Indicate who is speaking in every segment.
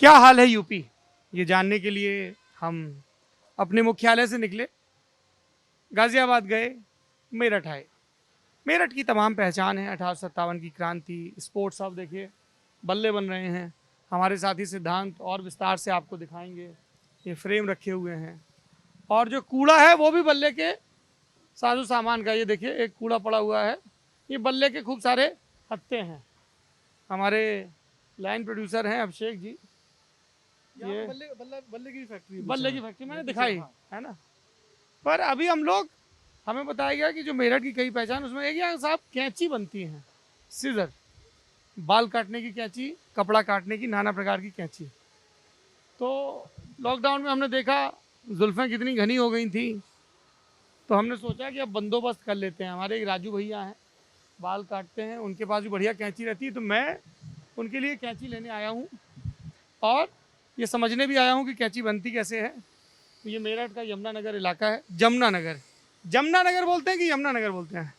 Speaker 1: क्या हाल है यूपी, ये जानने के लिए हम अपने मुख्यालय से निकले, गाजियाबाद गए, मेरठ आए। मेरठ की तमाम पहचान है, 1857 की क्रांति, स्पोर्ट्स आप देखिए, बल्ले बन रहे हैं। हमारे साथी सिद्धांत और विस्तार से आपको दिखाएंगे। ये फ्रेम रखे हुए हैं और जो कूड़ा है वो भी बल्ले के साजो सामान का। ये देखिए एक कूड़ा पड़ा हुआ है, ये बल्ले के खूब सारे हत्थे हैं। हमारे लाइन प्रोड्यूसर हैं अभिषेक जी। ये
Speaker 2: बल्ले की फैक्ट्री
Speaker 1: मैंने दिखाई है ना। पर अभी हम लोग, हमें बताया गया कि जो मेरठ की कई पहचान, उसमें एक यहाँ साहब कैंची बनती हैं, सीजर, बाल काटने की कैंची, कपड़ा काटने की, नाना प्रकार की कैंची। तो लॉकडाउन में हमने देखा जुल्फ़ें कितनी घनी हो गई थी, तो हमने सोचा कि अब बंदोबस्त कर लेते हैं। हमारे एक राजू भैया हैं, बाल काटते हैं, उनके पास भी बढ़िया कैंची रहती है, तो मैं उनके लिए कैंची लेने आया हूँ और ये समझने भी आया हूँ कि कैंची बनती कैसे है। तो ये मेरठ का यमुनानगर इलाका है। जमुनानगर बोलते हैं कि यमुनानगर बोलते हैं?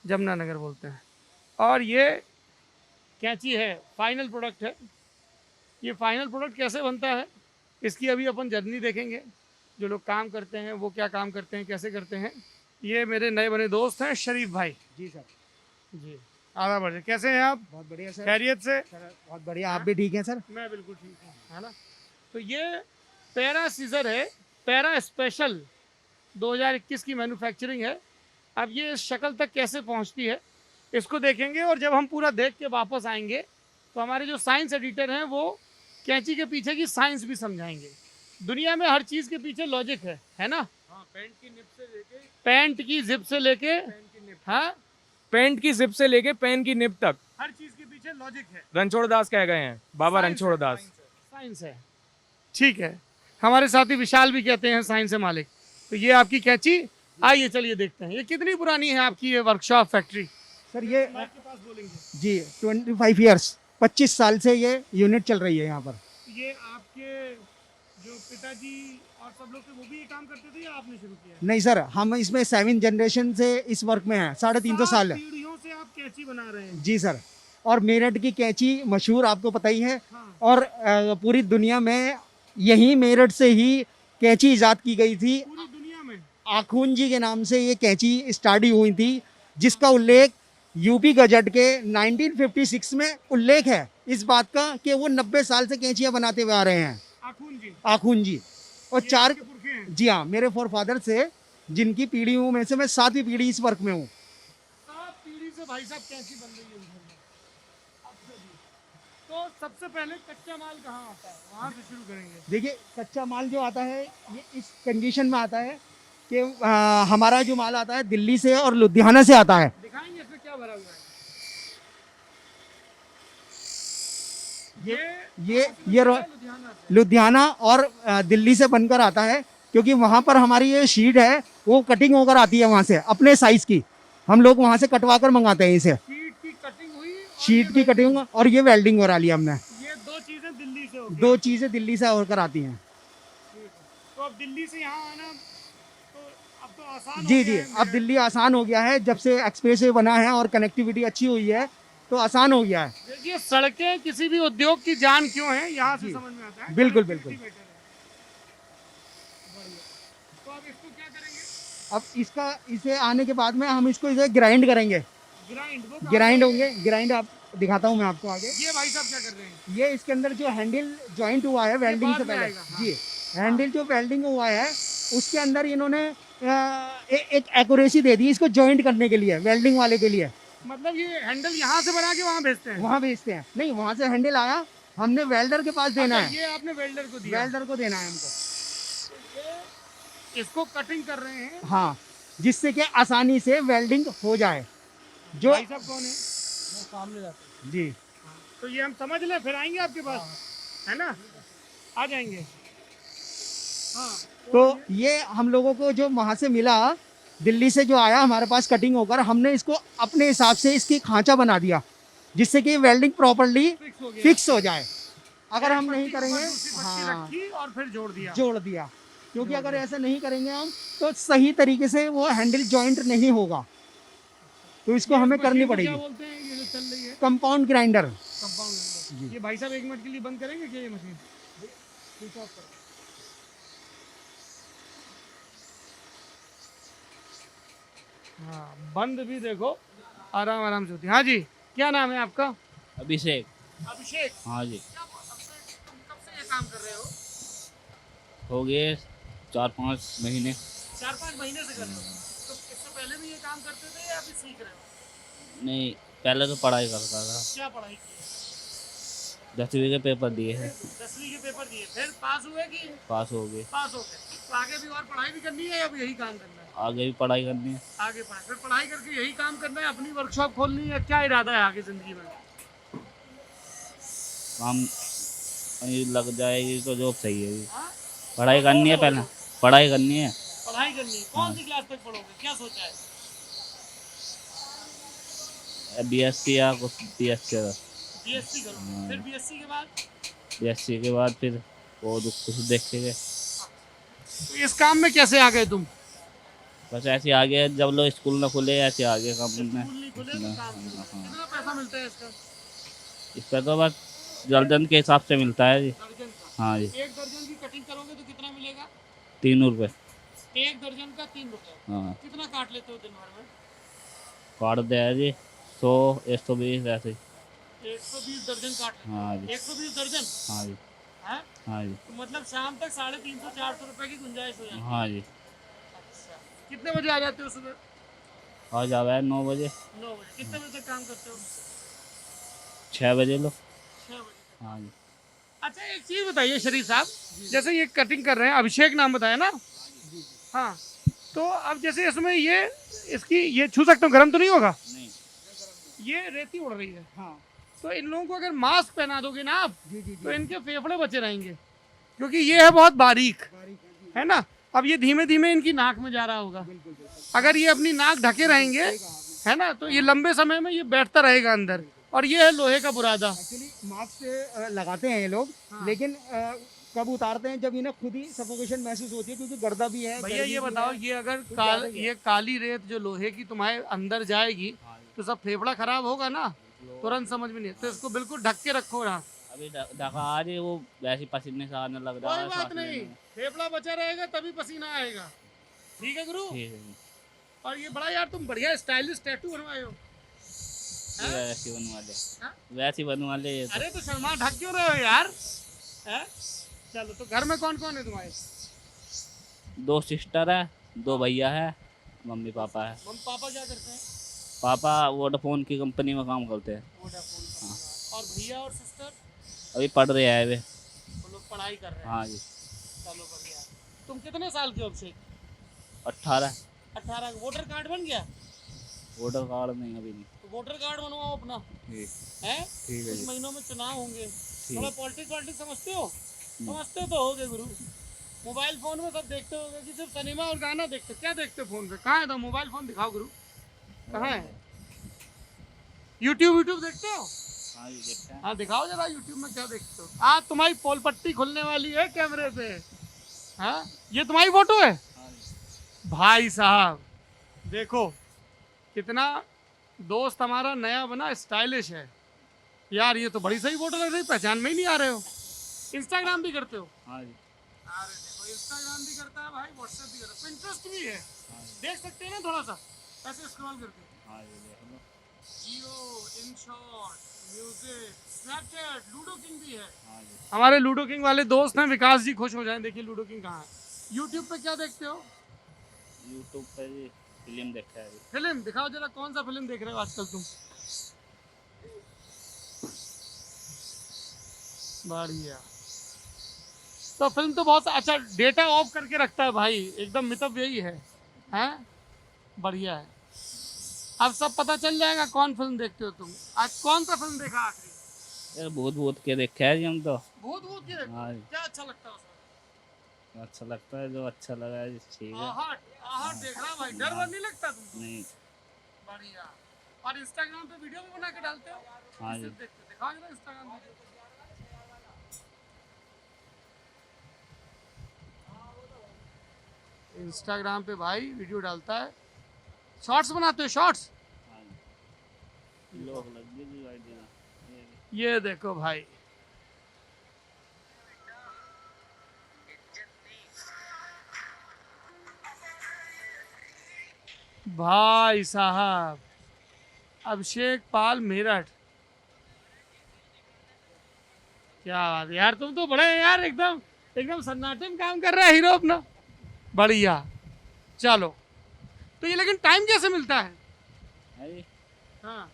Speaker 1: जमुनानगर बोलते हैं। और ये कैंची है, फाइनल प्रोडक्ट है। ये फाइनल प्रोडक्ट कैसे बनता है, इसकी अभी अपन जर्नी देखेंगे। जो लोग काम करते हैं वो क्या काम करते हैं, कैसे करते हैं। ये मेरे नए बने दोस्त हैं शरीफ भाई।
Speaker 2: जी सर।
Speaker 1: जी, आधा बढ़िया। कैसे हैं आप?
Speaker 2: बहुत बढ़िया सर।
Speaker 1: खैरियत से?
Speaker 2: सर बहुत बढ़िया। आप भी ठीक हैं सर?
Speaker 1: मैं बिल्कुल ठीक हूँ, है ना। तो ये पैरा सीजर है, पैरा स्पेशल 2021 की मैन्युफैक्चरिंग है। अब ये इस शक्ल तक कैसे पहुंचती है इसको देखेंगे, और जब हम पूरा देख के वापस आएंगे तो हमारे जो साइंस एडिटर हैं वो कैंची के पीछे की साइंस भी समझाएंगे। दुनिया में हर चीज़ के पीछे लॉजिक है ना।
Speaker 2: हाँ, पैंट की जिप से लेके
Speaker 1: हाँ,
Speaker 3: पेंट की जिप से लेके पेन की निब तक
Speaker 1: हर चीज़ के पीछे लॉजिक है।
Speaker 3: रणछोड़ दास कह गए हैं, बाबा
Speaker 1: साइंस
Speaker 3: रणछोड़
Speaker 1: है,
Speaker 3: दास।
Speaker 1: साइंस है, ठीक है। हमारे साथी विशाल भी कहते हैं साइंस है मालिक। तो ये आपकी कैंची, आइए चलिए देखते हैं। ये कितनी पुरानी है आपकी ये वर्कशॉप फैक्ट्री?
Speaker 2: सर ये
Speaker 1: आपके पास बोलेंगे
Speaker 2: जी 25 ईयर्स, 25 साल से ये यूनिट चल रही है यहाँ पर।
Speaker 1: ये आपके जो पिताजी और सब लोग थे वो भी ये काम करते थे या आपने शुरू किया?
Speaker 2: नहीं सर, हम इसमें 7 जनरेशन से इस वर्क में हैं, 350 साल है।
Speaker 1: पीढ़ियों से आप कैंची बना रहे हैं?
Speaker 2: जी सर। और मेरठ की कैंची मशहूर, आपको पता ही है।
Speaker 1: हाँ।
Speaker 2: और पूरी दुनिया में यही मेरठ से ही कैंची इजाद की गई थी।
Speaker 1: पूरी दुनिया में
Speaker 2: आखून जी के नाम से ये कैंची स्टार्ट हुई थी, जिसका उल्लेख यूपी गजट के 1956 में उल्लेख है इस बात का कि वो 90 साल से कैंचियां बनाते हुए आ रहे हैं। आखून जी और
Speaker 1: ये
Speaker 2: 4,
Speaker 1: आपके पुरखे हैं?
Speaker 2: जी हाँ, मेरे फोर फादर से, जिनकी पीढ़ियों में से मैं 7वीं पीढ़ी इस वर्क में हूँ।
Speaker 1: 7 पीढ़ी से भाई साहब कैंची बन रही है घर में। अच्छा जी। तो सबसे पहले कच्चा माल कहाँ आता है, वहाँ से शुरू करेंगे।
Speaker 2: देखिए कच्चा माल जो आता है ये इस कंडीशन में आता है कि हमारा जो माल आता है दिल्ली से और लुधियाना से आता है।
Speaker 1: दिखाएंगे इसमें क्या भरा हुआ है।
Speaker 2: ये लुधियाना और दिल्ली से बनकर आता है, क्योंकि वहाँ पर हमारी ये शीट है वो कटिंग होकर आती है वहाँ से, अपने साइज की। हम लोग वहाँ से कटवा कर मंगाते हैं इसे।
Speaker 1: शीट की कटिंग हुई और
Speaker 2: शीट की कटिंग और ये वेल्डिंग करा लिया हमने।
Speaker 1: ये दो चीजें दिल्ली से होगी।
Speaker 2: 2 चीज़ें दिल्ली से होकर आती हैं।
Speaker 1: तो अब दिल्ली से यहाँ आना तो अब तो आसान हो
Speaker 2: जी
Speaker 1: गया
Speaker 2: जी,
Speaker 1: है।
Speaker 2: अब दिल्ली आसान हो गया है, जब से एक्सप्रेस वे बना है और कनेक्टिविटी अच्छी हुई है तो आसान हो गया है।
Speaker 1: देखिए सड़कें किसी भी उद्योग की जान क्यों है, यहाँ से
Speaker 2: जी।
Speaker 1: समझ में आता है।
Speaker 2: बिल्कुल,
Speaker 1: Connectivity
Speaker 2: बिल्कुल।
Speaker 1: better है। बढ़िया। तो अब इसको क्या करेंगे?
Speaker 2: अब इसे आने के बाद में हम इसको इसे ग्राइंड करेंगे। ग्राइंड होंगे, ग्राइंड आप दिखाता हूँ मैं आपको आगे।
Speaker 1: ये भाई साहब क्या कर रहे हैं?
Speaker 2: ये इसके अंदर जो हैंडल जॉइंट हुआ है वेल्डिंग
Speaker 1: बाद
Speaker 2: से
Speaker 1: में
Speaker 2: पहले,
Speaker 1: आएगा, हाँ।
Speaker 2: जी हैंडल जो वेल्डिंग हुआ है उसके अंदर इन्होंने एक एक्यूरेसी दे दी इसको जॉइंट करने के लिए, वेल्डिंग वाले के लिए।
Speaker 1: मतलब ये हैंडल यहाँ से बना के वहाँ भेजते हैं?
Speaker 2: वहाँ भेजते हैं, नहीं वहाँ से हैंडल आया, हमने वेल्डर के पास देना
Speaker 1: अच्छा,
Speaker 2: है।
Speaker 1: ये आपने वेल्डर को दिया?
Speaker 2: वेल्डर को देना है हमको।
Speaker 1: इसको कटिंग कर रहे हैं।
Speaker 2: हाँ, जिससे कि आसानी से वेल्डिंग हो जाए। जो
Speaker 1: भाई साहब कौन है? सामने जाते।
Speaker 2: जी,
Speaker 1: तो ये हम समझ लें, फिर आएंगे आपके पास, है ना? आ जाएंगे। हाँ।
Speaker 2: तो ये हम लोगों को जो वहाँ से मिला, दिल्ली से जो आया हमारे पास कटिंग होकर, हमने इसको अपने हिसाब से इसकी खांचा बना दिया, जिससे कि वेल्डिंग प्रॉपर्ली फिक्स हो जाए। अगर हम नहीं करेंगे, हाँ,
Speaker 1: रखी और फिर जोड़ दिया।
Speaker 2: जोड़ दिया, क्योंकि अगर ऐसा नहीं करेंगे हम तो सही तरीके से वो हैंडल जॉइंट नहीं होगा, तो इसको हमें करनी पड़ेगी।
Speaker 1: क्या बोलते हैं ये जो चल रही है?
Speaker 2: Compound grinder.
Speaker 1: कंपाउंड। ये भाई साहब 1 मिनट के लिए बंद करेंगे क्या ये मशीन? हाँ, बंद भी देखो आराम आराम से होती है। हाँ जी, क्या नाम है आपका?
Speaker 4: अभिषेक।
Speaker 1: अभिषेक।
Speaker 4: हाँ जी,
Speaker 1: क्या अभिषेक, तुम कब से ये काम कर रहे हो?
Speaker 4: हो गए 4-5 महीने।
Speaker 1: 4-5 महीने से कर रहे हो। तो इससे पहले भी ये काम करते थे या अभी सीख रहे हो?
Speaker 4: नहीं, पहले तो पढ़ाई करता था।
Speaker 1: क्या पढ़ाई की?
Speaker 4: 10वीं के पेपर दिए हैं,
Speaker 1: 10वीं के पेपर दिए, फिर पास हुए कि?
Speaker 4: पास हो गए।
Speaker 1: पास हो गए। तो आगे भी और पढ़ाई भी करनी है या अब यही काम करना है?
Speaker 4: आगे भी पढ़ाई करनी है।
Speaker 1: आगे पढ़ाई, फिर पढ़ाई करके यही काम करना है, अपनी वर्कशॉप खोलनी है, क्या इरादा है आगे जिंदगी में?
Speaker 4: काम कहीं लग जाएगी तो जॉब सही है।
Speaker 1: हाँ?
Speaker 4: पढ़ाई करनी है, पहले पढ़ाई करनी है।
Speaker 1: पढ़ाई करनी है। कौन सी क्लास तक पढ़ोगे, क्या सोचा है?
Speaker 4: BSc या कुछ BSc का।
Speaker 1: बीएससी करो, फिर बीएससी के बाद?
Speaker 4: BSc के बाद फिर वो कुछ देखेंगे।
Speaker 1: तो इस काम में कैसे आ गए तुम?
Speaker 4: बस ऐसे आगे जब लोग स्कूल न खुले ऐसे आगे काम करना
Speaker 1: स्कूल नहीं खुले तो काम करो। कितना पैसा मिलता है इसका?
Speaker 4: इस पर तो बस दर्जन के हिसाब से मिलता है जी।
Speaker 1: दर्जन का?
Speaker 4: हाँ जी,
Speaker 1: 1 दर्जन की कटिंग करोगे तो कितना मिलेगा?
Speaker 4: 3 रुपये।
Speaker 1: 1 दर्जन का 3 रुपए।
Speaker 4: हाँ,
Speaker 1: कितना काट लेते हो दिन भर में?
Speaker 4: काट दिया जी 100 120 ऐसे ही।
Speaker 1: 120 दर्जन काट लेते हो?
Speaker 4: हाँ जी,
Speaker 1: 120 दर्जन
Speaker 4: हाँ जी,
Speaker 1: है?
Speaker 4: हाँ जी,
Speaker 1: तो मतलब शाम तक 350-400 रुपए की गुंजाइश हो जाती है।
Speaker 4: हाँ जी।
Speaker 1: अच्छा, कितने बजे आ जाते हो सुबह?
Speaker 4: आ जाओ है 9 बजे,
Speaker 1: 9 बजे। कितने बजे तक काम करते हो?
Speaker 4: 6 बजे लो।
Speaker 1: 6 बजे।
Speaker 4: हाँ जी,
Speaker 1: अच्छा, एक चीज बताइए शरीफ साहब, जैसे ये कटिंग कर रहे हैं, अभिषेक नाम बताया ना? हाँ, तो अब जैसे इसमें ये इसकी ये छू सकता हूँ, गर्म तो नहीं होगा?
Speaker 4: नहीं,
Speaker 1: ये रेती उड़ रही है,
Speaker 2: हाँ
Speaker 1: तो इन लोगों को अगर मास्क पहना दोगे ना आप,
Speaker 2: जी जी
Speaker 1: तो इनके फेफड़े बचे रहेंगे, क्योंकि ये है बहुत बारीक, है ना? अब ये धीमे धीमे इनकी नाक में जा रहा होगा, अगर ये अपनी नाक ढके रहेंगे, है ना, तो ये लंबे समय में ये बैठता रहेगा अंदर। और ये है लोहे का बुरादा।
Speaker 2: एक्चुअली मास्क लगाते हैं ये लोग, लेकिन कब उतारते हैं जब इन्हें खुद ही सफोकेशन महसूस होती है, क्योंकि गर्दा भी है।
Speaker 1: भैया
Speaker 2: गर्मी
Speaker 1: ये
Speaker 2: भी
Speaker 1: बताओ,
Speaker 2: है।
Speaker 1: ये अगर
Speaker 2: कुछ ज़्यादा ही है।
Speaker 1: ये काली रेत जो लोहे की तुम्हारे अंदर जाएगी तो सब फेफड़ा खराब होगा ना, तुरंत समझ में नहीं। तो इसको बिल्कुल ढक के रखो ना।
Speaker 4: अभी ढका आज वो वैसे पसीने से आने लग रहा
Speaker 1: कोई
Speaker 4: है।
Speaker 1: बात
Speaker 4: सांस
Speaker 1: नहीं,
Speaker 4: लेने में।
Speaker 1: फेफड़ा बचा रहेगा तभी पसीना आएगा। ठीक है गुरु?
Speaker 4: ठीक है जी,
Speaker 1: और ये बड़ा यार तुम बढ़िया स्टाइलिश टैटू बनवाए हो।
Speaker 4: ये वैसे बनवा ले,
Speaker 1: हाँ?
Speaker 4: वैसे ही बनवा ले ये तो।
Speaker 1: अरे तो शर्मा ढक क्यों रहे हो यार? हैं? चलो, तो घर में कौन कौन है तुम्हारे?
Speaker 4: 2 सिस्टर है, 2 भैया है, मम्मी पापा है।
Speaker 1: मम्मी पापा क्या करते हैं?
Speaker 4: पापा वोडाफोन की कंपनी में काम करते हैं।
Speaker 1: वोडाफोन। और भैया और सिस्टर?
Speaker 4: अभी पढ़ रहे हैं वे।
Speaker 1: वो लोग पढ़ाई कर रहे हैं।
Speaker 4: हाँ जी,
Speaker 1: चलो बढ़िया। तुम कितने साल के हो अभिषेक?
Speaker 4: 18।
Speaker 1: 18 का वोटर कार्ड बन गया?
Speaker 4: वोटर कार्ड नहीं अभी नहीं।
Speaker 1: तो वोटर कार्ड बनवाओ अपना।
Speaker 4: ठीक,
Speaker 1: है?
Speaker 4: ठीक है
Speaker 1: कुछ
Speaker 4: जी।
Speaker 1: महीनों में चुनाव होंगे, थोड़ा पॉलिटिक्स समझते हो? समझते तो होगे गुरु। मोबाइल फोन में सब देखते होगे कि सिर्फ सिनेमा और गाना देखते। क्या देखते हो फोन पे? कहाँ है? तो मोबाइल फोन दिखाओ गुरु, कहाँ है? यूट्यूब देखते हो?
Speaker 4: हाँ जी, देखते हैं।
Speaker 1: हाँ दिखाओ जरा, यूट्यूब में क्या देखते हो? आज तुम्हारी पोल पट्टी खुलने वाली है कैमरे पे। हाँ, ये तुम्हारी फोटो है?
Speaker 4: हाँ जी,
Speaker 1: भाई साहब देखो कितना दोस्त हमारा नया बना, स्टाइलिश है यार। ये तो बड़ी सही फोटो लग रही, पहचान में ही नहीं आ रहे हो। इंस्टाग्राम भी करते हो?
Speaker 4: हाँ जी,
Speaker 1: अरे देखो, इंस्टाग्राम भी करता है भाई, व्हाट्सएप भी करता है, पिंटरेस्ट भी है।
Speaker 4: हाँ जी,
Speaker 1: देख सकते हैं ना थोड़ा सा ऐसे स्क्रॉल करके?
Speaker 4: हाँ जी, देख लो।
Speaker 1: Jio, InShot, music, Snapchat, Ludo King भी है।
Speaker 4: हाँ जी,
Speaker 1: हमारे लूडो किंग वाले दोस्त हैं, विकास जी खुश हो जाएं। देखिए लूडो किंग कहाँ है। यूट्यूब पे क्या देखते हो?
Speaker 4: यूट्यूब पे जी फिल्म देखा है अभी।
Speaker 1: फिल्म दिखाओ जरा, कौन सा फिल्म देख रहे हो आजकल तुम? बढ़िया। तो फिल्म तो बहुत अच्छा, डेटा ऑफ करके रखता है भाई, एकदम मितव्ययी यही है। हैं? बढ़िया है। अब सब पता चल जाएगा कौन फिल्म देखते हो तुम। आज कौन सा फिल्म देखा आखिरी?
Speaker 4: यार भूत के देखा है जी हम तो।
Speaker 1: भूत की देखते हो?
Speaker 4: हाँ जी,
Speaker 1: क्या अच्छा लगता है उसमें?
Speaker 4: अच्छा लगता है, जो अच्छा लगा है जी, ठीक है।
Speaker 1: आहट, आहट देख रहा भाई, डर वर नहीं लगता तुमको?
Speaker 4: नहीं,
Speaker 1: बढ़िया। और इंस्टाग्राम पे वीडियो भी बना के डालते हो?
Speaker 4: हाँ जी,
Speaker 1: किससे देखते हो? दिखाओ जरा इंस्टाग्राम वीडियो। इंस्टाग्राम पे भाई वीडियो डालता है, शॉर्ट्स बनाते हो? शॉर्ट्स?
Speaker 4: हाँ जी। लोग लग गई जी आइडिया।
Speaker 1: ये देखो भाई, भाई साहब, अभिषेक पाल मेरठ, क्या बात है यार, तुम तो बड़े हैं यार, एकदम एकदम सन्नाटे में काम कर रहे हैं हीरो अपना, बढ़िया। चलो, तो ये लेकिन टाइम कैसे मिलता है?
Speaker 4: है जी,
Speaker 1: हाँ,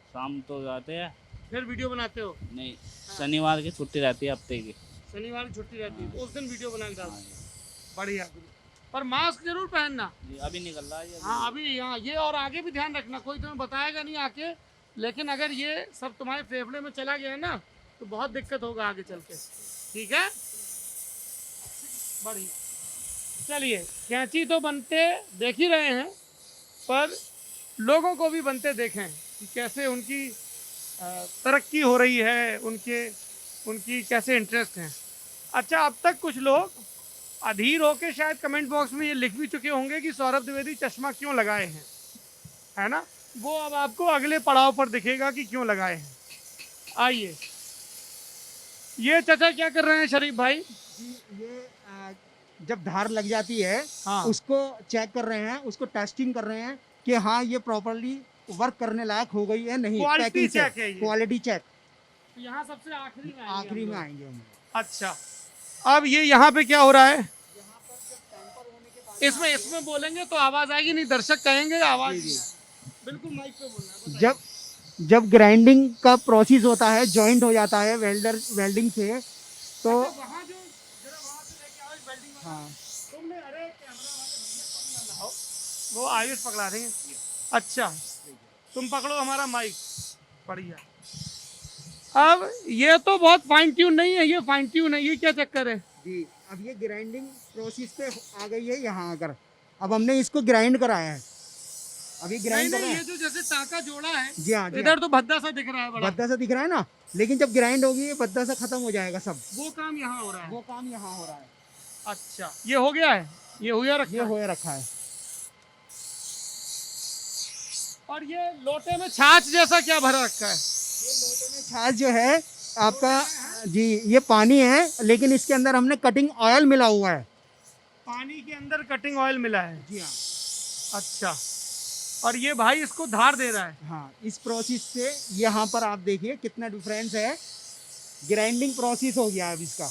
Speaker 4: शाम तो जाते हैं।
Speaker 1: फिर वीडियो बनाते हो?
Speaker 4: नहीं, शनिवार की छुट्टी रहती है हफ्ते की।
Speaker 1: शनिवार की छुट्टी रहती है तो उस दिन वीडियो बना के डालते
Speaker 4: हाँ
Speaker 1: हो।
Speaker 4: जी।
Speaker 1: बढ़िया, पर मास्क जरूर पहनना।
Speaker 4: जी, अभी निकल रहा है ये।
Speaker 1: हाँ अभी यहाँ ये, और आगे भी ध्यान रखना, कोई तुम्हें बताएगा नहीं आके, लेकिन अगर ये सब तुम्हारे फेफड़े में चला गया ना तो बहुत दिक्कत होगा आगे चल के, ठीक है? बढ़िया। चलिए, कैंची तो बनते देख ही रहे हैं, पर लोगों को भी बनते देखें कि कैसे उनकी तरक्की हो रही है, उनकी कैसे इंटरेस्ट हैं। अच्छा, अब तक कुछ लोग अधीर होके शायद कमेंट बॉक्स में ये लिख भी चुके होंगे कि सौरभ द्विवेदी चश्मा क्यों लगाए हैं, है ना? वो अब आपको अगले पड़ाव पर दिखेगा कि क्यों लगाए हैं। आइए, ये चाचा क्या कर रहे हैं शरीफ भाई?
Speaker 2: ये जब धार लग जाती है
Speaker 1: हाँ,
Speaker 2: उसको चेक कर रहे हैं, उसको टेस्टिंग कर रहे हैं कि हाँ ये प्रॉपरली वर्क करने लायक हो गई है नहीं।
Speaker 1: क्वालिटी
Speaker 2: पैकिंग
Speaker 1: चेक है ये।
Speaker 2: क्वालिटी चेक
Speaker 1: तो यहाँ सबसे आखिरी में
Speaker 2: आखिरी में आएंगे हम।
Speaker 1: अच्छा, अब ये यहाँ पे क्या हो रहा है? इसमें बोलेंगे तो आवाज आएगी नहीं, दर्शक कहेंगे आवाज नहीं आएगी। बिल्कुल माइक पे बोलना है, बताइए।
Speaker 2: जब ग्राइंडिंग का प्रोसेस होता है, जॉइंट हो जाता है वेल्डिंग से, तो
Speaker 1: वहाँ जो जरा वहाँ से लेके आओ वेल्डिंग वाला।
Speaker 2: हाँ
Speaker 1: तुमने, अरे कैमरा वाले भैया कम ना लाओ, वो आयुष पकड़ा रही है। अच्छा, तुम पकड़ो हमारा माइक, बढ़िया। अब ये तो बहुत फाइन ट्यून नहीं है, ये फाइन ट्यून है, ये क्या चक्कर है?
Speaker 2: जी, अब ये ग्राइंडिंग प्रोसेस पे आ गई है यहाँ आकर। अब हमने इसको ग्राइंड कराया है, अभी
Speaker 1: नहीं
Speaker 2: ग्राइंड कर
Speaker 1: नहीं,
Speaker 2: रहे
Speaker 1: ये
Speaker 2: हैं।
Speaker 1: जो जैसे टाका जोड़ा है,
Speaker 2: जी हाँ, जी
Speaker 1: इधर तो भद्दा सा दिख रहा है बड़ा,
Speaker 2: भद्दा सा दिख रहा है ना, लेकिन जब ग्राइंड होगी ये भद्दा सा खत्म हो जाएगा सब।
Speaker 1: वो काम यहाँ हो रहा है।
Speaker 2: वो काम यहाँ हो रहा है।
Speaker 1: अच्छा, ये हो गया है, ये हुआ रखा
Speaker 2: ये
Speaker 1: है।
Speaker 2: हो रखा है।
Speaker 1: और ये लोटे में छाछ जैसा क्या भरा रखा है?
Speaker 2: ये लोटे में छाछ जो है आपका, जी ये पानी है, लेकिन इसके अंदर हमने कटिंग ऑयल मिला हुआ है।
Speaker 1: पानी के अंदर कटिंग ऑयल मिला है?
Speaker 2: जी हाँ।
Speaker 1: अच्छा, और ये भाई इसको धार दे रहा है?
Speaker 2: हाँ, इस प्रोसेस से यहाँ पर आप देखिए कितना डिफरेंस है। ग्राइंडिंग प्रोसेस हो गया अब इसका।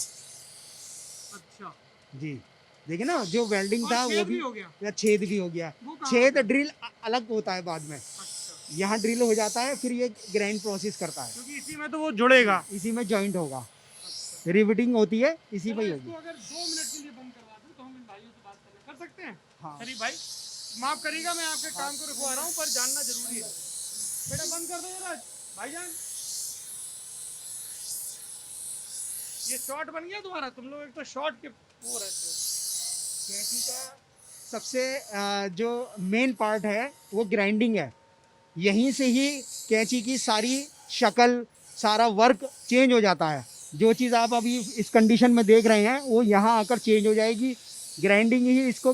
Speaker 1: अच्छा,
Speaker 2: जी देखिए ना, जो वेल्डिंग
Speaker 1: और
Speaker 2: था वो
Speaker 1: छेद
Speaker 2: भी
Speaker 1: हो गया?
Speaker 2: या छेद भी हो गया।
Speaker 1: वो कहाँ
Speaker 2: छेद
Speaker 1: होता है?
Speaker 2: ड्रिल अलग होता है बाद में,
Speaker 1: अच्छा,
Speaker 2: यहाँ ड्रिल हो जाता है, फिर ये ग्राइंड प्रोसेस करता है।
Speaker 1: क्योंकि इसी में तो वो जुड़ेगा।
Speaker 2: इसी में जॉइंट होगा, रिविटिंग होती है इसी में ही
Speaker 1: चलो,
Speaker 2: होगी।
Speaker 1: इसको अगर 2 मिनट के लिए बंद करवा दूं तो हम इन भाइयों से बात कर सकते हैं?
Speaker 2: हाँ
Speaker 1: शरीफ भाई माफ करिएगा, मैं आपके काम को रुकवा रहा हूँ, पर जानना जरूरी है। बेटा बंद कर दो जरा भाईजान। ये शॉर्ट बन गया तुम्हारा, तुम लोग एक तो शॉर्ट के वो रहते हो।
Speaker 2: कैंची का सबसे जो मेन पार्ट है वो ग्राइंडिंग है। यहीं से ही कैंची की सारी शक्ल, सारा वर्क चेंज हो जाता है। जो चीज़ आप अभी इस कंडीशन में देख रहे हैं वो यहाँ आकर चेंज हो जाएगी। ग्राइंडिंग ही इसको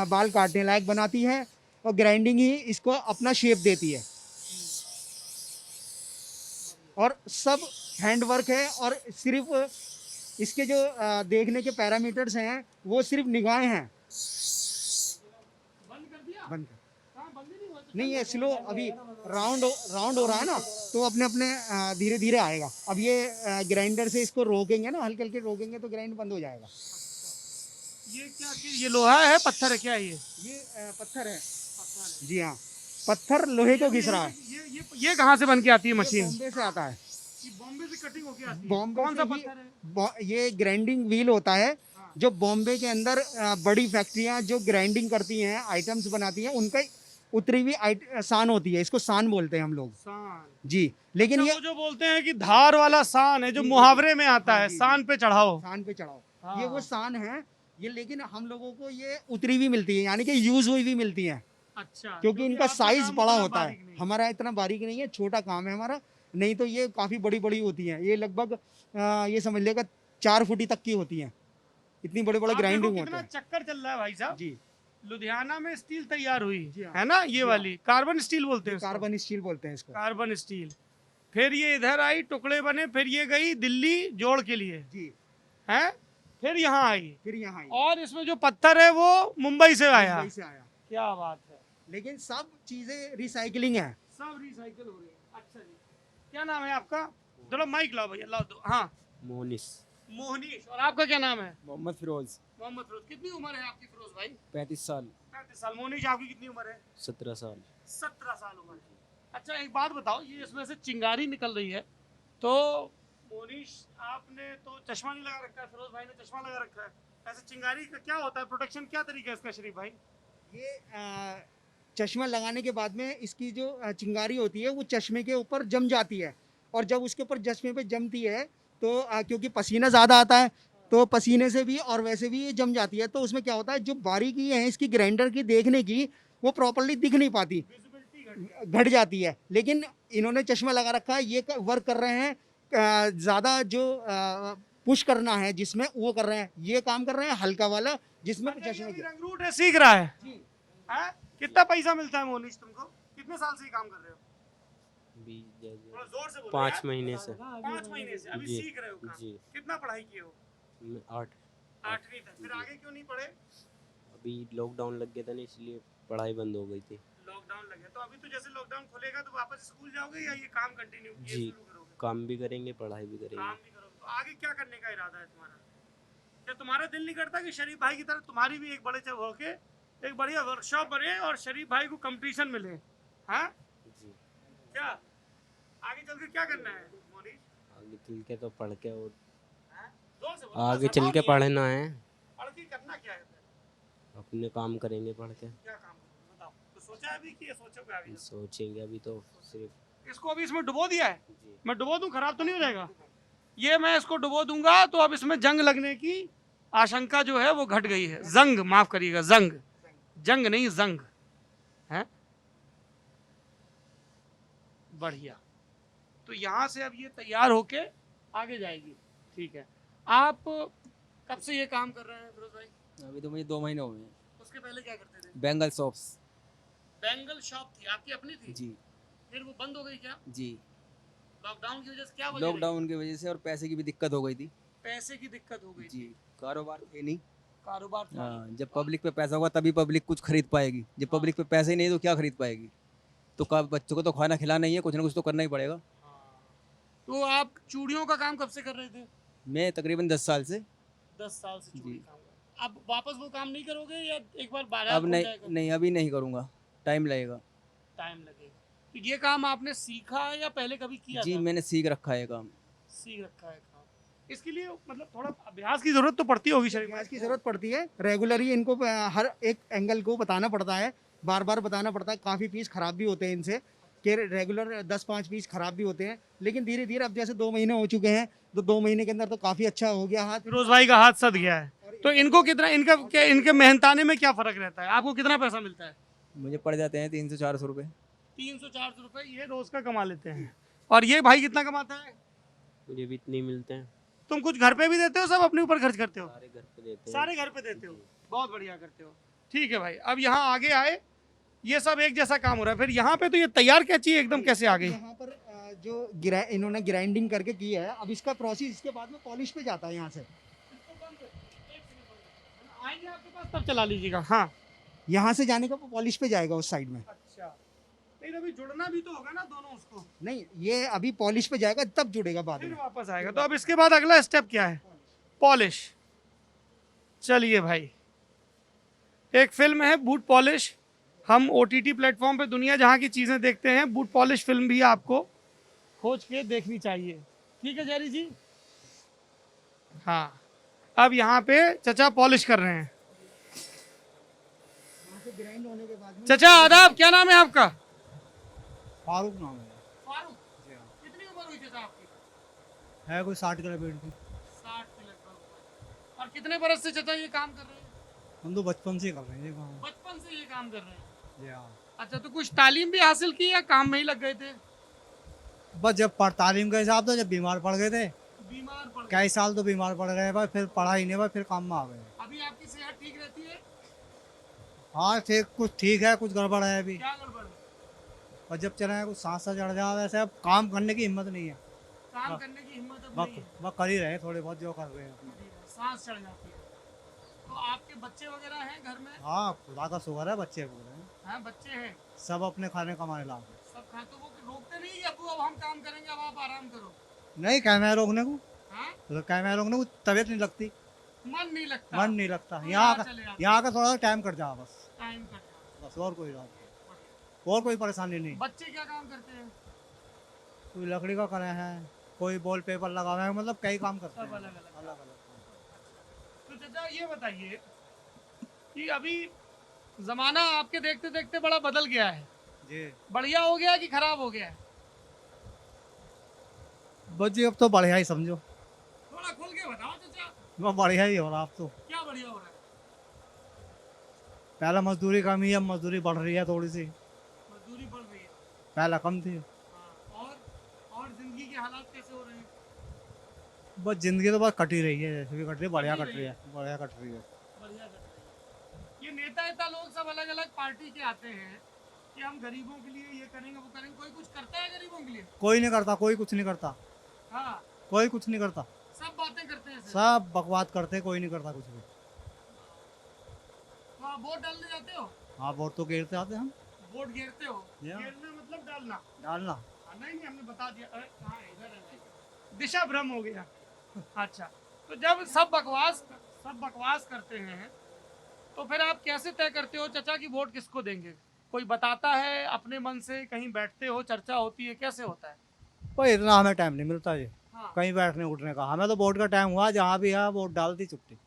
Speaker 2: बाल काटने लायक बनाती है, और ग्राइंडिंग ही इसको अपना शेप देती है। और सब हैंड वर्क है, और सिर्फ इसके जो देखने के पैरामीटर्स हैं वो सिर्फ निगाहें हैं।
Speaker 1: बंद कर दिया?
Speaker 2: बंद
Speaker 1: हाँ, बंद ही नहीं हुआ तो
Speaker 2: नहीं है, स्लो अभी राउंड हो रहा है ना, तो अपने अपने धीरे धीरे आएगा। अब ये ग्राइंडर से इसको रोकेंगे ना, हल्के हल्के रोकेंगे तो ग्राइंड बंद हो जाएगा।
Speaker 1: ये क्या चीज, ये लोहा है पत्थर है क्या? ये
Speaker 2: पत्थर है।
Speaker 1: पत्थर है।
Speaker 2: जी हाँ, पत्थर लोहे को घिस रहा है।
Speaker 1: ये कहाँ से बन के आती है मशीन?
Speaker 2: बॉम्बे से आता है।
Speaker 1: ये बॉम्बे से कटिंग होके आती है?
Speaker 2: बॉम्बे
Speaker 1: कौन सा
Speaker 2: से ही
Speaker 1: पत्थर है?
Speaker 2: ये ग्राइंडिंग व्हील होता है, जो बॉम्बे के अंदर बड़ी फैक्ट्रियां जो ग्राइंडिंग करती हैं, आइटम्स बनाती हैं, उनका उतरी हुई सान होती है। इसको सान बोलते हैं हम लोग।
Speaker 1: सान?
Speaker 2: जी, लेकिन
Speaker 1: अच्छा,
Speaker 2: ये
Speaker 1: वो जो बोलते हैं कि धार वाला सान है, जो
Speaker 2: जी,
Speaker 1: मुहावरे में आता
Speaker 2: हाँ,
Speaker 1: है,
Speaker 2: जी,
Speaker 1: सान पे चढ़ाओ।
Speaker 2: सान पे चढ़ाओ,
Speaker 1: हाँ।
Speaker 2: ये वो सान है ये। लेकिन हम लोगों को ये उतरी हुई मिलती है, यानी कि यूज हुई भी मिलती है,
Speaker 1: अच्छा,
Speaker 2: क्योंकि इनका
Speaker 1: आपका
Speaker 2: साइज
Speaker 1: काम
Speaker 2: बड़ा
Speaker 1: उतना
Speaker 2: होता है।
Speaker 1: बारीक नहीं।
Speaker 2: हमारा इतना बारीक नहीं है, छोटा काम है हमारा। नहीं तो ये काफी बड़ी बड़ी होती हैं, ये लगभग ये समझ लेगा 4 फुटी तक की होती हैं। इतनी बड़े बड़े
Speaker 1: आप
Speaker 2: ग्राइंडिंग
Speaker 1: देखो
Speaker 2: होते
Speaker 1: कितना
Speaker 2: हैं।
Speaker 1: चक्कर चल रहा है भाई साहब।
Speaker 2: जी,
Speaker 1: लुधियाना में स्टील तैयार हुई
Speaker 2: जी हाँ।
Speaker 1: है ना, ये
Speaker 2: जी हाँ।
Speaker 1: वाली कार्बन स्टील बोलते हैं उसको।
Speaker 2: कार्बन स्टील बोलते हैं इसको।
Speaker 1: Carbon steel. फिर ये इधर आई, टुकड़े बने, फिर ये गई दिल्ली जोड़ के लिए
Speaker 2: जी।
Speaker 1: है, फिर यहाँ आई,
Speaker 2: फिर यहाँ आई,
Speaker 1: और इसमें जो पत्थर है वो मुंबई से आया।
Speaker 2: मुंबई से आया।
Speaker 1: क्या बात है,
Speaker 2: लेकिन सब चीजें रिसाइकलिंग है।
Speaker 1: सब रिसाइकल हो रही है। अच्छा जी, क्या नाम है आपका? चलो माइक लाओ भैया, लाओ दो। हाँ,
Speaker 5: मोनिस।
Speaker 1: मोहनीश। और आपका क्या नाम है?
Speaker 5: मोहम्मद फिरोज।
Speaker 1: मोहम्मद फिरोज। कितनी उम्र है आपकी फिरोज भाई?
Speaker 5: 35 साल।
Speaker 1: 35 साल। मोहनीश आपकी कितनी उम्र है?
Speaker 5: 17 साल।
Speaker 1: 17 साल उम्र है। अच्छा एक बात बताओ, ये इसमें से चिंगारी निकल रही है, तो मोहनीश आपने तो चश्मा नहीं लगा रखा है, फिरोज भाई ने चश्मा लगा रखा है, ऐसे चिंगारी का क्या होता है, प्रोटेक्शन क्या तरीका है इसका शरीफ भाई?
Speaker 2: ये चश्मा लगाने के बाद में इसकी जो चिंगारी होती है वो चश्मे के ऊपर जम जाती है, और जब उसके ऊपर चश्मे पे जमती है तो क्योंकि पसीना ज़्यादा आता है तो पसीने से भी और वैसे भी ये जम जाती है, तो उसमें क्या होता है जो बारीकी है इसकी ग्राइंडर की देखने की वो प्रॉपरली दिख नहीं पाती, घट जाती है। लेकिन इन्होंने चश्मा लगा रखा है, ये वर्क कर रहे हैं, ज़्यादा जो पुश करना है जिसमें वो कर रहे हैं, ये काम कर रहे हैं हल्का वाला जिसमें चश्मे की।
Speaker 1: रंगरूट है, सीख रहा है।
Speaker 2: जी।
Speaker 1: हैं? कितना पैसा मिलता है मोहनीश तुमको? कितने साल से ये काम कर रहे हो? थोड़ा जोर से बोलो
Speaker 5: 5
Speaker 1: यार।
Speaker 5: महीने से।
Speaker 1: 5 महीने से अभी
Speaker 5: जी,
Speaker 1: सीख रहे हो काम।
Speaker 5: जी।
Speaker 1: कितना पढ़ाई किए हो?
Speaker 5: 8।
Speaker 1: 8वीं तक। फिर आगे क्यों नहीं पढ़े?
Speaker 5: अभी लॉकडाउन लग गया था ना, इसलिए पढ़ाई बंद हो गई थी।
Speaker 1: लॉकडाउन लगे तो अभी तो जैसे लॉकडाउन खुलेगा तो वापस स्कूल जाओगे या ये काम कंटिन्यू
Speaker 5: जी।
Speaker 1: शुरू करोगे?
Speaker 5: काम भी करेंगे, पढ़ाई भी करेंगे।
Speaker 1: काम भी करोगे। तो आगे क्या करने का इरादा है तुम्हारा? क्या तुम्हारा दिल नहीं करता कि शरीफ भाई की तरह तुम्हारी भी एक बड़े जब होके एक बढ़िया वर्कशॉप बने और शरीफ भाई को कंपटीशन मिले? हाँ,
Speaker 5: जी।
Speaker 1: क्या आगे चल के क्या करना है मोहनीश?
Speaker 5: आगे चल के तो पढ़ के और
Speaker 1: हाँ? जोर से बोलो,
Speaker 5: आगे
Speaker 1: बस
Speaker 5: चल के
Speaker 1: हटाओ नहीं
Speaker 5: पढ़ना है।
Speaker 1: है। पढ़ के करना क्या है?
Speaker 5: अपने काम करेंगे पढ़ के।
Speaker 1: क्या काम करोगे बताओ? तो सोचा है अभी कि ये सोचोगे अभी?
Speaker 5: सोचेंगे अभी तो सिर्फ।
Speaker 1: इसको अभी इसमें डुबो दिया है,
Speaker 5: जी।
Speaker 1: मैं डुबो दूं, खराब तो नहीं हो जाएगा? ये मैं इसको डुबो दूंगा तो अब इसमें जंग लगने की आशंका जो है वो घट गई है। जंग, माफ करिएगा, जंग, जंग नहीं जंग है। बढ़िया। तो यहाँ से अब ये तैयार होके आगे जाएगी। ठीक है। आप कब से ये काम कर रहे हैं फिरोज भाई?
Speaker 6: अभी तो मुझे 2 महीने हो गए।
Speaker 1: उसके पहले क्या करते थे?
Speaker 6: बेंगल शॉप्स।
Speaker 1: बेंगल शॉप थी आपकी अपनी थी?
Speaker 6: जी।
Speaker 1: फिर वो बंद हो गई क्या?
Speaker 6: जी।
Speaker 1: लॉकडाउन की वजह से? क्या वजह रही?
Speaker 6: लॉकडाउन की वजह से और पैसे की भी दिक्कत हो गई थी।
Speaker 1: पैसे की दिक्कत हो गई
Speaker 6: जी।
Speaker 1: थी।
Speaker 6: कारोबार थे नहीं।
Speaker 1: कारोबार था
Speaker 6: हाँ, जब पब्लिक पे पैसा होगा तभी पब्लिक कुछ खरीद पाएगी। जब पब्लिक पे पैसे ही नहीं तो क्या खरीद पाएगी? तो बच्चों को तो खाना खिलाना ही है, कुछ ना कुछ तो करना ही पड़ेगा।
Speaker 1: तो आप चूड़ियों का काम कब से कर रहे थे?
Speaker 6: मैं तकरीबन 10 साल से।
Speaker 1: 10 साल से चूड़ी
Speaker 6: जी।
Speaker 1: काम कर। अब वापस वो काम नहीं करोगे या एक बार बाजार
Speaker 6: अब
Speaker 1: खुल
Speaker 6: नहीं,
Speaker 1: जाएगा?
Speaker 6: नहीं अभी नहीं करूँगा, टाइम लगेगा।
Speaker 1: टाइम लगेगा। तो ये काम आपने सीखा है या पहले कभी किया
Speaker 6: जी,
Speaker 1: था?
Speaker 6: मैंने सीख रखा है काम।
Speaker 1: सीख रखा है काम। इसके लिए मतलब थोड़ा अभ्यास की जरूरत तो पड़ती होगी शरीफ
Speaker 2: गैस की ज़रूरत पड़ती है, रेगुलरली इनको हर एक एंगल को बताना पड़ता है, बार बार बताना पड़ता है। काफ़ी पीस ख़राब भी होते हैं इनसे, कि रेगुलर 10-5 पीस ख़राब भी होते हैं, लेकिन धीरे धीरे अब जैसे 2 महीने हो चुके हैं तो 2 महीने के अंदर तो काफ़ी अच्छा हो गया हाथ।
Speaker 1: फिरोज भाई का हाथ सद गया है। तो इनको कितना, इनका क्या, इनके मेहनताने में क्या फर्क रहता है? आपको कितना पैसा मिलता है?
Speaker 6: मुझे पड़ जाते हैं 300-400 रुपये।
Speaker 1: 300-400 रुपए ये रोज का कमा लेते हैं। और ये भाई कितना कमाता है?
Speaker 5: मुझे भी इतने ही मिलते हैं।
Speaker 1: तुम कुछ घर पे भी देते हो, सब अपने ऊपर खर्च करते हो?
Speaker 5: सारे घर पे देते हैं।
Speaker 1: सारे घर पे देते हो? बहुत बढ़िया करते हो। ठीक है भाई, अब यहाँ आगे आए, ये सब एक जैसा काम हो रहा है। फिर यहाँ पे तो ये तैयार कैची एकदम कैसे आ गई?
Speaker 2: यहाँ पर जो इन्होंने ग्राइंडिंग करके की है, अब इसका प्रोसेस इसके बाद में पॉलिश पे जाता है। यहाँ से
Speaker 1: आएंगे आपके पास तब चला लीजिएगा। हाँ,
Speaker 2: यहाँ से जाने का पॉलिश पे जाएगा उस साइड में।
Speaker 1: अच्छा, लेकिन अभी जुड़ना भी तो होगा ना दोनों उसको,
Speaker 2: नहीं, ये अभी पॉलिश पे जाएगा तब जुड़ेगा बाद
Speaker 1: फिर
Speaker 2: में।
Speaker 1: वापस आएगा। तो अब इसके बाद अगला स्टेप क्या है? पॉलिश। चलिए भाई, एक फिल्म है बूट पॉलिश। हम OTT प्लेटफॉर्म पे दुनिया जहाँ की चीज़ें देखते हैं, बूट पॉलिश फिल्म भी आपको खोज के देखनी चाहिए। ठीक है जैरी जी? हाँ, अब यहाँ पे चचा पॉलिश कर रहे हैं।
Speaker 2: ग्राइंड होने के बाद में
Speaker 1: चचा आदाब, क्या नाम है आपका?
Speaker 7: फारूक नाम है।
Speaker 1: फारूक। कितनी उम्र हुई चचा आपकी?
Speaker 7: है कोई 60 किलोमीटर की।
Speaker 1: 60 के लगभग। और कितने बरस से चचा ये काम कर रहे हैं?
Speaker 7: हम तो बचपन से कर रहे हैं ये काम।
Speaker 1: बचपन से ये काम कर रहे हैं।
Speaker 7: जी हाँ।
Speaker 1: अच्छा, तो कुछ तालीम भी हासिल की या काम में ही लग गए थे?
Speaker 7: बस जब तालीम के हिसाब से जब बीमार पड़ गए थे,
Speaker 1: बीमार पड़ गए।
Speaker 7: कई साल तो बीमार पड़ गए भाई, फिर पढ़ाई नहीं भाई, फिर काम में आ गए।
Speaker 1: अभी आपकी सेहत ठीक रहती है?
Speaker 7: हाँ ठीक, कुछ ठीक है, कुछ गड़बड़ है अभी।
Speaker 1: क्या गड़बड़ है?
Speaker 7: और जब चलाए कुछ सांस सा चढ़ जाए वैसे अब काम करने की हिम्मत नहीं है।
Speaker 1: काम
Speaker 7: हाँ।
Speaker 1: करने की हिम्मत अब
Speaker 7: वह
Speaker 1: नहीं है,
Speaker 7: वह कर ही रहे थोड़े बहुत जो कर रहे हैं।
Speaker 1: सांस चढ़ जाती है। तो आपके बच्चे वगैरह हैं घर में?
Speaker 7: हाँ खुदा का शुक्र है बच्चे बोल रहे हैं,
Speaker 1: हाँ बच्चे हैं,
Speaker 7: सब अपने खाने कमाने लाओ।
Speaker 1: सब खा तो वो रोकते नहीं कि अबू अब हम काम करेंगे, अब आप आराम करो।
Speaker 7: नहीं कैमरा रोकने को,
Speaker 1: हाँ,
Speaker 7: तो कैमरा रोकने को तबीयत नहीं लगती,
Speaker 1: मन नहीं लगता,
Speaker 7: मन नहीं लगता।
Speaker 1: तो
Speaker 7: यहाँ का
Speaker 1: चले जाते,
Speaker 7: यहाँ का थोड़ा सा टाइम कट जाए बस,
Speaker 1: टाइम कट जाता।
Speaker 7: बस और कोई बात नहीं, और कोई परेशानी नहीं।
Speaker 1: बच्चे क्या काम करते हैं?
Speaker 7: कोई लकड़ी का करे हैं, कोई वॉल पेपर लगा हुआ है, मतलब कई काम करते
Speaker 1: सब
Speaker 7: हैं
Speaker 1: अलग अलग।
Speaker 7: अलग अलग।
Speaker 1: तो चाचा ये बताइए कि अभी जमाना आपके देखते देखते बड़ा बदल गया है,
Speaker 7: जी
Speaker 1: बढ़िया हो गया कि खराब हो गया है?
Speaker 7: बस जी अब तो बढ़िया ही समझो,
Speaker 1: थोड़ा खुल के बताओ चाचा,
Speaker 7: बस बढ़िया ही हो रहा अब तो।
Speaker 1: क्या बढ़िया हो रहा है?
Speaker 7: पहला मजदूरी कम ही, अब मजदूरी बढ़ रही है थोड़ी सी,
Speaker 1: मजदूरी बढ़ रही है।
Speaker 7: पहला कम थी।
Speaker 1: हाँ, और जिंदगी के हालात कैसे हो रहे हैं?
Speaker 7: बस जिंदगी तो बस कट ही रही है, जैसे भी कट रही है, बढ़िया
Speaker 1: कट
Speaker 7: कट
Speaker 1: ही
Speaker 7: रही है, बढ़िया कट रही है।
Speaker 1: बढ़िया कर रहे हैं। ये नेता लोग सब अलग अलग पार्टी के आते हैं कि हम गरीबों के लिए ये करेंगे वो करेंगे, कोई कुछ करता है गरीबों के लिए?
Speaker 7: कोई नहीं करता, कोई कुछ नहीं करता,
Speaker 1: हाँ,
Speaker 7: कोई कुछ नहीं करता,
Speaker 1: सब बातें करते हैं सिर्फ।
Speaker 7: सब बकवास करते, कोई नहीं करता कुछ भी।
Speaker 1: तो आप वोट डालने जाते हो?
Speaker 7: हाँ वोट तो गिरते आते हम,
Speaker 1: वोट घेरते हो?
Speaker 7: या।
Speaker 1: घेरना मतलब डालना?
Speaker 7: डालना।
Speaker 1: हाँ, नहीं हमने बता दिया। अरे, हाँ, इधर है भाई। दिशा भ्रम हो गया। अच्छा, तो जब सब बकवास करते हैं तो फिर आप कैसे तय करते हो चाचा कि वोट किसको देंगे? कोई बताता है अपने मन से, कहीं बैठते हो, चर्चा होती है, कैसे होता है?
Speaker 7: पर इतना हमें टाइम नहीं मिलता जी
Speaker 1: हाँ,
Speaker 7: कहीं बैठने उठने का, हमें तो वोट का टाइम हुआ जहाँ भी है वोट डाल दी, छुट्टी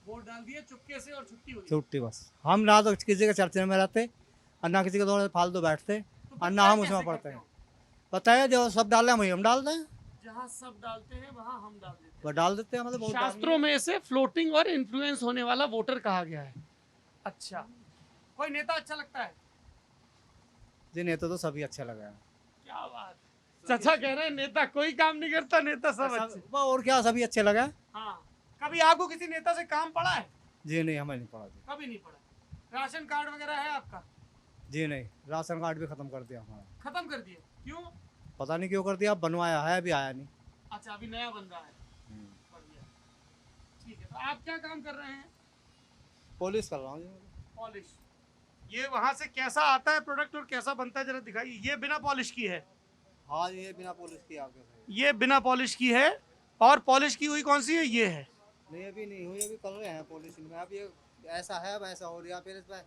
Speaker 1: वोट डाल दिए चुपके से और छुट्टी हुई।
Speaker 7: छुट्टी बस। हम ना तो किसी के चर्चे में रहते और ना किसी के दौड़ फालतू बैठते
Speaker 1: तो
Speaker 7: और ना हम
Speaker 1: कैसे
Speaker 7: उसमें
Speaker 1: करते
Speaker 7: पढ़ते हैं।
Speaker 1: हो?
Speaker 7: पता है जो सब डाल रहे हैं वही हम डालते हैं,
Speaker 1: जहाँ सब डालते हैं वहाँ हम डाल देते
Speaker 7: वो डाल देते हैं, मतलब
Speaker 1: हैं।
Speaker 7: वोट
Speaker 1: शास्त्रों में इसे फ्लोटिंग और इन्फ्लुएंस होने वाला वोटर कहा गया है। अच्छा, कोई नेता अच्छा लगता है?
Speaker 7: जी नेता तो सभी अच्छा लगा है।
Speaker 1: क्या बात, चाचा कह रहे हैं नेता कोई काम नहीं करता, नेता सब अच्छे।
Speaker 7: वो और क्या सभी अच्छे लगे।
Speaker 1: हाँ, कभी आपको किसी नेता से काम पड़ा है?
Speaker 7: जी नहीं हमें नहीं पड़ा जी।
Speaker 1: कभी नहीं पड़ा। राशन कार्ड वगैरह है आपका?
Speaker 7: जी नहीं, राशन कार्ड भी खत्म कर दिया हमारा।
Speaker 1: खत्म कर दिए? क्यों?
Speaker 7: पता नहीं क्यों कर दिया, बनवाया है अभी आया नहीं।
Speaker 1: अच्छा, अभी नया बन रहा है। बढ़िया। ठीक है, तो आप क्या काम कर रहे हैं?
Speaker 7: पुलिस कर रहा हूँ जी।
Speaker 1: पॉलिश। ये वहाँ से कैसा आता है प्रोडक्ट और कैसा बनता है जरा दिखाइए। ये बिना पॉलिश की है?
Speaker 7: हाँ ये बिना पुलिस की आगे से।
Speaker 1: ये बिना पॉलिश की है। और पॉलिश की हुई कौन सी है? ये है।
Speaker 7: नहीं अभी नहीं हुई, अभी कर रहे हैं पुलिस में। अब ये ऐसा है, अब ऐसा हो रहा, फिर इस पर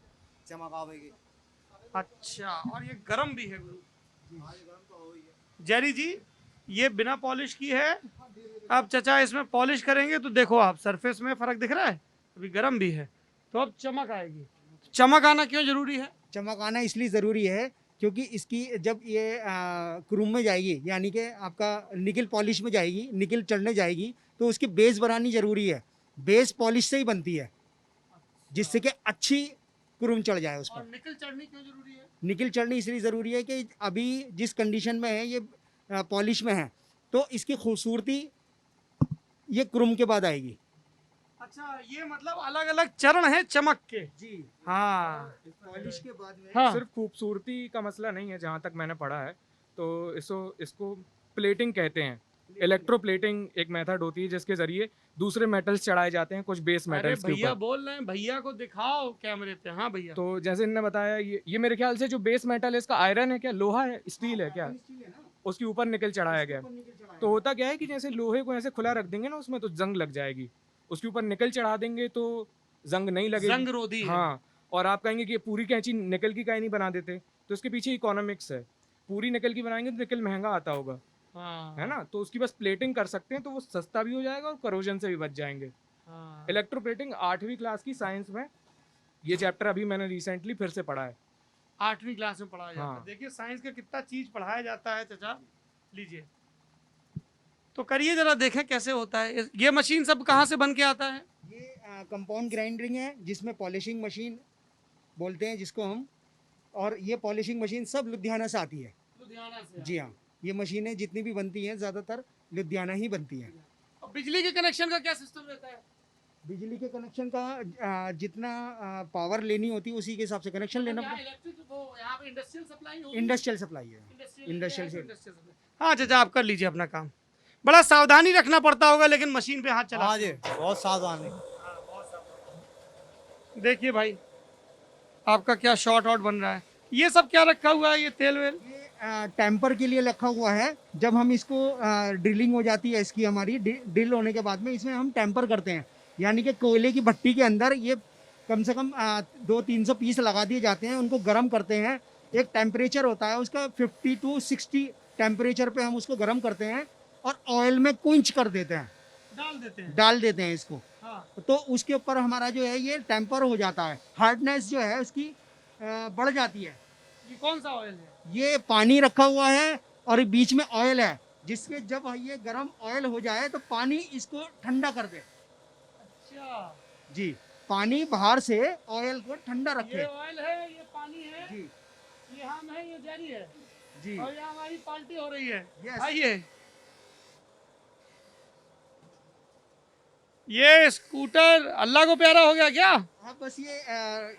Speaker 7: चमक आवेगी।
Speaker 1: अच्छा, और ये गरम भी है गुरु।
Speaker 7: हाँ ये गर्म तो हो ही है।
Speaker 1: जेरी जी, ये बिना पॉलिश की है। अब चचा इसमें पॉलिश करेंगे तो देखो आप सरफेस में फर्क दिख रहा है, अभी गरम भी है, तो अब चमक आएगी। चमक आना क्यों जरूरी है?
Speaker 2: चमक आना इसलिए ज़रूरी है क्योंकि इसकी जब ये क्रूम में जाएगी, यानी कि आपका निकल पॉलिश में जाएगी, निकल चढ़ने जाएगी, तो उसकी बेस बनानी ज़रूरी है। बेस पॉलिश से ही बनती है, जिससे कि अच्छी क्रूम चढ़ जाए उस
Speaker 1: और
Speaker 2: पर।
Speaker 1: निकल चढ़नी क्यों जरूरी है?
Speaker 2: निकल चढ़नी इसलिए ज़रूरी है कि अभी जिस कंडीशन में है ये पॉलिश में है, तो इसकी खूबसूरती ये क्रूम के बाद आएगी।
Speaker 1: अच्छा, ये मतलब अलग अलग चरण है चमक के।
Speaker 2: जी
Speaker 1: हाँ,
Speaker 2: पॉलिश के बाद में
Speaker 1: हाँ।
Speaker 3: सिर्फ खूबसूरती का मसला नहीं है, जहाँ तक मैंने पढ़ा है तो इसको प्लेटिंग कहते हैं। इलेक्ट्रोप्लेटिंग एक मेथड होती है जिसके जरिए दूसरे मेटल्स चढ़ाए जाते हैं, कुछ बेस
Speaker 1: अरे
Speaker 3: मेटल्स के
Speaker 1: भैया
Speaker 3: ऊपर।
Speaker 1: बोल रहे हैं, भैया को दिखाओ कैमरे पे। हाँ भैया।
Speaker 3: तो जैसे इन्होंने बताया, ये मेरे ख्याल से जो बेस मेटल है इसका आयरन है क्या, लोहा है, स्टील है क्या, उसके ऊपर निकल चढ़ाया गया है। तो होता क्या है कि जैसे लोहे को ऐसे खुला रख देंगे ना उसमें, तो जंग लग जाएगी। उसके ऊपर निकल चढ़ा देंगे तो जंग नहीं लगेगी।
Speaker 1: जंग रोधी है।
Speaker 3: हाँ, और आप कहेंगे कि ये पूरी कैंची निकल की काहे नहीं बना देते, तो इसके पीछे इकोनॉमिक्स है। पूरी निकल की बनाएंगे तो निकल महंगा आता होगा,
Speaker 1: हाँ,
Speaker 3: है ना, तो उसकी बस प्लेटिंग कर सकते हैं तो वो सस्ता भी हो जाएगा और करोजन से भी बच जाएंगे।
Speaker 1: हाँ।
Speaker 3: इलेक्ट्रोप्लेटिंग 8वीं क्लास की साइंस में ये चैप्टर अभी मैंने रिसेंटली फिर से पढ़ा है।
Speaker 1: 8वीं क्लास में पढ़ाया जाता है।
Speaker 3: हाँ।
Speaker 1: देखिए साइंस का कितना चीज पढ़ाया जाता है चाचा। लीजिए तो करिए जरा, देखें कैसे होता है। ये मशीन सब कहाँ से बन के आता है?
Speaker 2: ये कंपाउंड ग्राइंडरिंग है, जिसमें पॉलिशिंग मशीन बोलते हैं जिसको हम, और ये पॉलिशिंग मशीन सब लुधियाना से आती है।
Speaker 1: लुधियाना से।
Speaker 2: जी हाँ, ये मशीनें जितनी भी बनती हैं ज़्यादातर लुधियाना ही बनती हैं।
Speaker 1: और बिजली के कनेक्शन का क्या सिस्टम रहता है?
Speaker 2: बिजली के कनेक्शन का जितना पावर लेनी होती है उसी के हिसाब से कनेक्शन लेना पड़ता है।
Speaker 1: इलेक्ट्रिक वो यहाँ पे इंडस्ट्रियल सप्लाई होगी।
Speaker 2: इंडस्ट्रियल सप्लाई है। इंडस्ट्रियल से।
Speaker 1: हाँ चाचा, आप कर लीजिए अपना काम। बड़ा सावधानी रखना पड़ता होगा लेकिन मशीन पे हाथ चला।
Speaker 7: हाँ जी, बहुत सावधान है।
Speaker 1: देखिए भाई, आपका क्या शॉर्ट आउट बन रहा है। ये सब क्या रखा हुआ है, ये तेल वेल?
Speaker 2: ये टेम्पर के लिए रखा हुआ है। जब हम इसको ड्रिलिंग हो जाती है इसकी, हमारी ड्रिल होने के बाद में इसमें हम टेम्पर करते हैं, यानी कि कोयले की भट्टी के अंदर ये कम से कम 200-300 पीस लगा दिए जाते हैं, उनको गर्म करते हैं। एक टेम्परेचर होता है उसका 50 to 60 टेम्परेचर पे हम उसको गर्म करते हैं और ऑयल में कुंच कर देते हैं, डाल देते हैं इसको।
Speaker 1: हाँ।
Speaker 2: तो उसके ऊपर हमारा जो है ये टेम्पर हो जाता है, हार्डनेस जो है उसकी बढ़ जाती है।
Speaker 1: ये कौन सा ऑयल है?
Speaker 2: ये पानी रखा हुआ है और बीच में ऑयल है, जिसके जब ये गर्म ऑयल हो जाए तो पानी इसको ठंडा कर दे।
Speaker 1: अच्छा,
Speaker 2: जी, पानी बाहर से ऑयल को ठंडा
Speaker 1: ये
Speaker 2: रखे।
Speaker 1: ऑयल है, ये पानी है,
Speaker 2: जी
Speaker 1: ये हम है, ये जारी है,
Speaker 2: जी
Speaker 1: और यहाँ हमारी पार्टी हो रही है।
Speaker 2: Yes.
Speaker 1: आइए। ये स्कूटर अल्लाह को प्यारा हो गया क्या?
Speaker 2: हाँ, बस ये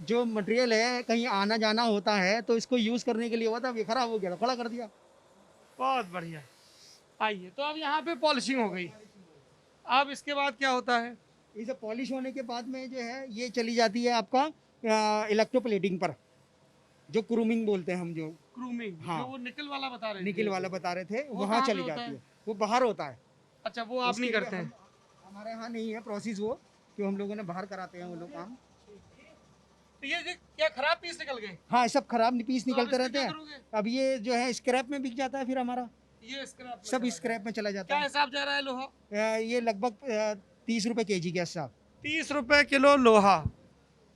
Speaker 2: जो मटेरियल है कहीं आना जाना होता है तो इसको यूज करने के लिए हुआ था, अब ये खराब हो गया तो खड़ा कर दिया।
Speaker 1: बहुत बढ़िया। आइए, तो अब यहाँ पे पॉलिशिंग हो गई। अब इसके बाद क्या होता है?
Speaker 2: इसे पॉलिश होने के बाद में जो है ये चली जाती है आपका इलेक्ट्रोप्लेटिंग पर, जो क्रूमिंग बोलते हैं हम, जो
Speaker 1: क्रूमिंग।
Speaker 2: हाँ।
Speaker 1: जो वो निकल वाला बता रहे थे।
Speaker 2: निकल वाला बता रहे थे,
Speaker 1: वो
Speaker 2: वहाँ
Speaker 1: कहाँ पे
Speaker 2: चली
Speaker 1: होता
Speaker 2: जाती
Speaker 1: है?
Speaker 2: है। वो बाहर होता है।
Speaker 1: अच्छा, वो आप
Speaker 2: उसके
Speaker 1: नहीं
Speaker 2: लिए
Speaker 1: करते हैं?
Speaker 2: हमारे यहाँ नहीं है प्रोसेस वो, जो हम लोगों ने बाहर कराते हैं वो लोग काम।
Speaker 1: तो ये क्या खराब पीस निकल गए?
Speaker 2: हाँ, सब खराब पीस
Speaker 1: तो अब
Speaker 2: निकलते
Speaker 1: इसका
Speaker 2: रहते
Speaker 1: क्या
Speaker 2: हैं।
Speaker 1: करोगे?
Speaker 2: अब ये जो है स्क्रैप में बिक जाता है, फिर हमारा
Speaker 1: ये स्क्रैप में
Speaker 2: सब
Speaker 1: चला
Speaker 2: स्क्रैप में चला
Speaker 1: जाएगा।
Speaker 2: जाता
Speaker 1: क्या
Speaker 2: है।
Speaker 1: हिसाब जा रहा है लोहा?
Speaker 2: ये लगभग 30 रुपए kg के हिसाब।
Speaker 1: 30 रुपए किलो लोहा।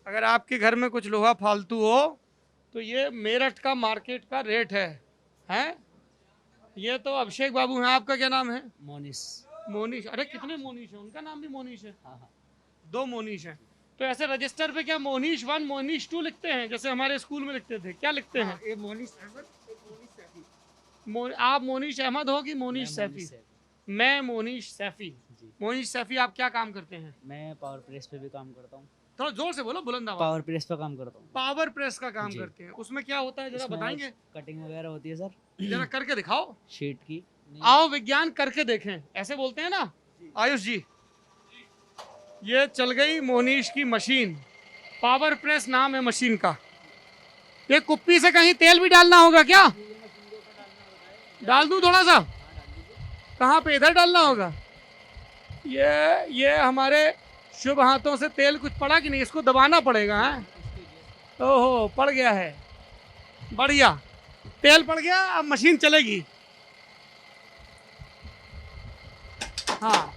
Speaker 1: अगर आपके घर में कुछ लोहा फालतू हो तो ये मेरठ का मार्केट का रेट है। हैं? ये तो अभिषेक बाबू हैं। आपका क्या नाम है?
Speaker 4: मोनिस।
Speaker 1: मोनीश। अरे कितने मोनीश हैं? उनका नाम भी मोनीश है।
Speaker 4: हाँ हाँ।
Speaker 1: 2 मोनीश हैं। तो ऐसे रजिस्टर पे क्या मोनीश 1 मोनीश 2 लिखते हैं, जैसे हमारे स्कूल में लिखते थे? क्या लिखते हैं?
Speaker 2: एक मोनिश अहमद, एक मोनिश सैफी।
Speaker 1: आप मोनीश अहमद हो कि मोनीश सैफी? मैं मोनीश सैफी।
Speaker 4: जी।
Speaker 1: मोनीश सैफी, आप क्या काम करते हैं?
Speaker 4: मैं पावर प्रेस पे भी काम करता हूँ।
Speaker 1: थोड़ा जोर से बोलो, बुलंद आवाज।
Speaker 4: पावर प्रेस पे काम करता हूँ।
Speaker 1: पावर प्रेस का काम
Speaker 4: जी।
Speaker 1: करते हैं। उसमें क्या होता है, जरा
Speaker 4: इसमें
Speaker 1: बताएंगे?
Speaker 4: कटिंग वगैरह होती है सर,
Speaker 1: जरा करके दिखाओ।
Speaker 4: शीट की।
Speaker 1: आओ विज्ञान करके देखें, ऐसे बोलते हैं ना आयुष जी। ये चल गई मोनीश की मशीन। पावर प्रेस नाम है मशीन का। ये कुप्पी से कहीं तेल भी डालना होगा क्या? डाल दूं थोड़ा सा? कहाँ पे? इधर डालना होगा। ये हमारे शुभ हाथों से तेल कुछ पड़ा कि नहीं? इसको दबाना पड़ेगा। हैं? ओहो, पड़ गया है। बढ़िया, तेल पड़ गया। अब मशीन चलेगी। हाँ,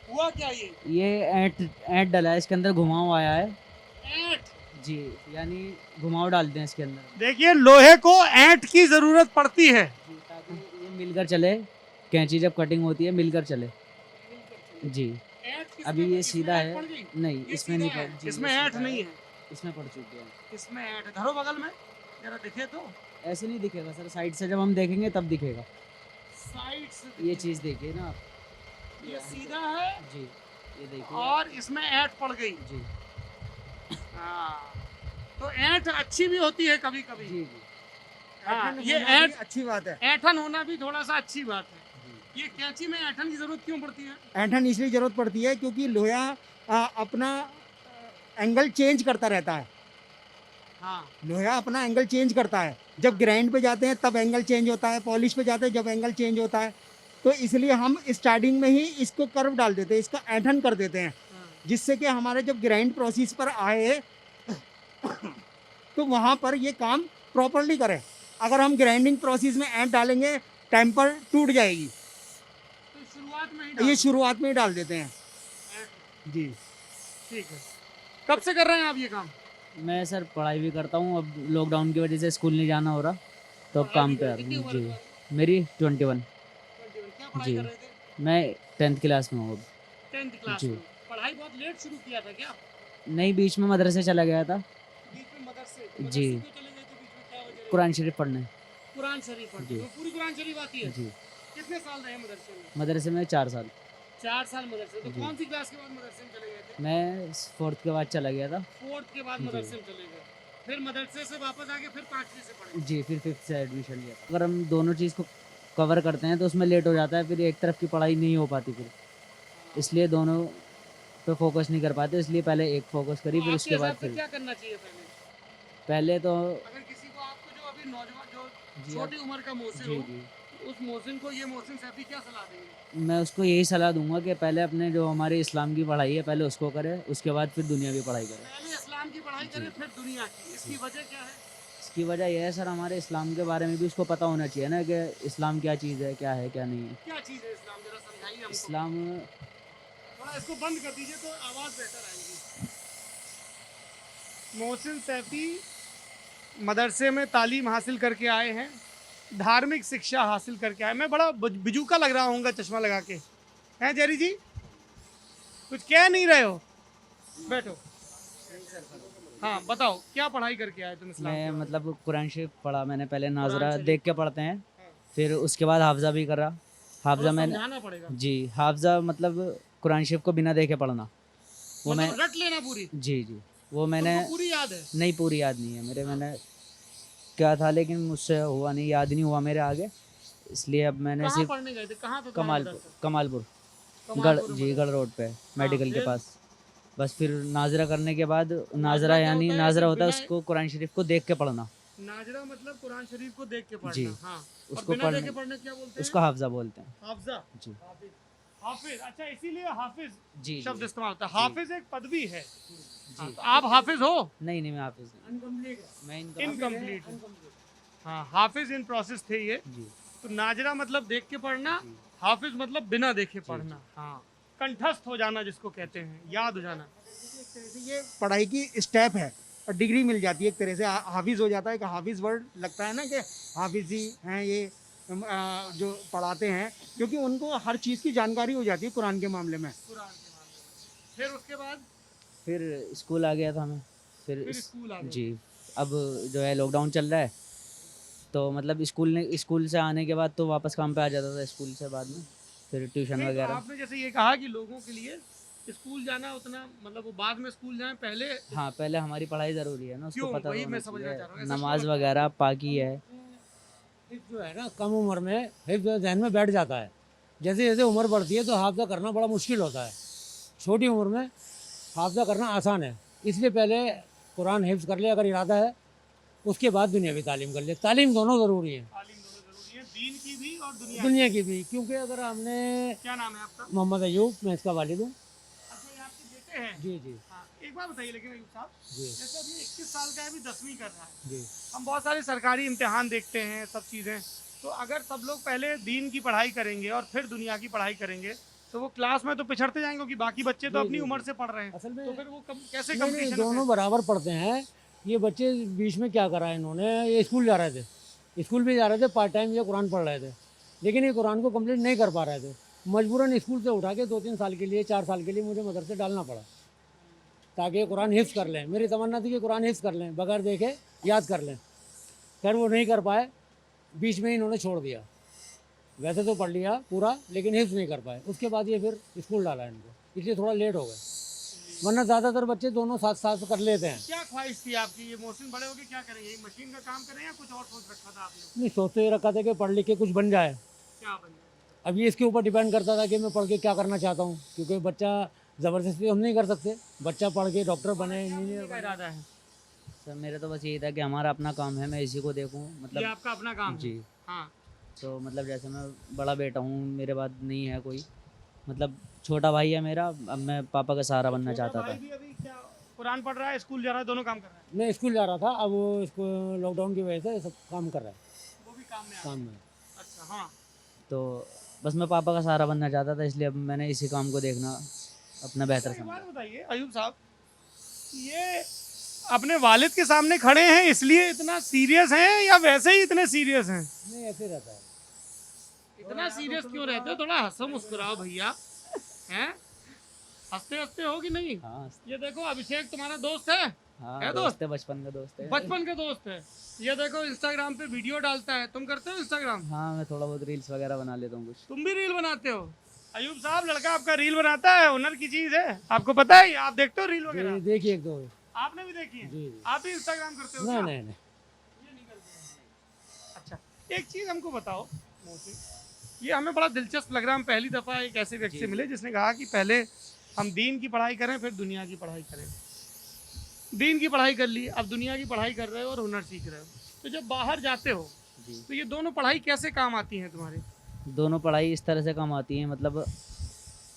Speaker 1: हुआ क्या?
Speaker 4: ये ऐंठ डला है इसके अंदर, घुमाव आया है
Speaker 1: ऐंठ।
Speaker 4: जी, यानी घुमाव डालते हैं इसके अंदर
Speaker 1: देखिए, लोहे को ऐंठ की जरूरत पड़ती है
Speaker 4: जी, ताकि ये मिलकर चले। कैंची जब कटिंग होती है मिलकर चले जी। अभी ये सीधा है, नहीं इसमें नहीं पड़ जी,
Speaker 1: इसमें
Speaker 4: ये
Speaker 1: ऐंठ
Speaker 4: सीधा
Speaker 1: नहीं है।
Speaker 4: इसमें पड़ चुकी है।
Speaker 1: इसमें ऐंठ है। धरो बगल में, जरा दिखे तो।
Speaker 4: ऐसे नहीं दिखेगा सर, साइड से जब हम देखेंगे तब दिखेगा।
Speaker 1: साइड से
Speaker 4: ये चीज़ देखिए ना आप,
Speaker 1: ये सीधा है
Speaker 4: जी, ये देखिए
Speaker 1: और इसमें ऐंठ पड़ गई।
Speaker 4: जी
Speaker 1: हाँ, तो ऐंठ अच्छी भी होती है कभी कभी।
Speaker 4: जी जी
Speaker 1: हाँ,
Speaker 2: ऐंठन
Speaker 1: ये
Speaker 2: होना भी
Speaker 1: ऐंठ
Speaker 2: अच्छी बात है।
Speaker 1: ऐंठन होना भी थोड़ा सा अच्छी बात है। ये कैंची में ऐंठन की जरूरत क्यों पड़ती है?
Speaker 2: ऐंठन इसलिए जरूरत पड़ती है क्योंकि लोहा अपना एंगल चेंज करता रहता है।
Speaker 1: हाँ,
Speaker 2: लोहा अपना एंगल चेंज करता है। जब ग्राइंड पे जाते हैं तब एंगल चेंज होता है, पॉलिश पे जाते हैं जब एंगल चेंज होता है। तो इसलिए हम स्टार्टिंग में ही इसको कर्व डाल देते हैं, इसका ऐंठन कर देते हैं, जिससे कि हमारे जब ग्राइंड प्रोसेस पर आए तो वहाँ पर ये काम प्रॉपरली करे। अगर हम ग्राइंडिंग प्रोसेस में ऐंठ डालेंगे, टेम्पर टूट जाएगी।
Speaker 1: तो शुरुआत में ही
Speaker 2: ये
Speaker 1: डाल-
Speaker 2: शुरुआत में ही डाल देते हैं जी।
Speaker 1: ठीक है। कब से कर रहे हैं आप ये काम?
Speaker 4: मैं सर पढ़ाई भी करता हूँ, अब लॉकडाउन की वजह से स्कूल नहीं जाना हो रहा, तो अब काम पे आ रहा हूँ जी। मेरी 21
Speaker 1: क्या पढ़ाई
Speaker 4: जी।
Speaker 1: कर रहे थे?
Speaker 4: मैं 10th क्लास में हूँ अब।
Speaker 1: 10th क्लास
Speaker 4: जी।
Speaker 1: में। पढ़ाई बहुत लेट शुरू किया था क्या?
Speaker 4: नहीं, बीच में मदरसे चला गया था
Speaker 1: बीच में मदरसे
Speaker 4: जी।
Speaker 1: क्यों चले गए थे? बीच में क्या वजह रही?
Speaker 4: कुरान शरीफ पढ़ने
Speaker 1: कुरान शरीफ पढ़ते
Speaker 4: जी।
Speaker 1: हो? पूरी कुरान शरीफ आती है?
Speaker 4: जी।
Speaker 1: कितने साल रहे मदरसे में?
Speaker 4: मदरसे में 4 साल।
Speaker 1: 4 साल मदरसे, तो कौन सी क्लास के बाद मदरसे में चले गए थे?
Speaker 4: मैं 4th के बाद चला गया था।
Speaker 1: 4th के बाद
Speaker 4: जी।
Speaker 1: मदरसे में चले गए, फिर मदरसे से वापस आके फिर 5वीं से पढ़े।
Speaker 4: जी, फिर 5th से एडमिशन लिया। अगर हम दोनों चीज़ को कवर करते हैं तो उसमें लेट हो जाता है, फिर एक तरफ की पढ़ाई नहीं हो पाती फिर, इसलिए दोनों पे फोकस नहीं कर पाते, इसलिए पहले एक फोकस करी,
Speaker 1: तो
Speaker 4: फिर
Speaker 1: आपके
Speaker 4: उसके बाद
Speaker 1: हिसाब से
Speaker 4: फिर
Speaker 1: क्या करना चाहिए पहले?
Speaker 4: पहले तो
Speaker 1: अगर किसी को, आपको जो अभी नौजवान, जो
Speaker 4: जी
Speaker 1: छोटी उम्र का मोहसिन
Speaker 4: जी
Speaker 1: हो,
Speaker 4: जी
Speaker 1: उस मोहसिन को ये मोहसिन सैफी क्या सलाह देंगे?
Speaker 4: मैं उसको यही सलाह दूंगा कि पहले अपने जो हमारे इस्लाम की पढ़ाई है पहले उसको करे, उसके बाद फिर दुनिया की पढ़ाई करे।
Speaker 1: पहले इस्लाम की पढ़ाई करें, फिर दुनिया की। इसकी वजह क्या है?
Speaker 4: इसकी वजह यह है सर, हमारे इस्लाम के बारे में भी उसको पता होना चाहिए ना कि इस्लाम क्या चीज़ है, क्या है क्या नहीं है।
Speaker 1: क्या चीज़ है इस्लाम, जरा समझाइए हमको।
Speaker 4: इस्लाम
Speaker 1: थोड़ा इसको बंद कर दीजिए तो आवाज़ बेहतर आएगी। मोहसिन सैफी मदरसे में तालीम हासिल करके आए हैं, धार्मिक शिक्षा हासिल करके आए। मैं बड़ा बिजूका लग रहा हूँ चश्मा लगा के, हैं जेरी जी? कुछ कह नहीं रहे हो, बैठो। हाँ बताओ, क्या पढ़ाई करके आए तुम इस्लाम
Speaker 4: में
Speaker 1: के?
Speaker 4: मतलब कुरान शरीफ पढ़ा मैंने, पहले नाजरा
Speaker 1: शरीफ
Speaker 4: देख के पढ़ते हैं, फिर उसके बाद हाफजा भी करा। हाफजा
Speaker 1: थोड़ा
Speaker 4: मैंने
Speaker 1: समझाना पड़ेगा,
Speaker 4: जी, हाफजा मतलब कुरान शरीफ को बिना देखे पढ़ना, वो मैं
Speaker 1: मतलब रट लेना पूरी।
Speaker 4: जी जी वो मैंने
Speaker 1: तुमको पूरी याद है?
Speaker 4: नहीं, पूरी याद नहीं है मेरे, मैंने क्या था लेकिन मुझसे हुआ नहीं, याद नहीं हुआ मेरे आगे, इसलिए अब मैंने
Speaker 1: कहाँ
Speaker 4: सिर्फ
Speaker 1: पढ़ने गए थे? कहाँ पे तुम्हारा
Speaker 4: कमालपुर
Speaker 1: मदरसा?
Speaker 4: कमालपुर
Speaker 1: कमालपुर
Speaker 4: जी
Speaker 1: में
Speaker 4: गढ़ रोड पे मेडिकल के
Speaker 1: फिर?
Speaker 4: पास। बस फिर नाजरा करने के बाद, नाजरा
Speaker 1: क्या
Speaker 4: यानी
Speaker 1: होता है?
Speaker 4: नाजरा होता है
Speaker 1: बिना-
Speaker 4: उसको कुरान शरीफ को देख के पढ़ना,
Speaker 1: नाजरा मतलब कुरान शरीफ को देख के पढ़ना।
Speaker 4: जी।
Speaker 1: हाँ। और
Speaker 4: उसको
Speaker 1: बिना
Speaker 4: पढ़ने-
Speaker 1: देखे पढ़ने क्या बोलते हैं?
Speaker 4: उसको हाफजा बोलते हैं।
Speaker 1: हाफजा।
Speaker 4: जी
Speaker 1: हाफिज। हाफिज, अच्छा इसीलिए हाफिज
Speaker 4: जी
Speaker 1: शब्द
Speaker 4: जी
Speaker 1: इस्तेमाल होता है। हाफिज एक पदवी है। हाँ,
Speaker 4: जी।
Speaker 1: तो आप हाफिज हो?
Speaker 4: नहीं नहीं, मैं हाफिज नहीं, मैं
Speaker 1: इनकम्प्लीट। हाँ, हाफिज इन प्रोसेस थे ये।
Speaker 4: जी
Speaker 1: तो नाजरा मतलब देख के पढ़ना,
Speaker 4: जी।
Speaker 1: हाफिज मतलब बिना देखे पढ़ना। हाँ, कंठस्थ हो जाना जिसको कहते हैं, याद हो जाना।
Speaker 2: एक तरह से ये पढ़ाई की स्टेप है और डिग्री मिल जाती है एक तरह से। हाफिज हो जाता है कि हाफिज वर्ड लगता है ना कि हाफिज जी हैं ये जो पढ़ाते हैं, क्योंकि उनको हर चीज़ की जानकारी हो जाती है कुरान के मामले में।
Speaker 1: कुरान के मामले में। फिर उसके बाद
Speaker 4: फिर स्कूल आ गया था मैं,
Speaker 1: फिर
Speaker 4: फिर
Speaker 1: स्कूल आ गए।
Speaker 4: जी। अब जो है लॉकडाउन चल रहा है, तो मतलब स्कूल से आने के बाद तो वापस काम पे आ जाता था, स्कूल से बाद में फिर ट्यूशन
Speaker 1: नहीं, तो
Speaker 4: वगैरह।
Speaker 1: आपने जैसे ये कहा कि लोगों के लिए स्कूल जाना उतना, मतलब वो बाद में स्कूल जाएं, पहले
Speaker 4: हाँ, पहले हमारी पढ़ाई ज़रूरी है ना, उसको
Speaker 1: क्यों?
Speaker 4: पता
Speaker 1: वही
Speaker 4: होना
Speaker 1: मैं समझना
Speaker 4: चाहिए,
Speaker 1: चाह रहा हूँ, ऐसा
Speaker 4: नमाज
Speaker 1: क्यों?
Speaker 4: वगैरह पाकी है।
Speaker 8: हिफ्ज़ जो है ना, कम उम्र में हिफ्ज़ जहन में बैठ जाता है। जैसे जैसे उम्र बढ़ती है तो हाफ़ज़ा करना बड़ा मुश्किल होता है। छोटी उम्र में हाफ़ज़ा करना आसान है, इसलिए पहले कुरान हिफ्ज़ कर ले अगर इरादा है, उसके बाद दुनियावी तालीम कर ले। तालीम दोनों ज़रूरी है,
Speaker 1: तालीम दोनों जरूरी है, दीन की भी और दुनिया
Speaker 8: दुनिया की भी, क्योंकि अगर हमने
Speaker 1: की। क्या नाम है आपका?
Speaker 8: मोहम्मद अयूब, मैं इसका वालिद हूँ।
Speaker 1: अच्छा, ये आपके बेटे हैं?
Speaker 8: जी जी
Speaker 1: हाँ, एक बात बताइए लेकिन अयूब साहब,
Speaker 8: जी
Speaker 1: जैसे अभी 21 साल का है, अभी 10वीं कर रहा है,
Speaker 8: जी।
Speaker 1: हम बहुत सारे सरकारी इम्तिहान देखते हैं, सब चीज़ें, तो अगर सब लोग पहले दीन की पढ़ाई करेंगे और फिर दुनिया की पढ़ाई करेंगे, तो वो क्लास में तो पिछड़ते जाएंगे, क्योंकि बाकी बच्चे तो
Speaker 8: जी,
Speaker 1: अपनी
Speaker 8: जी,
Speaker 1: उम्र
Speaker 8: जी।
Speaker 1: से पढ़ रहे हैं,
Speaker 8: असल में
Speaker 1: तो फिर वो कैसे
Speaker 8: नहीं, नहीं,
Speaker 1: कंपटीशन?
Speaker 8: दोनों बराबर पढ़ते हैं। ये बच्चे बीच में क्या करा इन्होंने, ये स्कूल जा रहे थे, स्कूल भी जा रहे थे, पार्ट टाइम ये कुरान पढ़ रहे थे, लेकिन ये कुरान को कंप्लीट नहीं कर पा रहे थे। मजबूरन स्कूल से उठा के 2-3 साल के लिए, 4 साल के लिए मुझे मदरसे डालना पड़ा, ताकि ये कुरान हिफ्ज़ कर लें। मेरी तमन्ना थी कि कुरान हिफ्ज़ कर लें, बगैर देखे याद कर लें। खैर वो नहीं कर पाए, बीच में इन्होंने छोड़ दिया। वैसे तो पढ़ लिया पूरा, लेकिन हिफ्ज़ नहीं कर पाए। उसके बाद ये फिर स्कूल डाला इनको, इसलिए थोड़ा लेट हो गए, वरना ज़्यादातर बच्चे दोनों साथ साथ कर लेते हैं।
Speaker 1: क्या ख्वाहिश थी आपकी? ये मोहसिन बड़े होके क्या करेंगे? ये मशीन का काम करें या कुछ और सोच रखा था आपने?
Speaker 8: नहीं, सोच तो ये रखा था कि पढ़ लिख के कुछ बन जाए।
Speaker 1: क्या बन जाए?
Speaker 8: अब ये इसके ऊपर डिपेंड करता था कि मैं पढ़ के क्या करना चाहता हूँ, क्योंकि बच्चा ज़बरदस्ती हम नहीं कर सकते। बच्चा पढ़ के डॉक्टर बने, इंजीनियर
Speaker 1: का
Speaker 8: बने।
Speaker 1: इरादा है?
Speaker 4: सर मेरा तो बस यही था कि हमारा अपना काम है, मैं इसी को देखूँ,
Speaker 1: ये
Speaker 4: मतलब
Speaker 1: आपका अपना काम है?
Speaker 4: जी।
Speaker 1: हाँ।
Speaker 4: तो मतलब जैसे मैं बड़ा बेटा हूँ, मेरे बाद नहीं है कोई, मतलब छोटा भाई है मेरा, अब मैं पापा का सहारा बनना
Speaker 1: छोटा
Speaker 4: चाहता
Speaker 1: भाई
Speaker 4: था।
Speaker 1: भी अभी क्या कुरान पढ़ रहा है, स्कूल जा रहा है, दोनों काम कर रहा है?
Speaker 8: मैं स्कूल जा रहा था, अब वो इसको लॉकडाउन की वजह से सब काम कर रहा है,
Speaker 1: वो भी काम में आ
Speaker 8: काम
Speaker 1: गया।
Speaker 8: में।
Speaker 1: अच्छा, हाँ।
Speaker 4: तो बस मैं पापा का सहारा बनना चाहता था, इसलिए अब मैंने इसी काम को देखना अपना बेहतर
Speaker 1: एक
Speaker 4: समझा।
Speaker 1: बात बताइए अयूब साहब, ये अपने वालिद के सामने खड़े हैं इसलिए इतना सीरियस हैं, या वैसे ही इतने सीरियस हैं?
Speaker 8: नहीं, ऐसे रहता है।
Speaker 1: इतना सीरियस क्यों रहते हो? थोड़ा हंसो मुस्कुराओ भैया, हैं? हंसते हंसते हो कि नहीं?
Speaker 4: हाँ
Speaker 1: ये देखो, अभिषेक तुम्हारा दोस्त है
Speaker 4: हाँ,
Speaker 1: है
Speaker 4: दोस्त है, बचपन का दोस्त है।
Speaker 1: बचपन के दोस्त है। ये देखो, इंस्टाग्राम पे वीडियो डालता है, तुम करते हो इंस्टाग्राम?
Speaker 4: हाँ, मैं थोड़ा बहुत रील्स वगैरह बना लेता हूँ कुछ।
Speaker 1: तुम भी रील बनाते हो? अयूब साहब, लड़का आपका रील बनाता है, हुनर की चीज है, आपको पता है? आप देखते हो रील वगैरह?
Speaker 8: देखिए एक दो।
Speaker 1: आपने भी देखी है?
Speaker 8: जी।
Speaker 1: आप भी इंस्टाग्राम करते हो
Speaker 8: नहीं
Speaker 1: क्या?
Speaker 8: नहीं नहीं।
Speaker 1: ये नहीं करते हैं। अच्छा, एक चीज हमको बताओ मोहसिन, ये हमें बड़ा दिलचस्प लग रहा है। हम पहली दफा एक ऐसे व्यक्ति से मिले जिसने कहा कि पहले हम दीन की पढ़ाई करें फिर दुनिया की पढ़ाई करें। दीन की पढ़ाई कर ली, अब दुनिया की पढ़ाई कर रहे हो और हुनर सीख रहे हो, तो जब बाहर जाते हो
Speaker 4: जी।
Speaker 1: तो ये दोनों पढ़ाई कैसे काम आती हैं तुम्हारी?
Speaker 4: दोनों पढ़ाई इस तरह से काम आती है, मतलब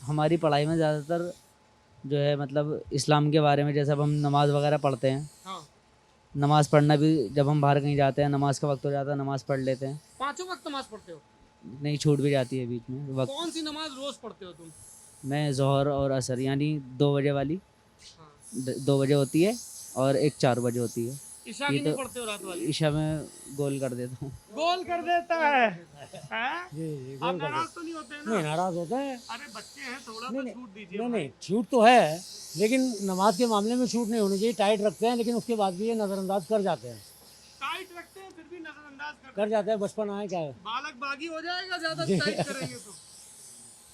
Speaker 4: हमारी पढ़ाई में ज़्यादातर जो है मतलब इस्लाम के बारे में, जैसे अब हम नमाज़ वगैरह पढ़ते हैं,
Speaker 1: हाँ,
Speaker 4: नमाज़ पढ़ना भी जब हम बाहर कहीं जाते हैं, नमाज़ का वक्त हो जाता है, नमाज़ पढ़ लेते हैं,
Speaker 1: पांचों वक्त नमाज पढ़ते हो?
Speaker 4: नहीं छूट भी जाती है बीच में वक्त।
Speaker 1: कौन सी नमाज रोज पढ़ते हो तुम?
Speaker 4: मैं ज़ोहर और असर यानी 2 बजे वाली,
Speaker 1: हाँ।
Speaker 4: 2 बजे होती है और एक 4 बजे होती है।
Speaker 1: ईशा
Speaker 4: ये
Speaker 1: की नहीं
Speaker 4: तो
Speaker 1: पढ़ते हो रात वाली?
Speaker 4: ईशा में गोल कर देता हूँ।
Speaker 1: गोल कर देता है, हैं?
Speaker 8: जी जी
Speaker 1: आप
Speaker 8: गोल कर
Speaker 1: नाराज तो नहीं होते हैं
Speaker 8: दो। नहीं
Speaker 1: ना?
Speaker 8: नाराज होते हैं।
Speaker 1: अरे बच्चे हैं, थोड़ा
Speaker 8: नहीं,
Speaker 1: तो
Speaker 8: नहीं,
Speaker 1: छूट दीजिए
Speaker 8: नहीं
Speaker 1: भाई।
Speaker 8: नहीं छूट तो है, लेकिन नमाज के मामले में छूट नहीं होनी चाहिए। टाइट रखते हैं लेकिन उसके बाद भी ये नज़रअंदाज कर जाते हैं।
Speaker 1: टाइट रखते हैं फिर भी नजरअंदाज करते
Speaker 8: कर
Speaker 1: हैं।
Speaker 8: जाते हैं, बचपन आए क्या है।
Speaker 1: बालक बागी हो जाएगा ज्यादा टाइट करेंगे तो।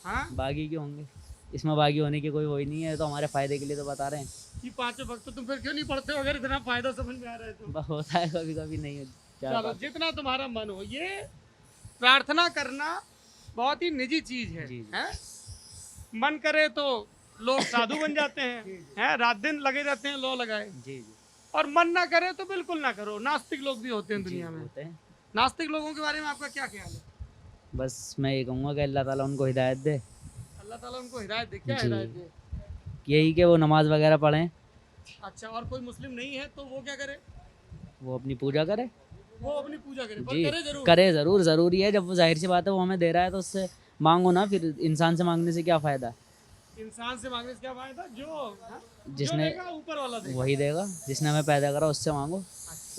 Speaker 1: हाँ,
Speaker 4: बागी क्यों होंगे? इसमें बागी होने की कोई वही नहीं है, तो हमारे फ़ायदे के लिए तो बता रहे हैं।
Speaker 1: कि पांचों वक्त तुम फिर क्यों नहीं पढ़ते हो अगर इतना फायदा समझ में आ रहा है तो?
Speaker 4: बस होता है कभी कभी, नहीं क्या
Speaker 1: चलो,
Speaker 4: बात।
Speaker 1: जितना तुम्हारा मन हो। ये प्रार्थना करना बहुत ही निजी चीज है,
Speaker 4: जी, जी।
Speaker 1: हैं? मन करे तो लोग साधु बन जाते हैं, रात दिन लगे रहते हैं लौ लगाए,
Speaker 4: जी जी
Speaker 1: और मन ना करे तो बिल्कुल ना करो। नास्तिक लोग भी होते हैं
Speaker 4: जी,
Speaker 1: दुनिया में।
Speaker 4: होते हैं।
Speaker 1: नास्तिक लोगों के बारे में आपका क्या ख्याल है?
Speaker 4: बस मैं ये कहूँगा कि अल्लाह ताला उनको हिदायत दे,
Speaker 1: अल्लाह ताला उनको हिदायत दे। क्या
Speaker 4: जी।
Speaker 1: हिदायत दे?
Speaker 4: यही कि वो नमाज वगैरह पढ़ें,
Speaker 1: अच्छा, और कोई मुस्लिम नहीं है तो वो क्या करे?
Speaker 4: वो अपनी पूजा करे।
Speaker 1: वो अपनी पूजा करे, पर
Speaker 4: जी
Speaker 1: करे जरूर।
Speaker 4: करे ज़रूर, ज़रूरी है। जब वो जाहिर सी बात है वो हमें दे रहा है तो उससे मांगो ना, फिर इंसान से मांगने से क्या फ़ायदा?
Speaker 1: इंसान से मांगने से क्या फायदा? जो हाँ? जो
Speaker 4: जिसने
Speaker 1: देगा ऊपर वाला देगा।
Speaker 4: वही देगा, जिसने हमें पैदा करा उससे मांगो,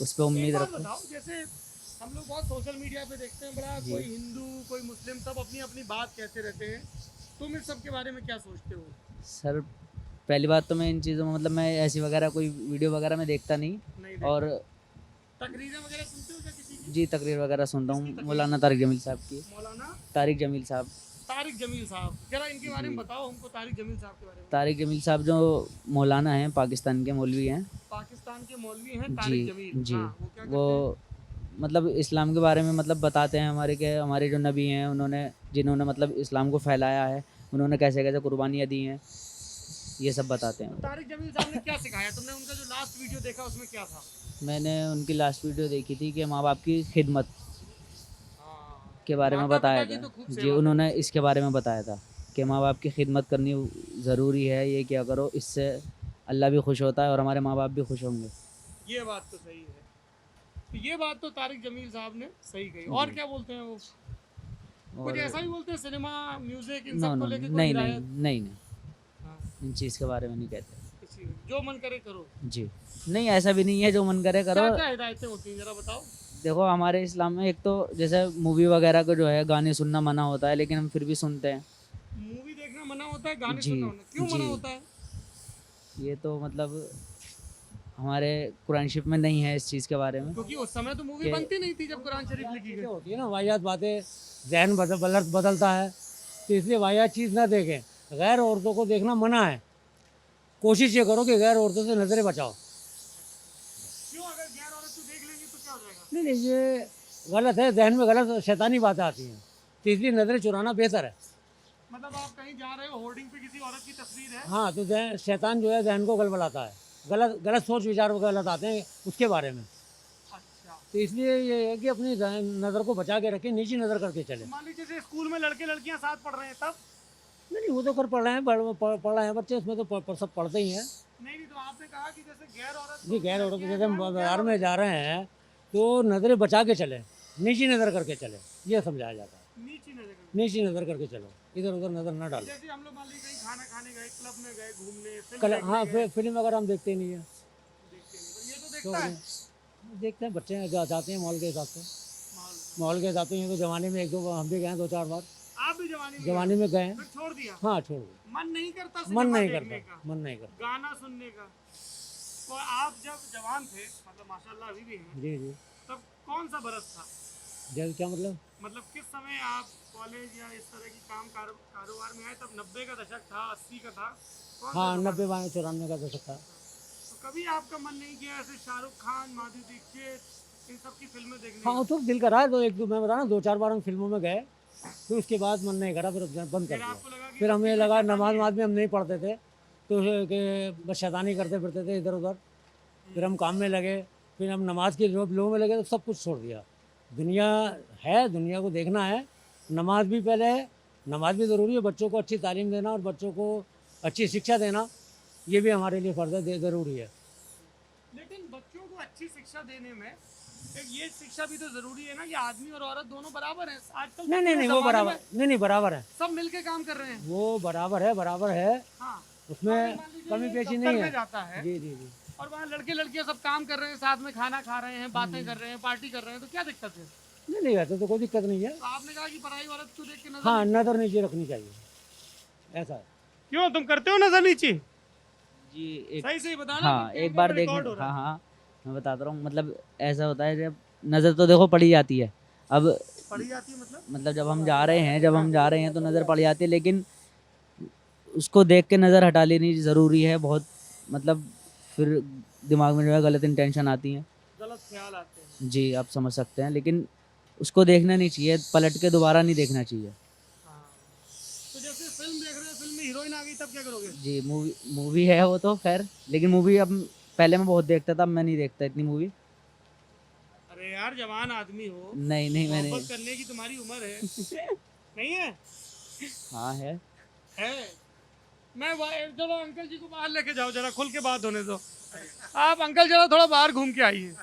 Speaker 4: उस पर उम्मीद
Speaker 1: एक बात
Speaker 4: रखो।
Speaker 1: बताओ, जैसे हम लोग बहुत सोशल मीडिया पे देखते हैं, बड़ा
Speaker 4: जी।
Speaker 1: कोई हिंदू कोई मुस्लिम सब अपनी अपनी बात कहते रहते हैं, तुम इस सब के बारे में क्या सोचते हो?
Speaker 4: सर पहली बात तो मैं इन चीज़ों में मतलब मैं ऐसी वगैरह कोई वीडियो वगैरह में देखता नहीं,
Speaker 1: नहीं
Speaker 4: और
Speaker 1: तकरीरें वगैरह सुनते हो क्या किसी की?
Speaker 4: जी तकरीर वगैरह सुनता
Speaker 1: किसकी
Speaker 4: हूँ,
Speaker 1: तकरीर?
Speaker 4: मौलाना तारिक जमील साहब की।
Speaker 1: मौलाना
Speaker 4: तारिक जमील साहब,
Speaker 1: तारिक जमील साहब, जरा इनके बारे में
Speaker 4: जी।
Speaker 1: बताओ हमको, तारिक जमील साहब के बारे में।
Speaker 4: तारिक जमील साहब जो मौलाना हैं, पाकिस्तान के मौलवी हैं।
Speaker 1: पाकिस्तान के मौलवी हैं
Speaker 4: जी
Speaker 1: तारिक जमील।
Speaker 4: जी।
Speaker 1: हाँ, वो क्या करते
Speaker 4: वो
Speaker 1: हैं?
Speaker 4: मतलब इस्लाम के बारे में मतलब बताते हैं हमारे के हमारे जो नबी हैं, उन्होंने जिन्होंने मतलब इस्लाम को फैलाया है, उन्होंने कैसे कैसे कुर्बानियाँ दी हैं, ये सब बताते हैं।
Speaker 1: तारिक जमील साहब ने क्या सिखाया? तुमने उनका जो लास्ट वीडियो देखा उसमें क्या था?
Speaker 4: मैंने उनकी लास्ट वीडियो देखी थी कि माँ बाप की खिदमत
Speaker 1: हाँ,
Speaker 4: के बारे में
Speaker 1: माता पिता
Speaker 4: बताया
Speaker 1: की
Speaker 4: था।
Speaker 1: तो खूब
Speaker 4: जी,
Speaker 1: सेवा
Speaker 4: उन्होंने इसके बारे में बताया था कि माँ बाप की खिदमत करनी ज़रूरी है, ये क्या करो, इससे अल्लाह भी खुश होता है और हमारे माँ बाप भी खुश होंगे।
Speaker 1: ये बात तो सही है। तो ये बात तो तारिक जमील साहब ने सही कही। और क्या बोलते हैं वो? कुछ
Speaker 4: और
Speaker 1: ऐसा भी बोलते हैं, सिनेमा म्यूजिक इन
Speaker 4: नो
Speaker 1: सब
Speaker 4: नो
Speaker 1: को लेके कोई
Speaker 4: नहीं नहीं
Speaker 1: हिदायत?
Speaker 4: नहीं नहीं,
Speaker 1: हाँ,
Speaker 4: इन चीज़ के बारे में नहीं कहते।
Speaker 1: इसी जो मन करे करो।
Speaker 4: जी नहीं, ऐसा भी नहीं है जो मन करे करो।
Speaker 1: क्या क्या हिदायतें होती हैं जरा बताओ?
Speaker 4: देखो हमारे इस्लाम में एक तो जैसे मूवी वगैरह को जो है गाने सुनना मना होता है, लेकिन हम फिर भी सुनते हैं।
Speaker 1: मूवी देखना मना होता है, गाने
Speaker 4: जी,
Speaker 1: सुनना होना क्यों मना
Speaker 4: जी।
Speaker 1: होता है?
Speaker 4: ये तो मतलब हमारे कुरान शरीफ में नहीं है इस चीज़ के बारे में।
Speaker 1: क्योंकि उस समय तो मूवी
Speaker 4: के-
Speaker 1: बनती नहीं थी जब कुरान शरीफ लिखी
Speaker 8: चीज़ें
Speaker 1: गई।
Speaker 8: होती है ना, वाहियात बातें, जहन बदलता है, तो इसलिए वाहियात चीज़ ना देखें। गैर औरतों को देखना मना है। कोशिश ये करो कि गैर औरतों से नज़रें बचाओ।
Speaker 1: क्यों? अगर गैर औरत को देख लेंगे तो क्या हो जाएगा?
Speaker 8: नहीं नहीं, ये गलत है, जहन में गलत शैतानी बातें आती हैं, तो इसलिए नज़रें चुराना बेहतर है।
Speaker 1: मतलब आप कहीं जा रहे हो, होर्डिंग पे किसी औरत की तस्वीर है,
Speaker 8: हाँ, तो शैतान जो है जहन को गलबलाता है, गलत गलत सोच विचार गलत आते हैं उसके बारे में।
Speaker 1: अच्छा,
Speaker 8: तो इसलिए ये है कि अपनी नज़र को बचा के रखें, नीची नज़र करके चले।
Speaker 1: मान लीजिए जैसे स्कूल में लड़के लड़कियां साथ पढ़ रहे हैं तब?
Speaker 8: नहीं वो तो कर पढ़ रहे हैं, पढ़ रहे हैं बच्चे, उसमें तो सब पढ़ते ही हैं।
Speaker 1: नहीं, तो आपने कहा कि जैसे गैर औरत
Speaker 8: जी, गैर औरत
Speaker 1: लड़कियां
Speaker 8: जैसे हम
Speaker 1: जो हैं,
Speaker 8: बाजार
Speaker 1: गैर
Speaker 8: में जा रहे हैं तो नज़रें बचा के चले, नीची नज़र करके चले, ये समझाया जाता है।
Speaker 1: औरत नीची नजर करके।
Speaker 8: नीची नज़र करके चलो, इधर उधर नज़र ना डालो।
Speaker 1: जैसे हम लोग मान लीजिए कहीं खाना खाने गए, क्लब में गए, घूमने, फिल्म देखने
Speaker 8: हाँ,
Speaker 1: गए,
Speaker 8: फिल्म वगैरह हम देखते ही नहीं है,
Speaker 1: देखते नहीं, पर ये तो
Speaker 8: तो
Speaker 1: देखता है
Speaker 8: देखते हैं बच्चे हैं, जाते हैं मॉल के हिसाब से,
Speaker 1: माहौल।
Speaker 8: मॉल के हिसाब से। ये तो जमाने में एक दो हम भी गए हैं, 2-4 बार
Speaker 1: आप भी जवानी में
Speaker 8: जवानी में गए हैं।
Speaker 1: फिर छोड़ दिया?
Speaker 8: हाँ, छोड़ दो,
Speaker 1: मन नहीं करता
Speaker 8: मन
Speaker 1: सिनेमा
Speaker 8: नहीं
Speaker 1: देखने
Speaker 8: करता,
Speaker 1: का,
Speaker 8: मन नहीं करता।
Speaker 1: गाना सुनने का? तो आप जब जवान थे, मतलब माशाल्लाह अभी भी हैं,
Speaker 8: जी जी,
Speaker 1: तब कौन सा बरस था?
Speaker 8: जब क्या मतलब?
Speaker 1: मतलब किस समय आप कॉलेज या इस तरह की कारोबार में आए? तब 90 का दशक था, 80 का था? कौन सा
Speaker 8: हाँ,
Speaker 1: दौर?
Speaker 8: 90 92 94 का दशक था।
Speaker 1: तो कभी आपका मन नहीं किया ऐसे शाहरुख खान, माधुरी दीक्षित इन सब की फिल्में देखने
Speaker 8: हाँ,
Speaker 1: का?
Speaker 8: उस वक्त दिल करा है, तो एक दो मैं बता रहा 2-4 बार हम फिल्मों में गए, फिर उसके बाद मन नहीं करा, फिर बंद कर
Speaker 1: फिर
Speaker 8: दिया।
Speaker 1: आपको लगा कि
Speaker 8: फिर
Speaker 1: ये
Speaker 8: हमें
Speaker 1: चीज़ें
Speaker 8: लगा
Speaker 1: शैतानी
Speaker 8: नमाज
Speaker 1: है।
Speaker 8: वमाज में हम नहीं पढ़ते थे, तो कि बस शैतानी करते फिरते थे इधर उधर। फिर हम काम में लगे, फिर हम नमाज के लोगों में लगे, तो सब कुछ छोड़ दिया। दुनिया है, दुनिया को देखना है, नमाज भी पहले है, नमाज भी ज़रूरी है, बच्चों को अच्छी तालीम देना और बच्चों को अच्छी शिक्षा देना, ये भी हमारे लिए फ़र्ज़ है, ज़रूरी है।
Speaker 1: लेकिन बच्चों को अच्छी शिक्षा देने में एक ये शिक्षा भी तो जरूरी है ना कि आदमी और औरत दोनों बराबर हैं। आजकल तो
Speaker 8: नहीं नहीं
Speaker 1: पूरे
Speaker 8: नहीं, वो
Speaker 1: ज़माने
Speaker 8: बराबर
Speaker 1: में
Speaker 8: नहीं नहीं, बराबर है,
Speaker 1: सब मिलके काम कर रहे हैं।
Speaker 8: वो बराबर है, बराबर है,
Speaker 1: हाँ,
Speaker 8: उसमें
Speaker 1: मान लीजिए
Speaker 8: कमी
Speaker 1: ये
Speaker 8: पेशी
Speaker 1: दफ्तर
Speaker 8: नहीं
Speaker 1: में
Speaker 8: है।
Speaker 1: जाता है
Speaker 8: जी जी जी।
Speaker 1: और वहाँ लड़के लड़कियां सब काम कर रहे हैं, साथ में खाना खा रहे हैं, बातें कर रहे हैं, पार्टी कर रहे हैं, तो क्या दिक्कत है?
Speaker 8: नहीं नहीं, वैसे तो कोई दिक्कत नहीं है।
Speaker 1: तो आपने कहा कि पराई औरत को देख के नजर
Speaker 8: हाँ,
Speaker 1: नहीं-
Speaker 8: नज़र नीचे रखनी चाहिए, ऐसा है।
Speaker 1: क्यों तुम करते हो नजर नीची?
Speaker 4: जी एक
Speaker 1: सही सही बताना।
Speaker 4: हाँ,
Speaker 1: क्योंकि
Speaker 4: एक बार
Speaker 1: कैमरे में
Speaker 4: देखने,
Speaker 1: रिकॉर्ड हो रहा
Speaker 4: हाँ
Speaker 1: है।
Speaker 4: हाँ, मैं बताता रहा हूँ, मतलब ऐसा होता है जब नज़र तो देखो पड़ी जाती है। अब
Speaker 1: पड़ी जाती है मतलब
Speaker 4: जब हम जा रहे हैं, तो नज़र पड़ जाती है, लेकिन उसको देख के नज़र हटा लेनी ज़रूरी है बहुत। मतलब फिर दिमाग में जो है गलत इंटेंशन आती हैं।
Speaker 1: गलत ख्याल आते हैं।
Speaker 4: जी, आप समझ सकते हैं, लेकिन उसको देखना नहीं चाहिए, पलट के दोबारा नहीं देखना चाहिए।
Speaker 1: हाँ। तो जैसे फिल्म देख रहे हो, फिल्म में हीरोइन आ गई तब क्या करोगे?
Speaker 4: जी, मूवी है वो तो खैर, लेकिन मूवी अब पहले मैं बहुत देखता था, अब मैं नहीं देखता इतनी मूवी।
Speaker 1: अरे यार जवान आदमी हो,
Speaker 4: नहीं नहीं, मैंने
Speaker 1: मोहब्बत करने की तुम्हारी उम्र है। नहीं है?
Speaker 4: हाँ है।
Speaker 1: है। चलो अंकल जी को बाहर लेके जाओ, जरा खुल के बात होने दो। आप अंकल जरा थोड़ा बाहर घूम के आइए।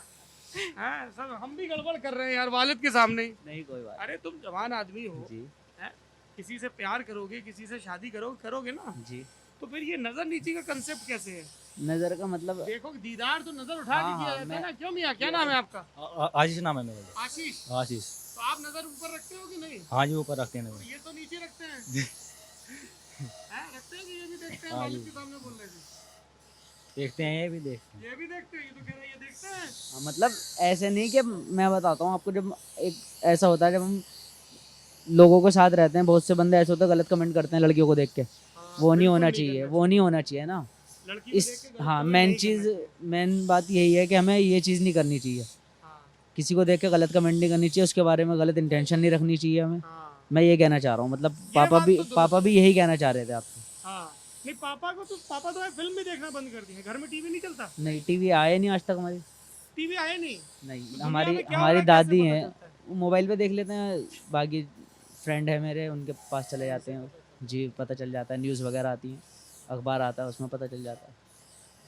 Speaker 1: हाँ, सब हम भी गड़बड़ कर रहे हैं यार वालिद के सामने ही।
Speaker 4: नहीं कोई बात
Speaker 1: अरे तुम जवान आदमी हो,
Speaker 4: जी
Speaker 1: हैं? किसी से प्यार करोगे, किसी से शादी करोगे ना,
Speaker 4: जी।
Speaker 1: तो फिर ये नजर नीचे का कंसेप्ट कैसे है?
Speaker 4: नज़र का मतलब
Speaker 1: देखो दीदार तो नजर उठा के
Speaker 4: हाँ,
Speaker 1: किया
Speaker 4: हाँ,
Speaker 1: जाता है
Speaker 4: मैं-
Speaker 1: ना। क्यों मियाँ, क्या नाम है आपका?
Speaker 9: आशीष नाम है मेरा।
Speaker 1: आशीष।
Speaker 9: आशीष।
Speaker 1: तो आप नजर ऊपर रखते हो कि नहीं?
Speaker 9: हाँ जी, ऊपर रखते हैं
Speaker 1: तो
Speaker 9: नजर।
Speaker 1: ये तो नीचे रखते हैं। हैं, रखते हैं कि ये भी देखते हैं?
Speaker 9: हाँ
Speaker 1: वालिद
Speaker 9: जी।
Speaker 1: के सामने बोल रहे थे।
Speaker 9: देखते हैं, ये भी देखते हैं।
Speaker 1: ये भी देखते हैं, ये तो कह रहे हैं ये देखते हैं।
Speaker 4: हाँ, मतलब ऐसे नहीं कि मैं बताता हूँ आपको, जब एक ऐसा होता है जब हम लोगों के साथ रहते हैं, बहुत से बंदे ऐसे होते हैं गलत कमेंट करते हैं लड़कियों को देख के, वो नहीं होना चाहिए, वो नहीं होना चाहिए ना।
Speaker 1: लड़की को
Speaker 4: इस
Speaker 1: देख के गलत
Speaker 4: हाँ,
Speaker 1: comment
Speaker 4: मेन
Speaker 1: नहीं
Speaker 4: चीज़,
Speaker 1: करना चाहिए।
Speaker 4: मेन बात यही है कि हमें ये चीज़ नहीं करनी चाहिए,
Speaker 1: हाँ,
Speaker 4: किसी को देख के गलत कमेंट नहीं करनी चाहिए, उसके बारे में गलत इंटेंशन नहीं रखनी चाहिए हमें।
Speaker 1: हाँ,
Speaker 4: मैं ये कहना चाह रहा हूँ, मतलब पापा
Speaker 1: बात
Speaker 4: भी
Speaker 1: तो दुरुस्त
Speaker 4: पापा भी यही कहना चाह रहे थे आपसे।
Speaker 1: हाँ। नहीं पापा तो फिल्म भी देखना बंद कर दिए, घर में टीवी नहीं चलता।
Speaker 4: नहीं, टीवी आए नहीं आज तक हमारी।
Speaker 1: टीवी आए नहीं।
Speaker 4: नहीं,
Speaker 1: दुनिया
Speaker 4: हमारी
Speaker 1: में क्या हो रहा
Speaker 4: हमारी
Speaker 1: है, कैसे
Speaker 4: दादी
Speaker 1: पता
Speaker 4: हैं,
Speaker 1: चलता है?
Speaker 4: वो मोबाइल पे देख लेते हैं, बाकी फ्रेंड है मेरे, उनके पास चले जाते हैं। जी, पता चल जाता है, न्यूज़ वगैरह आती हैं, अखबार आता है, उसमें पता चल जाता है।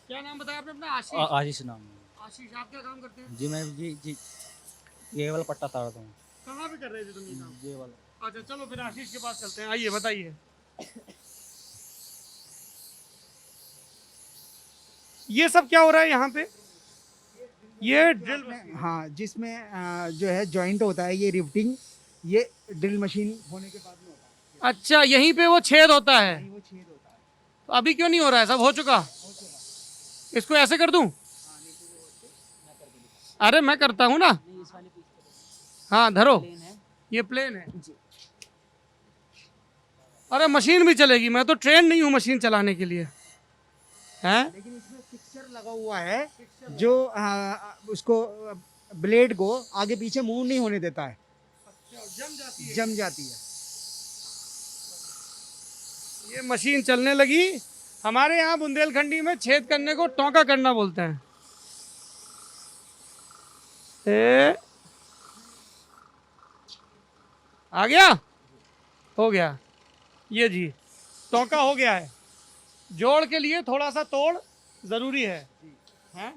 Speaker 1: क्या नाम बताया आपने अपना? आशीष।
Speaker 9: आशीष नाम है।
Speaker 1: आशीष, आप क्या काम करते हैं?
Speaker 9: जी मैं जी ये वाला पट्टा ताड़ता हूँ।
Speaker 1: कहाँ पे कर रहे थे तुम ये काम?
Speaker 9: ये वाला।
Speaker 1: अच्छा चलो फिर आशीष के पास चलते हैं, आइए बताइए। ये सब क्या हो रहा है यहाँ पे? ये ड्रिल
Speaker 2: हाँ, जिसमें जो है जॉइंट होता है, ये रिफ्टिंग, ये ड्रिल मशीन होने के बाद में होता
Speaker 1: अच्छा, यहीं पे वो छेद होता है।
Speaker 2: है, वो छेद होता है।
Speaker 1: तो अभी क्यों नहीं हो रहा है? सब हो चुका। इसको ऐसे कर दूं? अरे मैं करता हूँ ना। हाँ धरो, ये प्लेन है। अरे मशीन भी चलेगी, मैं तो ट्रेन नहीं हूँ मशीन चलाने के लिए। हैं?
Speaker 2: लेकिन इसमें फिक्सर लगा हुआ है जो उसको ब्लेड को आगे पीछे मूव नहीं होने देता है,
Speaker 1: जम जाती है।
Speaker 2: जम जाती है।
Speaker 1: ये मशीन चलने लगी। हमारे यहाँ बुंदेलखंडी में छेद करने को टोंका करना बोलते हैं। आ गया, हो गया। ये जी टोंका हो गया है। जोड़ के लिए थोड़ा सा तोड़ जरूरी है। हैं?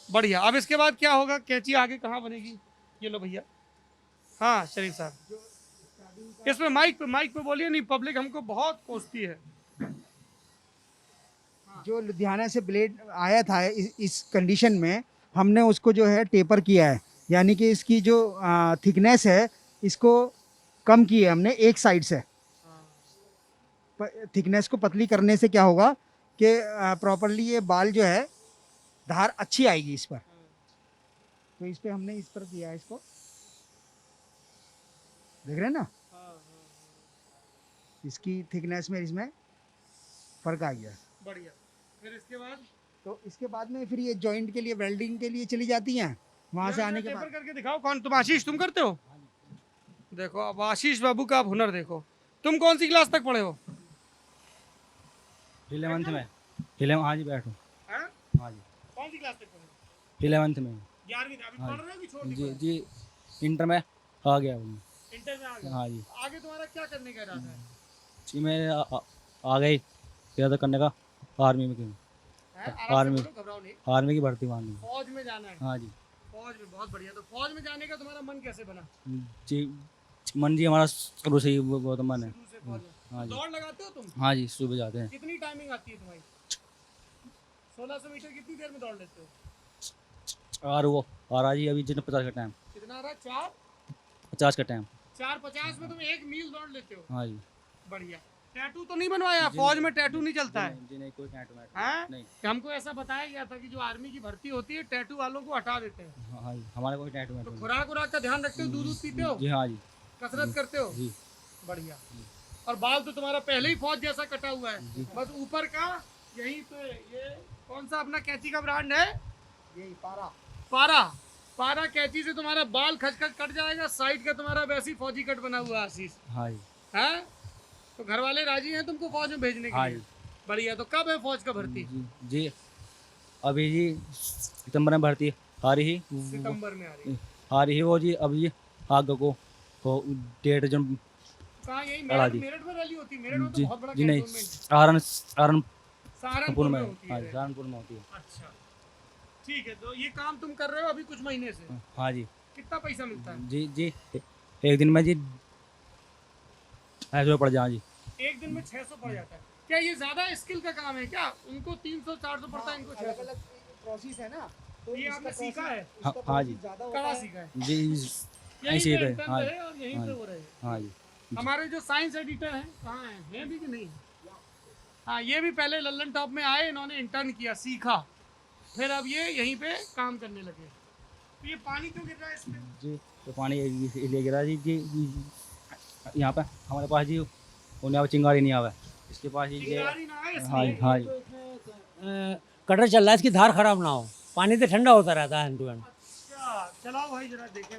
Speaker 1: बढ़िया। अब इसके बाद क्या होगा? कैंची आगे कहाँ बनेगी? ये लो भैया। हाँ शरीफ साहब, इसमें माइक पे बोलिए, नहीं पब्लिक हमको बहुत कोसती है।
Speaker 2: जो लुधियाना से ब्लेड आया था इस कंडीशन में, हमने उसको जो है टेपर किया है, यानी कि इसकी जो थिकनेस है इसको कम की है हमने एक साइड से। थिकनेस को पतली करने से क्या होगा कि प्रॉपरली ये बाल जो है धार अच्छी आएगी इस पर। तो इस पे हमने इस पर किया है इसको। देख रहे हैं ना, इसकी थिकनेस में इसमें फर्क आ गया।
Speaker 1: बढ़िया। फिर इसके बाद
Speaker 2: तो इसके बाद में फिर ये जॉइंट के लिए, वेल्डिंग के लिए चली जाती हैं। वहाँ से आने के
Speaker 1: टेपर
Speaker 2: बाद
Speaker 1: करके दिखाओ। कौन तुम? आशीष तुम करते हो? देखो अब आशीष बाबू का आप हुनर देखो। तुम कौन सी क्लास तक पढ़े हो?
Speaker 9: 11th में। हाँ जी बैठो।
Speaker 1: हैं?
Speaker 9: हाँ जी
Speaker 1: कौन सी क्लास तक पढ़े?
Speaker 9: 11th में।
Speaker 1: 11वीं अभी
Speaker 9: हाँ।
Speaker 1: पढ़ रहे हो कि छोड़
Speaker 9: जी
Speaker 1: दी?
Speaker 9: जी इंटर में आ गया हूँ।
Speaker 1: इंटर में आ गए।
Speaker 9: हाँ जी
Speaker 1: आगे तुम्हारा क्या करने का इरादा है?
Speaker 9: जी मैं आ गई इरादा करने का आर्मी में।
Speaker 1: हैं? आराम से
Speaker 9: आर्मी।
Speaker 1: बोलो, घबराओ नहीं।
Speaker 9: आर्मी की भर्ती मारनी।
Speaker 1: फौज में जाना है।
Speaker 9: हाँ जी
Speaker 1: फौज में, बहुत बढ़िया। तो फौज में जाने का तुम्हारा मन कैसे बना?
Speaker 9: जी मन जी हमारा शुरू से ही बहुत मन है।
Speaker 1: शुरू से फौज में।
Speaker 9: हाँ जी
Speaker 1: दौड़ लगाते हो तुम?
Speaker 9: हाँ जी सुबह जाते हैं।
Speaker 1: कितनी टाइमिंग आती है तुम्हारी? 1600 मीटर कितनी देर में दौड़ लेते हो?
Speaker 9: और वो आ रहा जी अभी जितना 50 का टाइम।
Speaker 1: कितना आ रहा है? 4
Speaker 9: 50 का टाइम।
Speaker 1: 4:50 में तुम 1 मील दौड़ लेते हो।
Speaker 9: हाँ जी
Speaker 1: बढ़िया। टैटू तो नहीं बनवाया? फौज में टैटू नहीं चलता है?
Speaker 9: जी नहीं कोई टैटू
Speaker 1: हैं?
Speaker 9: नहीं।
Speaker 1: हमको ऐसा बताया गया था कि जो आर्मी की भर्ती होती है टैटू वालों को हटा देते हैं।
Speaker 9: हाँ जी हमारा कोई टैटू
Speaker 1: तो
Speaker 9: नहीं।
Speaker 1: खुराक उराक का ध्यान रखते हो? दूध पीते हो?
Speaker 9: जी हाँ जी
Speaker 1: कसरत करते हो?
Speaker 9: जी
Speaker 1: बढ़िया। और बाल तो तुम्हारा पहले ही फौज जैसा कटा हुआ है, बस ऊपर का यही पे। ये कौन सा अपना कैंची का ब्रांड है?
Speaker 2: यही पारा।
Speaker 1: पारा। पारा कैंची से तुम्हारा बाल खचखच कट जाएगा। साइड का तुम्हारा वैसे ही फौजी कट बना हुआ है आशीष।
Speaker 9: हाँ जी
Speaker 1: हैं? तो घर वाले राजी हैं तुमको फौज में भेजने के
Speaker 9: हाँ
Speaker 1: लिए?
Speaker 9: जी
Speaker 1: बढ़िया। तो कब है फौज का भर्ती?
Speaker 9: जी जी अभी जी सितंबर में भर्ती आ रही ही
Speaker 1: सितंबर में आ रही है।
Speaker 9: वो जी अभी आगे को तो डेट जो
Speaker 1: कहाँ? यही
Speaker 9: अड़ा
Speaker 1: मेरठ
Speaker 9: जी।
Speaker 1: मेरठ में रैली होती है? मेरठ में तो
Speaker 9: जी
Speaker 1: बहुत बड़ा
Speaker 9: जी नहीं
Speaker 1: कैंटोनमेंट है।
Speaker 9: सहारनपुर
Speaker 1: सहारनपुर
Speaker 9: में
Speaker 1: में होती
Speaker 9: हाँ
Speaker 1: है।
Speaker 9: जी सहारनपुर में होती है।
Speaker 1: अच्छा ठीक है। तो ये काम तुम कर रहे हो अभी कुछ महीने से?
Speaker 9: हाँ जी
Speaker 1: कितना पैसा मिलता है?
Speaker 9: जी जी एक दिन में जी 250 पड़ जाए जी।
Speaker 1: एक दिन में 600 पड़ जाता है। क्या ये ज्यादा स्किल का काम है क्या? उनको 300-400 पड़ता है, इनको
Speaker 2: अलग
Speaker 1: 600।
Speaker 2: अलग प्रोसेस है ना, तो
Speaker 1: ये
Speaker 2: इसका
Speaker 1: आपने
Speaker 2: process-
Speaker 1: सीखा है?
Speaker 2: इसका
Speaker 9: हाँ
Speaker 2: process
Speaker 9: जी
Speaker 2: ज़्यादा होता
Speaker 1: कहाँ
Speaker 2: है।
Speaker 1: सीखा है?
Speaker 9: जी
Speaker 1: यहीं
Speaker 9: ऐसे ही
Speaker 1: पे
Speaker 9: रहे
Speaker 1: intern
Speaker 9: हाँ
Speaker 1: रहे और यहीं
Speaker 9: हाँ
Speaker 1: पे
Speaker 9: जी।
Speaker 1: हो रहे हैं।
Speaker 9: हाँ जी
Speaker 1: हमारे जो साइंस एडिटर हैं कहाँ हैं भी कि नहीं? हाँ, ये भी पहले लल्लन टॉप में आए, इन्होंने इंटर्न किया, सीखा, फिर अब ये यहीं पे काम करने लगे। तो ये पानी क्यों गिर रहा है इसमें?
Speaker 9: जी तो पानी ले गिरा जी यहाँ पे हमारे पास जी उन्हें अब चिंगारी नहीं आवे इसके पास जी ये
Speaker 1: चिंगारी ना है
Speaker 9: हाँ
Speaker 1: इसमें?
Speaker 9: जी हाँ जी
Speaker 8: कटर चल रहा है, इसकी धार खराब ना हो, पानी तो ठंडा होता रहता है हैंड टू हैंड।
Speaker 1: अच्छा चलाओ भाई जरा देखें।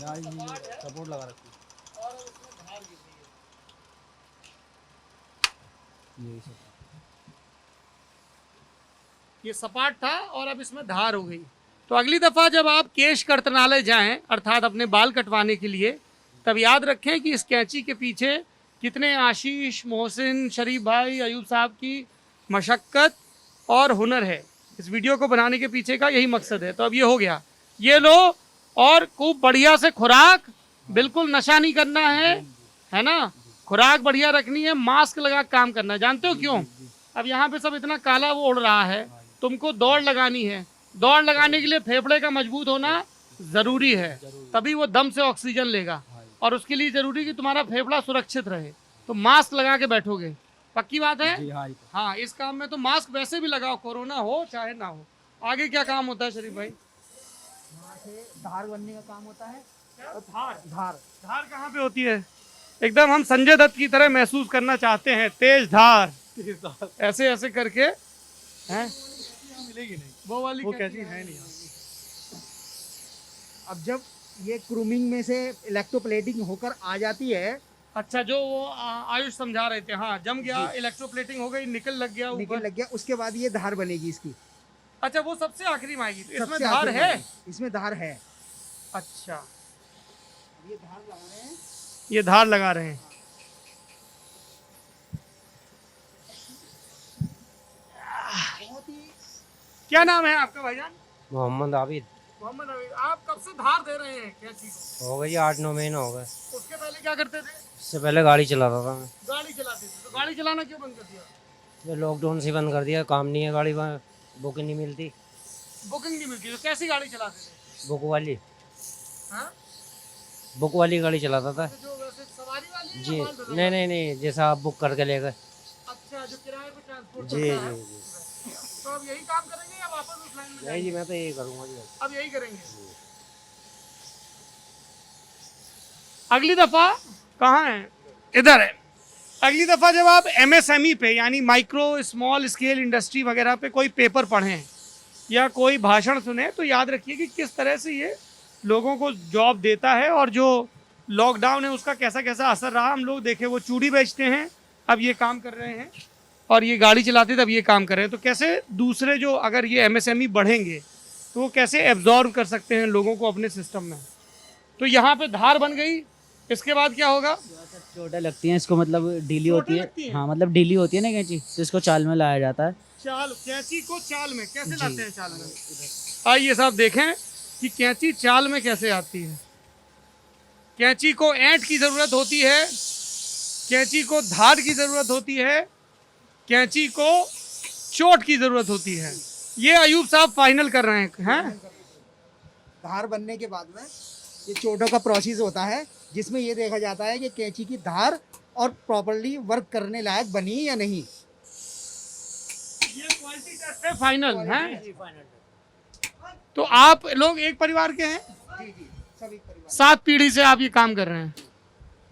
Speaker 9: यहाँ जी सपोर्ट लगा रखी
Speaker 1: और उसमें धार गिर रही है।
Speaker 9: है ये सब
Speaker 1: ये सपाट था और अब इसमें धार हो गई। तो अगली दफ़ा जब आप केश कर्तनालय जाएं, अर्थात अपने बाल कटवाने के लिए, तब याद रखें कि इस कैंची के पीछे कितने आशीष, मोहसिन, शरीफ भाई, अयूब साहब की मशक्क़त और हुनर है। इस वीडियो को बनाने के पीछे का यही मकसद है। तो अब ये हो गया, ये लो और खूब बढ़िया से खुराक, बिल्कुल नशा नहीं करना है ना, खुराक बढ़िया रखनी है, मास्क लगा काम करना है। जानते हो क्यों? अब यहाँ पे सब इतना काला वो उड़ रहा है, तुमको दौड़ लगानी है। दौड़ लगाने के लिए फेफड़े का मजबूत होना ज़रूरी है, तभी वो दम से ऑक्सीजन लेगा, और उसके लिए ज़रूरी कि तुम्हारा फेफड़ा सुरक्षित रहे। तो मास्क लगा के बैठोगे, पक्की बात है?
Speaker 9: जी हाँ जी
Speaker 1: हाँ, इस काम में तो मास्क वैसे भी लगाओ, कोरोना हो चाहे ना हो। आगे क्या काम होता है शरीफ भाई?
Speaker 2: यहाँ से धार बनने का काम होता है।
Speaker 1: धार।
Speaker 2: धार
Speaker 1: धार कहाँ पे होती है? एकदम हम संजय दत्त की तरह महसूस करना चाहते हैं, तेज धार, ऐसे ऐसे करके हैं।
Speaker 2: मिलेगी नहीं,
Speaker 1: वो वाली
Speaker 2: वो
Speaker 1: कैंची
Speaker 2: कैंची
Speaker 1: है
Speaker 2: है
Speaker 1: नहीं।
Speaker 2: अब जब ये क्रूमिंग में से इलेक्ट्रोप्लेटिंग होकर आ जाती है,
Speaker 1: अच्छा, जो वो आयुष समझा रहे थे, हाँ, जम गया, इलेक्ट्रोप्लेटिंग हो गई, निकल लग गया
Speaker 2: निकल
Speaker 1: ऊपर।
Speaker 2: लग गया, उसके बाद ये धार बनेगी इसकी।
Speaker 1: अच्छा, वो सबसे आखिरी में आएगी। तो इसमें
Speaker 2: सबसे
Speaker 1: धार
Speaker 2: आखिर
Speaker 1: है?
Speaker 2: में इसमें धार है।
Speaker 1: अच्छा,
Speaker 2: ये धार लगा रहे हैं।
Speaker 1: ये धार लगा रहे हैं।
Speaker 2: बहुत ही
Speaker 1: क्या नाम है आपका भाईजान?
Speaker 5: मोहम्मद आबिद।
Speaker 1: मोहम्मद अमीर। आप कब से धार दे रहे हैं कैंची को?
Speaker 5: हो गए जी 8-9 महीने हो गए।
Speaker 1: उसके पहले क्या करते थे?
Speaker 5: इससे पहले गाड़ी चलाता था मैं।
Speaker 1: गाड़ी चलाते थे। तो गाड़ी चलाना क्यों बंद कर दिया?
Speaker 5: ये लॉकडाउन से बंद कर दिया, काम नहीं है, गाड़ी में बुकिंग नहीं मिलती।
Speaker 1: बुकिंग नहीं मिलती, तो कैसी गाड़ी चलाते थे?
Speaker 5: बुक वाली
Speaker 1: हाँ?
Speaker 5: बुक वाली गाड़ी चलाता था।
Speaker 1: तो जो वैसे सवारी वाली
Speaker 8: जी नहीं नहीं नहीं, जैसा आप बुक करके ले गए।
Speaker 1: अच्छा, जो किराए पे ट्रांसपोर्ट
Speaker 8: जी
Speaker 1: करता है।
Speaker 8: जी
Speaker 1: तो अब यही काम करेंगे या वापस उस लाइन में
Speaker 8: नहीं
Speaker 1: जाएंगे?
Speaker 8: जी, मैं तो यही करूँगा जी।
Speaker 1: अब यही करेंगे। अगली दफा कहाँ है? इधर है। अगली दफा जब आप एमएसएमई पे यानी माइक्रो स्मॉल स्केल इंडस्ट्री वगैरह पे कोई पेपर पढ़ें या कोई भाषण सुने तो याद रखिए कि किस तरह से ये लोगों को जॉब देता है और जो लॉकडाउन है उसका कैसा कैसा असर रहा। हम लोग देखे, वो चूड़ी बेचते हैं अब ये काम कर रहे हैं, और ये गाड़ी चलाते थे अब ये काम कर रहे हैं। तो कैसे दूसरे जो अगर ये एमएसएमई बढ़ेंगे तो वो कैसे एब्जॉर्व कर सकते हैं लोगों को अपने सिस्टम में। तो यहाँ पे धार बन गई, इसके बाद क्या होगा?
Speaker 4: चोटें लगती हैं इसको, मतलब ढीली
Speaker 1: चोटें
Speaker 4: होती
Speaker 1: लगती
Speaker 4: है।
Speaker 1: हैं?
Speaker 4: हाँ, मतलब ढीली होती है ना कैंची, तो इसको चाल में लाया जाता है।
Speaker 1: चाल, कैंची को चाल में कैसे लाते हैं? चाल में आइए साहब देखें कि कैंची चाल में कैसे आती है। कैंची को ऐंठ की ज़रूरत होती है, कैंची को धार की ज़रूरत होती है, कैंची को चोट की ज़रूरत होती है। ये अयूब साहब फाइनल कर रहे हैं।
Speaker 2: धार बनने के बाद में ये चोटों का प्रोसेस होता है, जिसमें ये देखा जाता है कि कैंची की धार और प्रॉपर्ली वर्क करने लायक बनी या नहीं।
Speaker 1: ये क्वालिटी टेस्ट है फाइनल है। तो आप लोग एक परिवार के हैं?
Speaker 2: जी जी, सभी परिवार।
Speaker 1: 7 पीढ़ी से आप ये काम कर रहे हैं।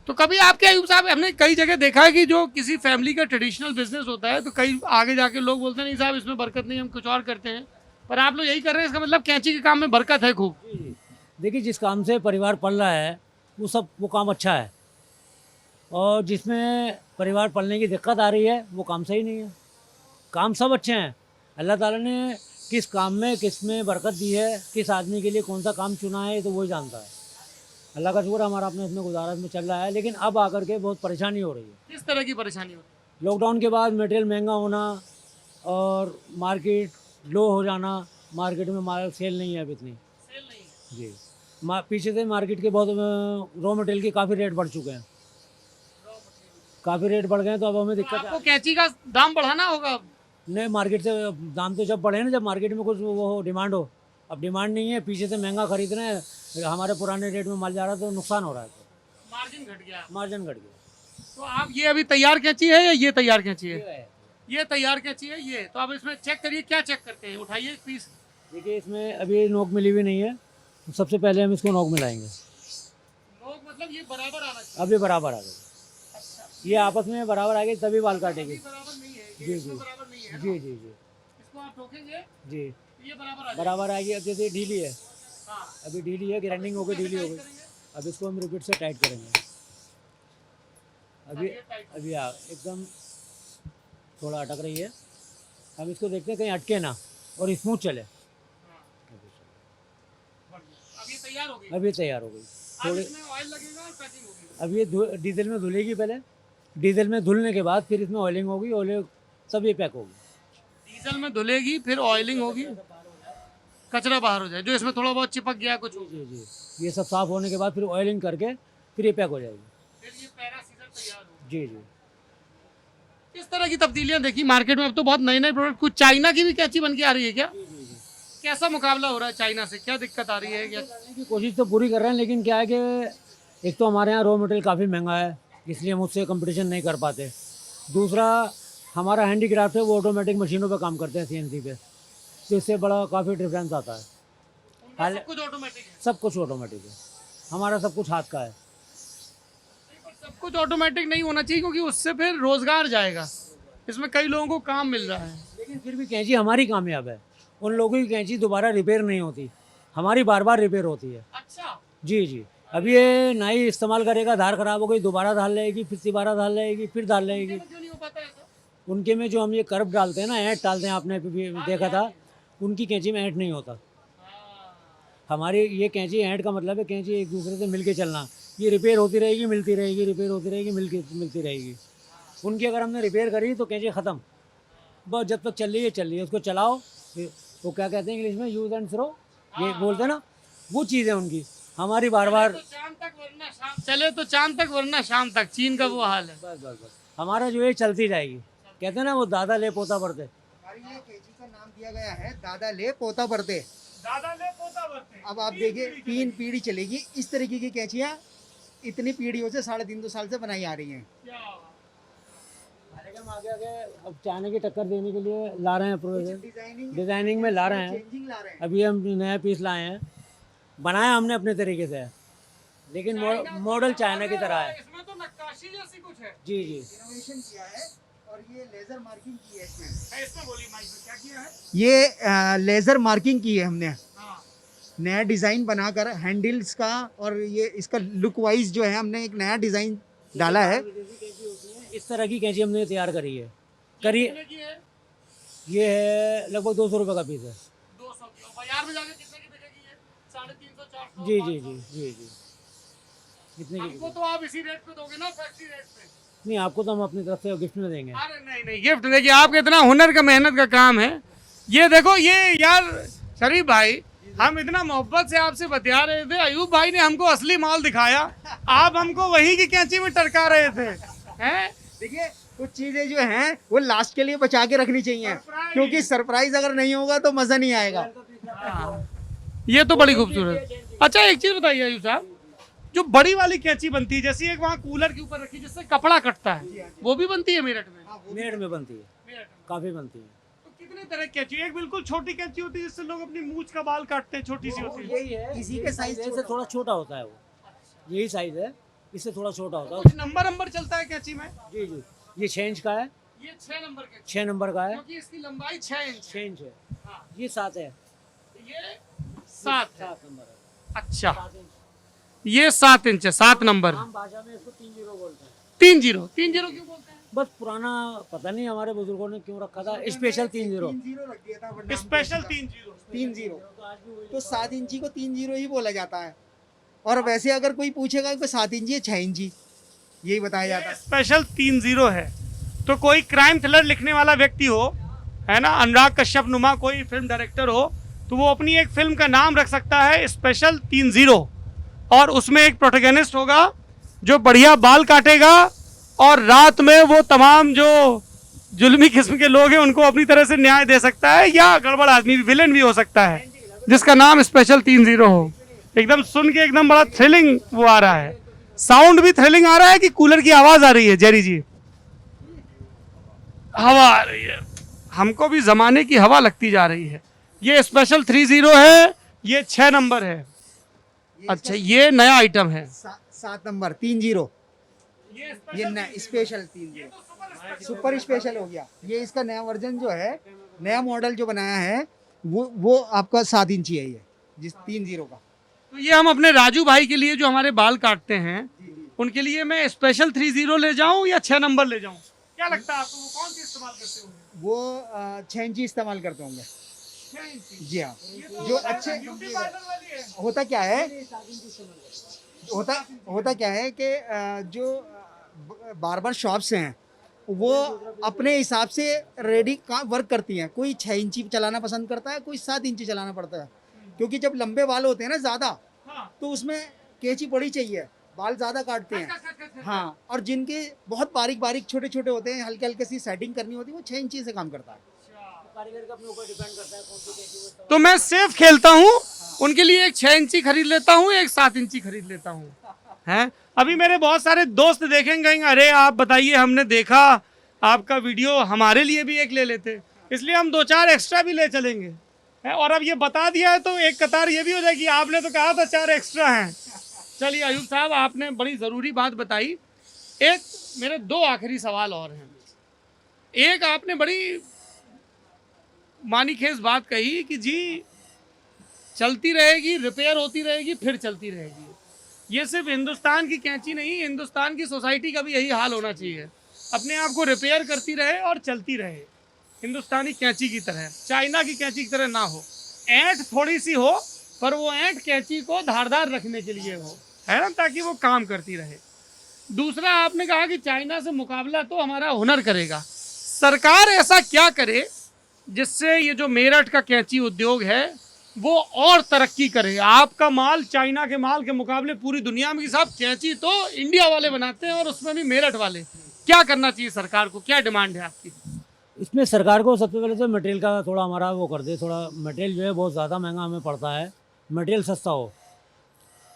Speaker 1: तो कभी आपके अयूब साहब, हमने कई जगह देखा है कि जो किसी फैमिली का ट्रेडिशनल बिजनेस होता है तो कई आगे जाके लोग बोलते हैं नहीं साहब इसमें बरकत नहीं, हम कुछ और करते हैं, पर आप लोग यही कर रहे हैं, इसका मतलब कैंची के काम में बरकत है खूब।
Speaker 8: देखिए, जिस काम से परिवार पल रहा है वो काम अच्छा है, और जिसमें परिवार पलने की दिक्कत आ रही है वो काम सही नहीं है। काम सब अच्छे हैं। अल्लाह ताला ने किस काम में किस में बरकत दी है, किस आदमी के लिए कौन सा काम चुना है, तो वही जानता है। अल्लाह का शुक्र हमारा अपने इसमें गुजारा में चल रहा है, लेकिन अब आकर के बहुत परेशानी हो रही है।
Speaker 1: किस तरह की परेशानी होती है?
Speaker 8: लॉकडाउन के बाद मटेरियल महंगा होना और मार्केट लो हो जाना। मार्केट में माल सेल नहीं है अब इतनी।
Speaker 1: सेल नहीं है।
Speaker 8: जी, पीछे से मार्केट के बहुत रॉ मटेरियल के काफ़ी रेट बढ़ चुके हैं। काफ़ी रेट बढ़ गए हैं, तो अब हमें
Speaker 1: तो
Speaker 8: दिक्कत
Speaker 1: आपको कैंची का दाम बढ़ाना होगा।
Speaker 8: नहीं, मार्केट से दाम तो जब बढ़े ना, जब मार्केट में कुछ वो डिमांड हो। अब डिमांड नहीं है, पीछे से महंगा खरीद रहे हैं, हमारे पुराने रेट में माल जा रहा है तो नुकसान हो रहा है।
Speaker 1: मार्जिन घट गया।
Speaker 8: मार्जिन घट गया।
Speaker 1: तो आप ये अभी तैयार कैंची है या ये तैयार कैंची है? ये तैयार कैंची है ये। तो आप इसमें चेक करिए, क्या चेक करते हैं? उठाइए पीस।
Speaker 8: देखिए, इसमें अभी नोक मिली हुई नहीं है, तो सबसे पहले हम इसको नोक मिलाएंगे।
Speaker 1: लोग मतलब ये बराबर आना चाहिए।
Speaker 8: अभी बराबर आ गई, ये आपस में बराबर आ गई तभी बाल काटेंगे।
Speaker 1: बराबर नहीं है
Speaker 8: जी जी
Speaker 1: बराबर नहीं है।
Speaker 8: जी जी जी
Speaker 1: इसको आप ठोकेंगे
Speaker 8: जी,
Speaker 1: तो ये बराबर आ जाएगा।
Speaker 8: बराबर आएगी। अब जैसे ढीली है,
Speaker 1: हाँ।
Speaker 8: अभी ढीली है, ग्राइंडिंग हो गई, ढीली हो गई। अब इसको हम रिपीट से टाइट करेंगे। अभी अभी एकदम थोड़ा अटक रही है। हम इसको देखते हैं कहीं अटके ना और स्मूथ चले।
Speaker 1: अब ये तैयार हो गई।
Speaker 8: अब ये तैयार हो गई।
Speaker 1: अब
Speaker 8: थोड़ी
Speaker 1: इसमें ऑयल लगेगा और पैकिंग होगी।
Speaker 8: अब ये डीजल में धुलेगी पहले। डीजल में धुलने के बाद फिर इसमें ऑयलिंग होगी, ऑयल तब ये पैक होगी।
Speaker 1: डीजल में धुलेगी, फिर ऑयलिंग होगी, कचरा बाहर हो जाए जो इसमें थोड़ा बहुत चिपक गया कुछ,
Speaker 8: जी जी, ये सब साफ होने के बाद फिर ऑयलिंग करके फिर ये पैक हो जाएगी।
Speaker 1: फिर ये पैरा सीजर तैयार हो।
Speaker 8: जी जी,
Speaker 1: इस तरह की तब्दीलियां देखी मार्केट में। अब तो बहुत नए नए प्रोडक्ट, कुछ चाइना की भी कैंची बन के आ रही है क्या? कैसा मुकाबला हो रहा है चाइना से? क्या दिक्कत आ रही है? क्या
Speaker 8: करने की कोशिश तो पूरी कर रहे हैं, लेकिन क्या है कि एक तो हमारे यहाँ रॉ मटेरियल काफ़ी महंगा है, इसलिए हम उससे कंपटीशन नहीं कर पाते। दूसरा, हमारा हैंडीक्राफ्ट है, वो ऑटोमेटिक मशीनों पे काम करते हैं, सीएनसी पे, तो इससे बड़ा काफ़ी डिफरेंस आता है।
Speaker 1: उनका सब कुछ ऑटोमेटिक है?
Speaker 8: सब कुछ ऑटोमेटिक है, हमारा सब कुछ हाथ का है।
Speaker 1: सब कुछ ऑटोमेटिक नहीं होना चाहिए, क्योंकि उससे फिर रोजगार जाएगा। इसमें कई लोगों को काम मिल रहा है।
Speaker 8: लेकिन फिर भी कैंची हमारी कामयाब है। उन लोगों की कैंची दोबारा रिपेयर नहीं होती, हमारी बार बार रिपेयर होती है।
Speaker 1: अच्छा।
Speaker 8: जी जी, अब ये नाई इस्तेमाल करेगा, धार खराब हो गई, दोबारा धार लेगी, फिर दोबारा धार लेगी, फिर धार लेगी।
Speaker 1: क्यों नहीं हो पाता ऐसा?
Speaker 8: उनके में जो हम ये कर्व डालते हैं ना, ऐंठ डालते हैं, आपने भी देखा था, उनकी कैंची में ऐंठ नहीं होता। हमारी ये कैंची, ऐंठ का मतलब है कैंची एक दूसरे से मिलके चलना। ये रिपेयर होती रहेगी, मिलती रहेगी, रिपेयर होती रहेगी, मिलती रहेगी। उनकी अगर हमने रिपेयर करी तो कैंची ख़त्म, बस जब तक चल रही है उसको चलाओ। वो क्या कहते हैं इंग्लिश में, यूज़ एंड थ्रो, ये बोलते हैं ना, वो चीज़ है उनकी। हमारी बार बार
Speaker 1: चांद तक वरना शाम, चले तो चांद तक वरना शाम तक, चीन का वो हाल है।
Speaker 8: बस बस बस, हमारा जो है चलती जाएगी। कहते हैं ना, वो दादा ले पोता पड़ते।
Speaker 2: हमारी ये कैंची का नाम दिया गया है दादा ले पोता पड़ते।
Speaker 1: दादा ले पोता भरते।
Speaker 2: अब आप देखिए 3 पीढ़ी चलेगी इस तरीके की कैंचियाँ। इतनी पीढ़ियों से 3.5 साल से बनाई आ रही हैं।
Speaker 8: हम आगे आगे अब चाइना की टक्कर देने के लिए ला रहे हैं प्रोजेक्ट, डिजाइनिंग में ला रहे हैं।
Speaker 2: चेंजिंग ला रहे हैं।
Speaker 8: अभी हम नया पीस लाए हैं, बनाया हमने अपने तरीके से, लेकिन मॉडल चाइना की तरह है।
Speaker 1: इसमें तो नक्काशी जैसी कुछ है।
Speaker 8: जी जी।
Speaker 2: इनोवेशन किया है और ये लेजर मार्किंग की है इसमें।
Speaker 1: इसमें बोलिए माइक में क्या किया है?
Speaker 2: ये लेजर मार्किंग की है हमने,
Speaker 1: हाँ।
Speaker 2: नया डिज़ाइन बनाकर हैंडल्स का, और ये इसका लुक वाइज जो है हमने एक नया डिज़ाइन डाला है।
Speaker 8: इस तरह की कैंची हमने तैयार करी है।
Speaker 1: कितने की है?
Speaker 8: ये है लगभग 200 रुपये का पीस है।
Speaker 1: 200 की। और बाजार में जाके कितने की बिकेगी ये? 350 400?
Speaker 8: जी जी जी जी जी। कितने की?
Speaker 1: हमको तो आप इसी रेट पे दोगे ना, फैक्ट्री रेट पे?
Speaker 8: नहीं, आपको तो हम अपनी तरफ से गिफ्ट में देंगे।
Speaker 1: अरे नहीं नहीं, गिफ्ट देखिए, आपके इतना हुनर का, मेहनत का काम है। ये देखो, ये यार शरीफ भाई, हम इतना मोहब्बत से आपसे बतिया रहे थे, अयूब भाई ने हमको असली माल दिखाया, आप हमको वही की कैंची में टरका रहे थे, हैं?
Speaker 2: देखिए कुछ चीज़ें जो हैं वो लास्ट के लिए बचा के रखनी चाहिए, क्योंकि सरप्राइज अगर नहीं होगा तो मज़ा नहीं आएगा।
Speaker 1: ये तो बड़ी खूबसूरत। अच्छा एक चीज बताइए अयूब साहब, जो बड़ी वाली कैंची बनती है, जैसे एक वहाँ कूलर के ऊपर रखी जिससे कपड़ा कटता है, वो भी बनती है मेरठ में?
Speaker 8: मेरठ में बनती है,
Speaker 1: मेरठ में।
Speaker 8: काफ़ी बनती है।
Speaker 1: तो कितने तरह की कैंची? एक बिल्कुल छोटी कैंची होती है जिससे लोग अपनी मूंछ का बाल काटते हैं, छोटी सी होती है।
Speaker 8: यही है,
Speaker 2: इसी के साइज
Speaker 8: से थोड़ा छोटा होता है वो, यही साइज है, इससे थोड़ा छोटा होता है।
Speaker 1: कुछ नंबर चलता है कैंची में?
Speaker 8: जी जी। ये 6 इंच का है,
Speaker 1: ये 6 नंबर कैंची,
Speaker 8: 6 नंबर का है,
Speaker 1: क्योंकि इसकी लंबाई 6 इंच
Speaker 8: 6 इंच है।
Speaker 1: हाँ।
Speaker 8: ये 7 है,
Speaker 1: ये 7 है।
Speaker 8: 7 नंबर है।
Speaker 1: अच्छा, ये 7 इंच है, 7 नंबर।
Speaker 8: आम भाषा में इसको 3-0 बोलते हैं।
Speaker 1: 3-0 3-0 क्यों बोलते हैं?
Speaker 8: बस पुराना पता नहीं हमारे बुजुर्गों ने क्यों रखा था, स्पेशल 3-0।
Speaker 2: 3-0 रख दिया था, वरना
Speaker 1: स्पेशल 3-0।
Speaker 2: 3-0 तो 7 इंची को 3-0 ही बोला जाता है। और वैसे अगर कोई पूछेगा कि 7 इंची है 6 इंची, यही बताया जाता है।
Speaker 1: स्पेशल 3-0 है। तो कोई क्राइम थ्रिलर लिखने वाला व्यक्ति हो, है ना, अनुराग कश्यप नुमा कोई फिल्म डायरेक्टर हो, तो वो अपनी एक फिल्म का नाम रख सकता है स्पेशल 3-0, और उसमें एक प्रोटैगनिस्ट होगा जो बढ़िया बाल काटेगा, और रात में वो तमाम जो जुल्मी किस्म के लोग हैं उनको अपनी तरह से न्याय दे सकता है, या गड़बड़ आदमी विलेन भी हो सकता है जिसका नाम स्पेशल 3-0 हो। एकदम सुन के एकदम बड़ा थ्रिलिंग वो आ रहा है, साउंड भी थ्रिलिंग आ रहा है कि कूलर की आवाज आ रही है। जेरी जी, हवा आ रही है, हमको भी जमाने की हवा लगती जा रही है। ये स्पेशल 3-0 है, ये 6 नंबर है। अच्छा, ये नया आइटम है।
Speaker 2: 7 नंबर 3-0, ये स्पेशल 3-0 सुपर स्पेशल हो गया। ये इसका नया वर्जन जो है, नया मॉडल जो बनाया है, वो आपका 7 इंची है, ये जिस 3-0 का।
Speaker 1: तो ये हम अपने राजू भाई के लिए जो हमारे बाल काटते हैं, उनके लिए मैं स्पेशल 3-0 ले जाऊं या 6 नंबर ले जाऊं? क्या लगता है आपको, वो कौन सी इस्तेमाल करते होंगे?
Speaker 2: वो 6 इंची इस्तेमाल करते होंगे।
Speaker 1: 6 इंची।
Speaker 2: जी हाँ।
Speaker 1: तो
Speaker 2: जो अच्छे
Speaker 1: ब्यूटी पार्लर वाली है।
Speaker 2: होता क्या है, होता क्या है कि जो बार्बर शॉप्स हैं वो अपने हिसाब से रेडी का वर्क करती हैं। कोई 6 इंची चलाना पसंद करता है, कोई 7 इंची चलाना पड़ता है, क्योंकि जब लंबे बाल होते हैं ना ज़्यादा,
Speaker 1: हाँ।
Speaker 2: तो उसमें कैंची बड़ी चाहिए, बाल ज़्यादा काटते हैं। हाँ, और जिनके बहुत बारीक बारीक छोटे छोटे होते हैं, हल्के हल्के सी सेटिंग करनी होती है, वो 6 इंची से काम करता है।
Speaker 8: कारीगर का अपने ऊपर डिपेंड करता है कौन सी कैंची वो।
Speaker 1: तो मैं सेफ खेलता हूँ, उनके लिए एक 6 इंची खरीद लेता हूँ, एक 7 इंची खरीद लेता हूँ, हैं? अभी मेरे बहुत सारे दोस्त देखेंगे, कहेंगे अरे आप बताइए, हमने देखा आपका वीडियो, हमारे लिए भी एक ले लेते, इसलिए हम 2-4 एक्स्ट्रा भी ले चलेंगे, हैं? और अब ये बता दिया है तो एक कतार ये भी हो जाएगी, आपने तो कहा था 4 एक्स्ट्रा हैं। चलिए अयूब साहब, आपने बड़ी ज़रूरी बात बताई। एक मेरे 2 आखिरी सवाल और हैं। एक, आपने बड़ी मानीखेज बात कही कि जी चलती रहेगी, रिपेयर होती रहेगी, फिर चलती रहेगी। ये सिर्फ हिंदुस्तान की कैंची नहीं, हिंदुस्तान की सोसाइटी का भी यही हाल होना चाहिए, अपने आप को रिपेयर करती रहे और चलती रहे, हिंदुस्तानी कैंची की तरह, चाइना की कैंची की तरह ना हो। ऐंठ थोड़ी सी हो, पर वो ऐंठ कैंची को धारदार रखने के लिए हो, है ना, ताकि वो काम करती रहे। दूसरा, आपने कहा कि चाइना से मुकाबला तो हमारा हुनर करेगा। सरकार ऐसा क्या करे जिससे ये जो मेरठ का कैंची उद्योग है वो और तरक्की करे? आपका माल चाइना के माल के मुकाबले पूरी दुनिया में, साहब कैंची तो इंडिया वाले बनाते हैं, और उसमें भी मेरठ वाले। क्या करना चाहिए सरकार को, क्या डिमांड है आपकी?
Speaker 8: इसमें सरकार को सबसे पहले तो मटेरियल का थोड़ा हमारा वो कर दे, थोड़ा मटेरियल जो है बहुत ज़्यादा महंगा हमें पड़ता है, मटेरियल सस्ता हो।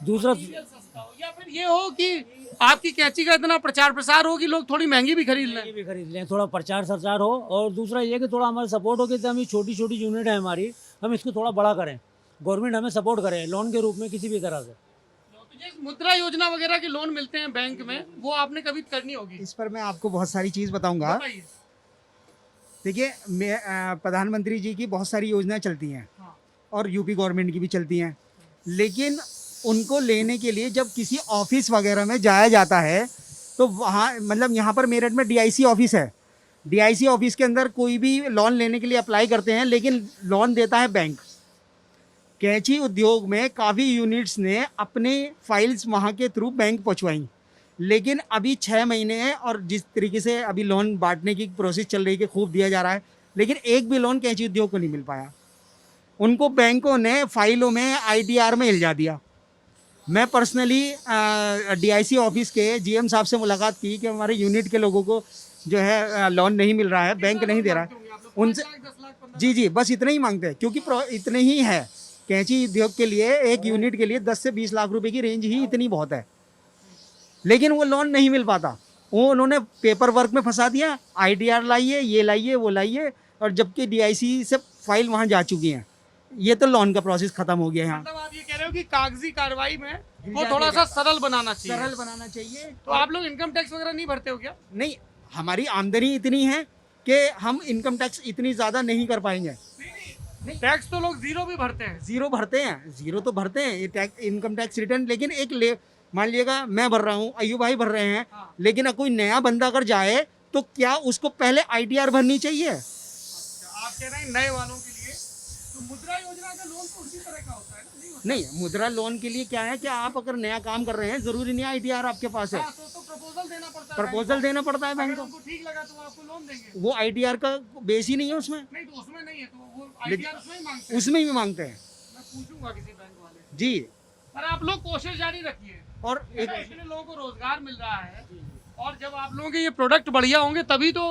Speaker 8: दूसरा
Speaker 1: सस्ता हो, या फिर ये हो कि आपकी कैंची का इतना प्रचार प्रसार हो कि लोग थोड़ी महंगी भी खरीद लें।
Speaker 8: ये भी खरीद लें, थोड़ा प्रचार सरचार हो, और दूसरा ये कि थोड़ा हमारा सपोर्ट हो कि हम छोटी छोटी यूनिट है हमारी, हम इसको थोड़ा बड़ा करें, गवर्नमेंट हमें सपोर्ट करे लोन के रूप में किसी भी तरह से।
Speaker 1: तो ये मुद्रा योजना वगैरह के लोन मिलते हैं बैंक में, वो आपने कभी करनी होगी।
Speaker 2: इस पर मैं आपको बहुत सारी चीज़ बताऊंगा।
Speaker 1: बताइए।
Speaker 2: देखिए, प्रधानमंत्री जी की बहुत सारी योजनाएं चलती हैं
Speaker 1: हाँ।
Speaker 2: और यूपी गवर्नमेंट की भी चलती हैं, लेकिन उनको लेने के लिए जब किसी ऑफिस वगैरह में जाया जाता है तो वहाँ मतलब यहाँ पर मेरठ में डीआईसी ऑफिस है। डीआईसी ऑफिस के अंदर कोई भी लोन लेने के लिए अप्लाई करते हैं, लेकिन लोन देता है बैंक। कैंची उद्योग में काफ़ी यूनिट्स ने अपने फाइल्स वहाँ के थ्रू बैंक पहुँचवाई, लेकिन अभी 6 महीने हैं और जिस तरीके से अभी लोन बांटने की प्रोसेस चल रही है कि खूब दिया जा रहा है, लेकिन एक भी लोन कैंची उद्योग को नहीं मिल पाया। उनको बैंकों ने फाइलों में आईटीआर में हिलजा दिया। मैं पर्सनली डीआईसी ऑफिस के जीएम साहब से मुलाकात की कि हमारे यूनिट के लोगों को जो है लोन नहीं मिल रहा है, बैंक नहीं दे रहा है। उनसे जी बस इतना ही मांगते हैं, क्योंकि इतने ही है कैंची उद्योग के लिए, एक यूनिट के लिए 10 से 20 लाख रुपए की रेंज ही इतनी बहुत है, लेकिन वो लोन नहीं मिल पाता। वो उन्होंने पेपर वर्क में फंसा दिया, आईटीआर लाइए, ये लाइए, वो लाइए, और जबकि डीआईसी से फाइल वहाँ जा चुकी हैं। ये तो लोन का प्रोसेस खत्म हो गया यहाँ।
Speaker 1: मतलब आप ये कह रहे हो कि कागजी कार्रवाई में वो थोड़ा सा सरल बनाना चाहिए।
Speaker 2: सरल बनाना चाहिए।
Speaker 1: तो आप लोग इनकम टैक्स वगैरह नहीं भरते हो क्या?
Speaker 2: नहीं, हमारी आमदनी इतनी है कि हम इनकम टैक्स इतनी ज़्यादा नहीं कर पाएंगे।
Speaker 1: टैक्स तो लोग जीरो भी भरते हैं।
Speaker 2: जीरो भरते हैं, जीरो तो भरते हैं ये टैक्स, इनकम टैक्स रिटर्न, लेकिन एक मान लीजिएगा मैं भर रहा हूँ, अय्यूब भाई भर रहे हैं,
Speaker 1: हाँ।
Speaker 2: लेकिन कोई नया बंदा अगर जाए तो क्या उसको पहले आईटीआर भरनी चाहिए?
Speaker 1: आप कह रहे हैं नए वालों के लिए, तो मुद्रा योजना का लोन तो उसी तरह का होता है ना? नहीं होता?
Speaker 2: नहीं, मुद्रा लोन के लिए क्या है कि आप अगर नया काम कर रहे हैं, जरूरी नहीं आईटीआर आपके पास है,
Speaker 1: हाँ, तो प्रपोजल देना पड़ता है।
Speaker 2: प्रपोजल देना पड़ता है बैंक
Speaker 1: अगर
Speaker 2: को।
Speaker 1: उनको ठीक लगा तो वो आपको लोन देंगे।
Speaker 2: वो आईटीआर का बेस ही नहीं है उसमें,
Speaker 1: नहीं तो उसमें नहीं है, तो वो आईटीआर उसमें ही मांगते हैं।
Speaker 2: उसमें ही मांगते हैं।
Speaker 1: मैं पूछूंगा किसी बैंक वाले।
Speaker 2: जी,
Speaker 1: पर आप लोग कोशिश जारी रखिए,
Speaker 2: और एक
Speaker 1: इतने लोगों को रोजगार मिल रहा है, और जब आप लोगों के ये प्रोडक्ट बढ़िया होंगे तभी तो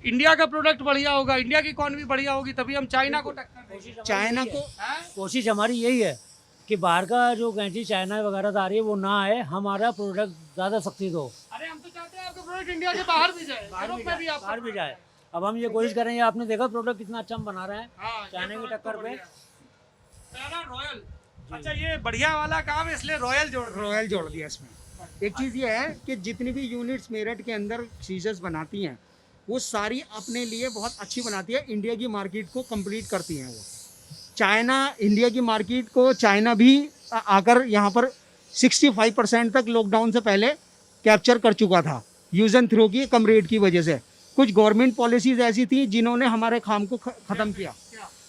Speaker 1: इंडिया का प्रोडक्ट बढ़िया होगा, इंडिया की इकोनॉमी बढ़िया होगी, तभी हम चाइना को टक्कर देंगे।
Speaker 2: चाइना को
Speaker 1: हैं?
Speaker 8: कोशिश हमारी यही है कि बाहर का जो कैंची चाइना वगैरह से आ रही है वो ना आए, हमारा प्रोडक्ट ज़्यादा सक्सेस हो,
Speaker 1: अरे हम तो चाहते हैं आपका प्रोडक्ट इंडिया के बाहर भी जाए, यूरोप में भी आप
Speaker 8: बाहर भी जाए। अब हम ये कोशिश करेंगे, आपने देखा प्रोडक्ट कितना अच्छा हम बना रहे हैं
Speaker 1: हाँ,
Speaker 8: चाइना
Speaker 1: ये
Speaker 8: की
Speaker 1: तो
Speaker 8: टक्कर पे।
Speaker 1: Para royal. अच्छा, ये बढ़िया वाला काम है इसलिए रॉयल
Speaker 2: जोड़ दिया इसमें। एक चीज़ ये है कि जितनी भी यूनिट्स मेरठ के अंदर सीजर्स बनाती हैं, वो सारी अपने लिए बहुत अच्छी बनाती है, इंडिया की मार्केट को कंप्लीट करती हैं। वो चाइना, इंडिया की मार्केट को चाइना भी आकर यहाँ पर 65% तक लॉकडाउन से पहले कैप्चर कर चुका था, यूज एंड थ्रो की कम रेट की वजह से। कुछ गवर्नमेंट पॉलिसीज़ ऐसी थी जिन्होंने हमारे काम को ख़त्म किया,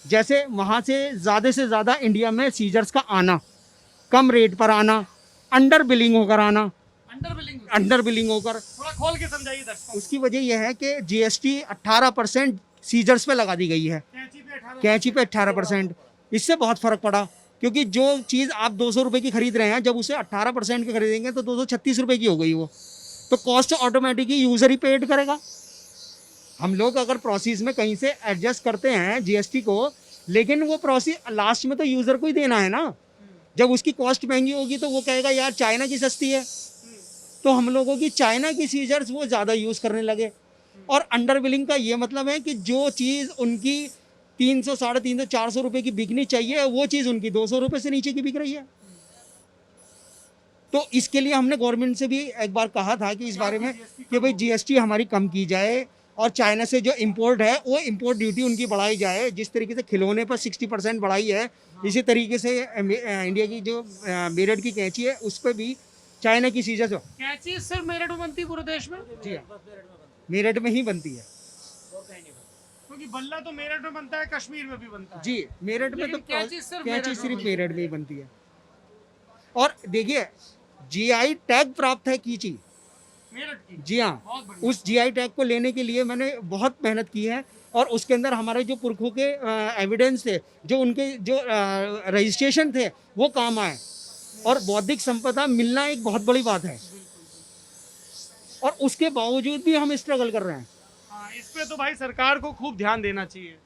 Speaker 2: जैसे वहाँ से ज़्यादा इंडिया में सीजर्स का आना, कम रेट पर आना, अंडर बिलिंग होकर आना, अंडर बिलिंग होकर।
Speaker 1: थोड़ा खोल के समझाइए दर्शकों को।
Speaker 2: उसकी वजह यह है कि जीएसटी 18% सीजर्स पे लगा दी गई है, कैंची पे 18%। इससे बहुत फ़र्क पड़ा, क्योंकि जो चीज़ आप 200 रुपये की खरीद रहे हैं, जब उसे 18% की खरीदेंगे तो 236 रुपये की हो गई वो, तो कॉस्ट ऑटोमेटिकली यूज़र ही पेड करेगा। हम लोग अगर प्रोसेस में कहीं से एडजस्ट करते हैं जीएसटी को, लेकिन वो प्रोसेस लास्ट में तो यूज़र को ही देना है ना। जब उसकी कॉस्ट महंगी होगी तो वो कहेगा यार चाइना की सस्ती है, तो हम लोगों की चाइना की सीजर्स वो ज़्यादा यूज़ करने लगे। और अंडर बिलिंग का ये मतलब है कि जो चीज़ उनकी 300, 350, 400 रुपये की बिकनी चाहिए, वो चीज़ उनकी 200 रुपये से नीचे की बिक रही है। तो इसके लिए हमने गवर्नमेंट से भी एक बार कहा था कि इस बारे में कि भाई जीएसटी हमारी कम की जाए, और चाइना से जो इंपोर्ट है वो इंपोर्ट ड्यूटी उनकी बढ़ाई जाए। जिस तरीके से खिलौने पर 60% बढ़ाई है, इसी तरीके से इंडिया की जो मेरठ की कैंची है उस पर भी चाइना की सीजर्स हो।
Speaker 1: कैंची सिर्फ मेरठ में बनती है पूरे देश में?
Speaker 2: जी हाँ, मेरठ में ही बनती है।
Speaker 1: क्योंकि बल्ला तो मेरठ में बनता है, कश्मीर में भी बनता है।
Speaker 2: जी, मेरठ में तो
Speaker 1: लेकिन कैंची सिर्फ
Speaker 2: मेरठ में ही बनती है। और देखिए, जीआई टैग प्राप्त है कीची
Speaker 1: मेरठ की।
Speaker 2: जी हाँ,
Speaker 1: बहुत बढ़िया।
Speaker 2: उस जीआई टैग को लेने के लिए मैंने बहुत मेहनत की है, और उसके अंदर हमारे जो पुरखों के एविडेंस थे, जो उनके जो रजिस्ट्रेशन थे, वो काम आए। और बौद्धिक संपदा मिलना एक बहुत बड़ी बात है, और उसके बावजूद भी हम स्ट्रगल कर रहे हैं।
Speaker 1: हाँ, इस पे तो भाई सरकार को खूब ध्यान देना चाहिए।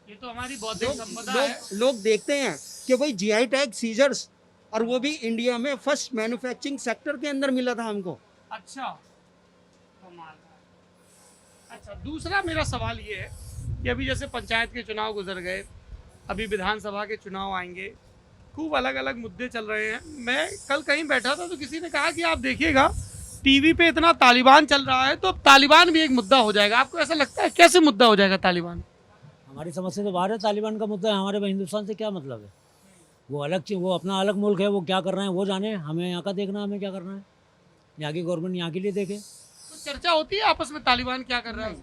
Speaker 1: ये तो हमारी बौद्धिक संपदा है।
Speaker 2: लोग देखते हैं कि भाई जीआई टैग सीजर्स और वो भी इंडिया में फर्स्ट मैन्युफैक्चरिंग सेक्टर के अंदर मिला था हमको।
Speaker 1: अच्छा, कमाल है। अच्छा, दूसरा मेरा सवाल ये है कि अभी जैसे पंचायत के चुनाव गुजर गए, अभी विधानसभा के चुनाव आएंगे, खूब अलग अलग मुद्दे चल रहे हैं। मैं कल कहीं बैठा था तो किसी ने कहा कि आप देखिएगा टीवी पे इतना तालिबान चल रहा है तो अब तालिबान भी एक मुद्दा हो जाएगा। आपको ऐसा लगता है? कैसे मुद्दा हो जाएगा तालिबान?
Speaker 8: हमारी समस्या तो बाहर है, तालिबान का मुद्दा है, हमारे हिंदुस्तान से क्या मतलब है? वो अलग चीज, वो अपना अलग मुल्क है, वो क्या कर रहे हैं वो जाने, हमें यहाँ का देखना, हमें क्या करना है। यहाँ की गवर्नमेंट यहाँ के लिए देखे।
Speaker 1: तो चर्चा होती है आपस में तालिबान क्या कर रहा है?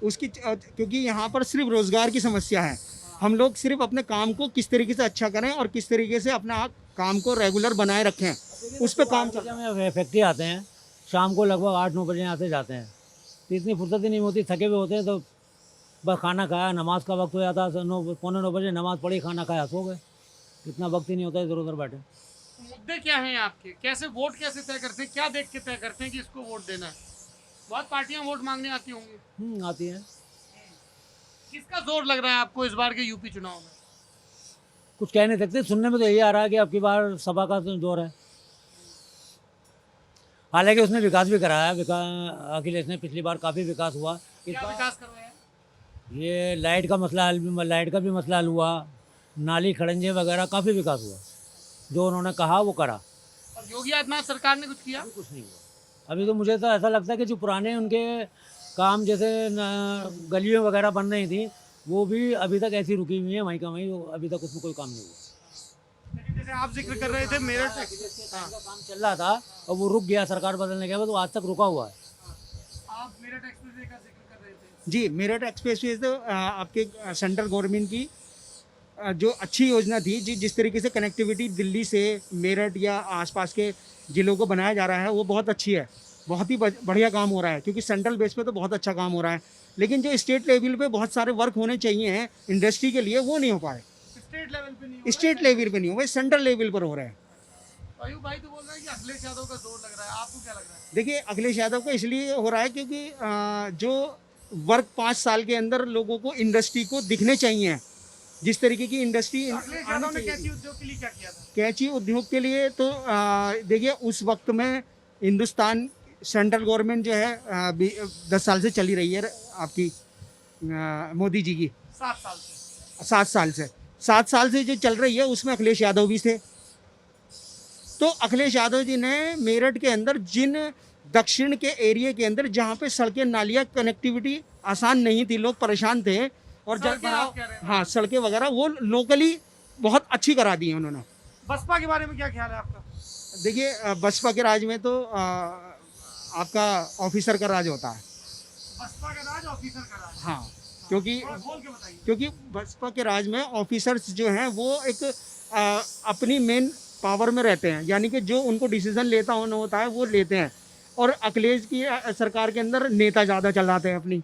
Speaker 2: उसकी क्योंकि यहाँ पर सिर्फ रोजगार की समस्या है। हम लोग सिर्फ अपने काम को किस तरीके से अच्छा करें और किस तरीके से अपना काम को रेगुलर बनाए रखें, उस पर काम चल।
Speaker 8: में फैक्ट्री आते हैं, शाम को लगभग 8-9 बजे आते जाते हैं, तो इतनी फुर्सत ही नहीं होती, थके हुए होते हैं, तो बस खाना खाया, नमाज का वक्त हो जाता है, 9 बजे नमाज पढ़ी, खाना खाया, सो गए। इतना वक्त ही नहीं होता, इधर उधर बैठे।
Speaker 1: मुद्दे क्या हैं आपके? कैसे वोट कैसे तय करते हैं? क्या देख के तय करते हैं कि इसको वोट देना है? बहुत पार्टियां वोट मांगने आती होंगी।
Speaker 8: आती हैं।
Speaker 1: किसका जोर लग रहा है आपको इस बार के यूपी चुनाव में?
Speaker 8: कुछ कह नहीं सकते, सुनने में तो यही आ रहा है कि अब की बार सपा का तो जोर है। हालांकि उसने विकास भी कराया, अखिलेश ने पिछली बार काफ़ी विकास हुआ।
Speaker 1: क्या विकास करवाया?
Speaker 8: ये लाइट का भी मसला हल हुआ, नाली खड़ंजे वगैरह काफ़ी विकास हुआ, जो उन्होंने कहा वो करा।
Speaker 1: और योगी आदित्यनाथ सरकार ने कुछ किया?
Speaker 8: कुछ नहीं हुआ अभी तो। मुझे तो ऐसा लगता है कि जो पुराने उनके काम, जैसे गलियों वगैरह बन रही थी, वो भी अभी तक ऐसी रुकी हुई है, वहीं का वहीं, अभी तक उसमें कोई काम नहीं हुआ।
Speaker 1: लेकिन जैसे आप जिक्र कर रहे थे मेरठ
Speaker 8: का काम चल रहा था और वो रुक गया सरकार बदलने के बाद, तो आज तक रुका हुआ है।
Speaker 1: आप मेरठ एक्सप्रेसवे का जिक्र कर रहे थे।
Speaker 2: जी, मेरठ एक्सप्रेसवे तो आपके सेंट्रल गवर्नमेंट की जो अच्छी योजना थी, जिस तरीके से कनेक्टिविटी दिल्ली से मेरठ या आसपास के ज़िलों को बनाया जा रहा है, वो बहुत अच्छी है। बहुत ही बढ़िया काम हो रहा है, क्योंकि सेंट्रल बेस पे तो बहुत अच्छा काम हो रहा है, लेकिन जो स्टेट लेवल पे बहुत सारे वर्क होने चाहिए हैं इंडस्ट्री के लिए, वो नहीं हो पाए।
Speaker 1: स्टेट लेवल पे नहीं हो
Speaker 2: स्टेट लेवल पे नहीं हो, सेंट्रल लेवल पर हो रहा है।
Speaker 1: अयूब भाई तो बोल रहे हैं कि अखिलेश यादव का जोर लग रहा है, आपको क्या लग रहा है?
Speaker 2: देखिए, अखिलेश यादव को इसलिए हो रहा है क्योंकि जो वर्क 5 साल के अंदर लोगों को इंडस्ट्री को दिखने चाहिए, जिस तरीके की इंडस्ट्री
Speaker 1: अखिलेश यादव ने कैंची उद्योग के लिए क्या किया था?
Speaker 2: कैंची उद्योग के लिए तो देखिए, उस वक्त में हिंदुस्तान सेंट्रल गवर्नमेंट जो है 10 साल से चली रही है आपकी, मोदी जी की
Speaker 1: 7 साल से।
Speaker 2: 7 साल से जो चल रही है, उसमें अखिलेश यादव भी थे। तो अखिलेश यादव जी ने मेरठ के अंदर जिन दक्षिण के एरिया के अंदर जहाँ पे सड़कें नालियाँ कनेक्टिविटी आसान नहीं थी, लोग परेशान थे, और
Speaker 1: सड़कें आप कह रहे हैं?
Speaker 2: हाँ, सड़कें वगैरह वो लोकली बहुत अच्छी करा दी है उन्होंने।
Speaker 1: बसपा के बारे में क्या ख्याल है आपका?
Speaker 2: देखिए, बसपा के राज में तो आपका ऑफिसर का राज होता है।
Speaker 1: बसपा का राज ऑफिसर का राज?
Speaker 2: हाँ, क्योंकि
Speaker 1: थोड़ा बोल के बताइए।
Speaker 2: क्योंकि बसपा के राज में ऑफिसर्स जो हैं वो एक अपनी मेन पावर में रहते हैं, यानी कि जो उनको डिसीजन लेता होता है वो लेते हैं। और अखिलेश की सरकार के अंदर नेता ज़्यादा चलाते हैं अपनी,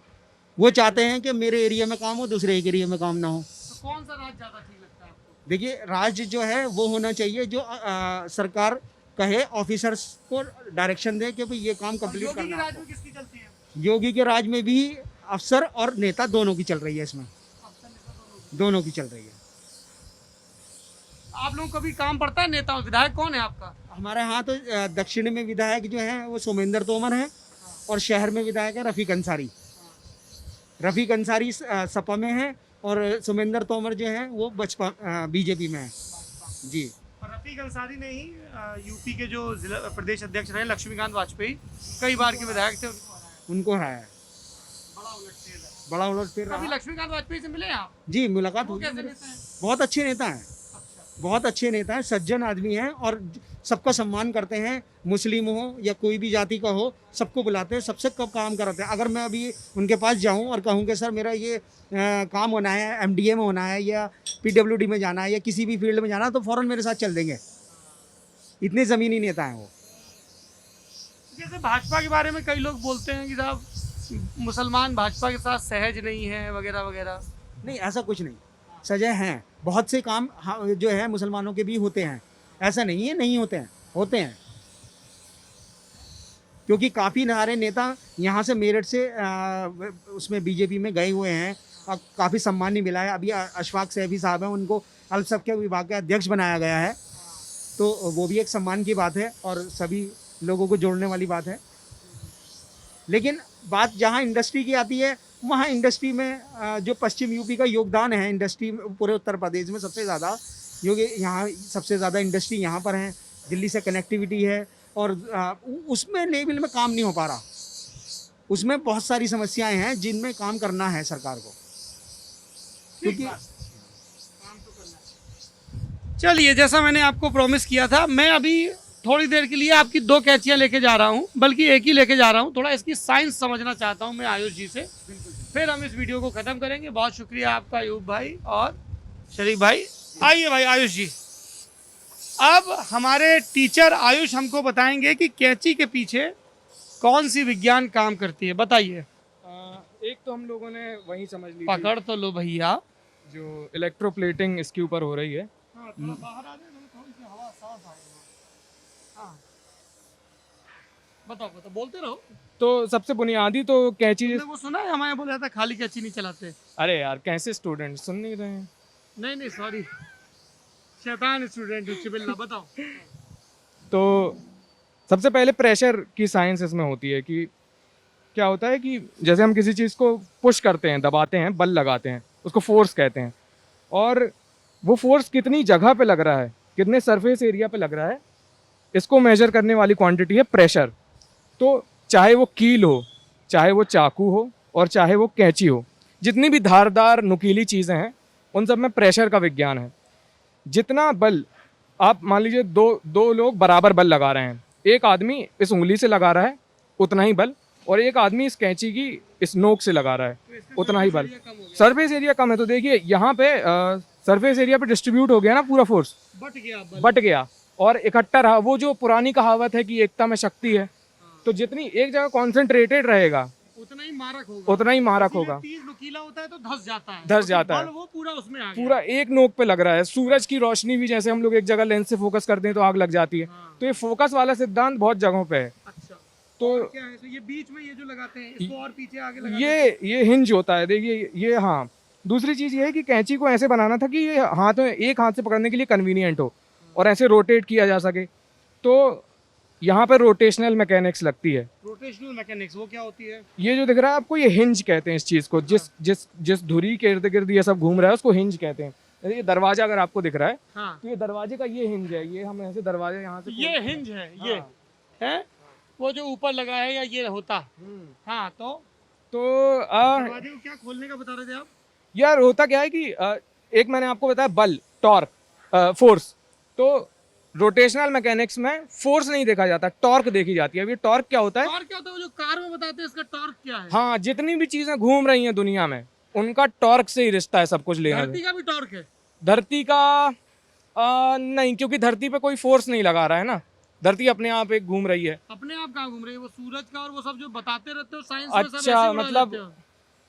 Speaker 2: वो चाहते हैं कि मेरे एरिया में काम हो, दूसरे एक एरिया में काम ना हो।
Speaker 1: तो कौन सा राज ज़्यादा ठीक लगता है आपको?
Speaker 2: देखिए, राज्य जो है वो होना चाहिए जो सरकार कहे, ऑफिसर्स को डायरेक्शन दे कि भाई ये काम कंप्लीट
Speaker 1: योगी के
Speaker 2: करना
Speaker 1: राज
Speaker 2: है।
Speaker 1: में किसकी चलती है?
Speaker 2: योगी के राज में भी अफसर और नेता दोनों की चल रही है, इसमें
Speaker 1: अफसर नेता दोनों की।
Speaker 2: दोनों की चल रही है।
Speaker 1: आप लोगों को भी काम पड़ता है? नेता विधायक कौन है आपका?
Speaker 2: हमारे यहाँ तो दक्षिण में विधायक जो हैं वो सोमेंद्र तोमर हैं, और शहर में विधायक है रफ़ीक अंसारी। रफ़ीक अंसारी सपा में है, और सोमेंद्र तोमर जो हैं वो बसपा बीजेपी में है। जी,
Speaker 1: रफ़ीक अंसारी ने ही यूपी के जो जिला प्रदेश अध्यक्ष रहे लक्ष्मीकांत वाजपेयी, कई बार के विधायक थे,
Speaker 2: उनको है बड़ा उलटफेर
Speaker 1: कभी
Speaker 2: रहा।
Speaker 1: लक्ष्मीकांत वाजपेयी से मिले हैं आप?
Speaker 2: जी, मुलाकात
Speaker 1: वो
Speaker 2: हुई।
Speaker 1: कैसे नेता हैं?
Speaker 2: बहुत अच्छे नेता हैं, बहुत अच्छे नेता हैं, सज्जन आदमी हैं, और सबका सम्मान करते हैं। मुस्लिम हो या कोई भी जाति का हो, सबको बुलाते हैं, सबसे कब काम कराते हैं। अगर मैं अभी उनके पास जाऊं और कहूं कि सर मेरा ये काम होना है, एमडीए में होना है या पीडब्ल्यूडी में जाना है या किसी भी फील्ड में जाना है, तो फ़ौरन मेरे साथ चल देंगे। इतने ज़मीनी नेता हैं वो।
Speaker 1: जैसे भाजपा के बारे में कई लोग बोलते हैं कि साहब मुसलमान भाजपा के साथ सहज नहीं है वगैरह वगैरह।
Speaker 2: नहीं, ऐसा कुछ नहीं, सजा हैं। बहुत से काम जो है मुसलमानों के भी होते हैं, ऐसा नहीं है नहीं होते हैं, होते हैं। क्योंकि काफ़ी सारे नेता यहाँ से मेरठ से उसमें बीजेपी में गए हुए हैं और काफ़ी सम्मान नहीं मिला है। अभी अशफाक सैफी साहब हैं, उनको अल्पसंख्यक विभाग के अध्यक्ष बनाया गया है। तो वो भी एक सम्मान की बात है और सभी लोगों को जोड़ने वाली बात है। लेकिन बात जहाँ इंडस्ट्री की आती है, वहाँ इंडस्ट्री में जो पश्चिम यूपी का योगदान है इंडस्ट्री में, पूरे उत्तर प्रदेश में सबसे ज़्यादा, क्योंकि यहाँ सबसे ज़्यादा इंडस्ट्री यहाँ पर है, दिल्ली से कनेक्टिविटी है, और उसमें लेवल में काम नहीं हो पा रहा। उसमें बहुत सारी समस्याएं हैं जिनमें काम करना है सरकार को, क्योंकि
Speaker 1: चलिए, जैसा मैंने आपको प्रॉमिस किया था, मैं अभी थोड़ी देर के लिए आपकी 2 कैंचियाँ लेके जा रहा हूँ, बल्कि एक ही लेके जा रहा हूँ। थोड़ा इसकी साइंस समझना चाहता हूँ मैं आयुष जी से, फिर हम इस वीडियो को ख़त्म करेंगे। बहुत शुक्रिया आपका अयूब भाई और शरीफ भाई। आइए भाई आयुष जी, अब हमारे टीचर आयुष हमको बताएंगे कि कैंची के पीछे कौन सी विज्ञान काम करती है, बताइए।
Speaker 3: एक तो हम लोगों ने वही समझ ली थी,
Speaker 1: पकड़ तो लो भैया।
Speaker 3: जो इलेक्ट्रोप्लेटिंग इसके ऊपर हो रही है।
Speaker 1: बाहर आ जाए, थोड़ी सी हवा सांस आएगा। हाँ, बताओ बताओ, बोलते रहो।
Speaker 3: तो सबसे बुनियादी तो कैंची,
Speaker 1: तुमने वो सुना है, हमारे बोला था खाली कैंची नहीं चलाते।
Speaker 3: अरे यार कैसे स्टूडेंट सुन नहीं रहे हैं।
Speaker 1: नहीं सॉरी, शैतान स्टूडेंट चिबिल्ला। बताओ।
Speaker 3: तो सबसे पहले प्रेशर की साइंस इसमें होती है कि क्या होता है कि जैसे हम किसी चीज़ को पुश करते हैं, दबाते हैं, बल लगाते हैं, उसको फोर्स कहते हैं। और वो फोर्स कितनी जगह पे लग रहा है, कितने सरफेस एरिया पे लग रहा है, इसको मेजर करने वाली क्वांटिटी है प्रेशर। तो चाहे वो कील हो, चाहे वो चाकू हो, और चाहे वो कैंची हो, जितनी भी धारदार नुकीली चीज़ें हैं, उन सब में प्रेशर का विज्ञान है। जितना बल, आप मान लीजिए दो लोग बराबर बल लगा रहे हैं, एक आदमी इस उंगली से लगा रहा है उतना ही बल, और एक आदमी इस कैंची की इस नोक से लगा रहा है उतना ही बल। सरफेस एरिया कम है, तो देखिए यहाँ पे सरफेस एरिया पे डिस्ट्रीब्यूट हो गया ना पूरा फोर्स, बट गया और इकट्ठा रहा। वो जो पुरानी कहावत है कि एकता में शक्ति है, तो जितनी एक जगह कॉन्सेंट्रेटेड रहेगा
Speaker 1: उतना ही मारक होगा,
Speaker 3: उतना ही मारक होगा।
Speaker 1: तीर नुकीला होता है तो धस जाता है,
Speaker 3: धस जाता है।
Speaker 1: वो पूरा उसमें आ गया।
Speaker 3: पूरा एक नोक पे लग रहा है। सूरज की रोशनी भी जैसे हम लोग एक जगह लेंस से फोकस करते हैं तो आग लग जाती है, तो ये फोकस वाला सिद्धांत बहुत जगहों पे है।
Speaker 1: अच्छा,
Speaker 3: तो
Speaker 1: क्या है? तो ये बीच में ये जो लगाते हैं, इसको और पीछे आगे लगाते हैं।
Speaker 3: ये हिंज होता है, देखिए ये। हाँ, दूसरी चीज़ ये है कि कैंची को ऐसे बनाना था कि ये हाथ में एक हाथ से पकड़ने के लिए कन्वीनियंट हो और ऐसे रोटेट किया जा सके। तो यहाँ पर रोटेशनल मैकेनिक्स लगती है।
Speaker 1: रोटेशनल मैकेनिक्स वो क्या होती है?
Speaker 3: ये जो दिख रहा है आपको, ये हिंज कहते हैं इस चीज़ को। जिस धुरी के इर्द गिर्द ये सब घूम रहा है उसको हिंज कहते हैं। ये दरवाजा अगर आपको दिख रहा है,
Speaker 1: हाँ,
Speaker 3: तो ये दरवाजे का ये हिंज है। ये हम ऐसे दरवाजे यहाँ से,
Speaker 1: ये हिंज है, ये है वो जो ऊपर लगा है, या ये होता। हाँ, तो दरवाजे को क्या खोलने का बता रहे थे आप?
Speaker 3: यार होता क्या है कि एक मैंने आपको बताया बल, टॉर्क, फोर्स। तो रोटेशनल मैकेनिक्स में फोर्स नहीं देखा जाता, टॉर्क देखी जाती है। अब ये टॉर्क क्या होता है?
Speaker 1: टॉर्क क्या होता है? वो जो कार में बताते हैं, इसका टॉर्क क्या है?
Speaker 3: हाँ, जितनी भी चीजें घूम रही हैं दुनिया में, उनका टॉर्क से ही रिश्ता है सब कुछ लेना।
Speaker 1: धरती का भी टॉर्क है?
Speaker 3: धरती का नहीं, क्योंकि धरती पे कोई फोर्स नहीं लगा रहा है ना, धरती अपने आप एक घूम रही है।
Speaker 1: अपने आप कहाँ घूम रही है? वो सूरज का और वो सब जो बताते रहते हो साइंस में, सब ऐसे
Speaker 3: अच्छा,
Speaker 1: ही उड़ा
Speaker 3: मतलब
Speaker 1: देते हो।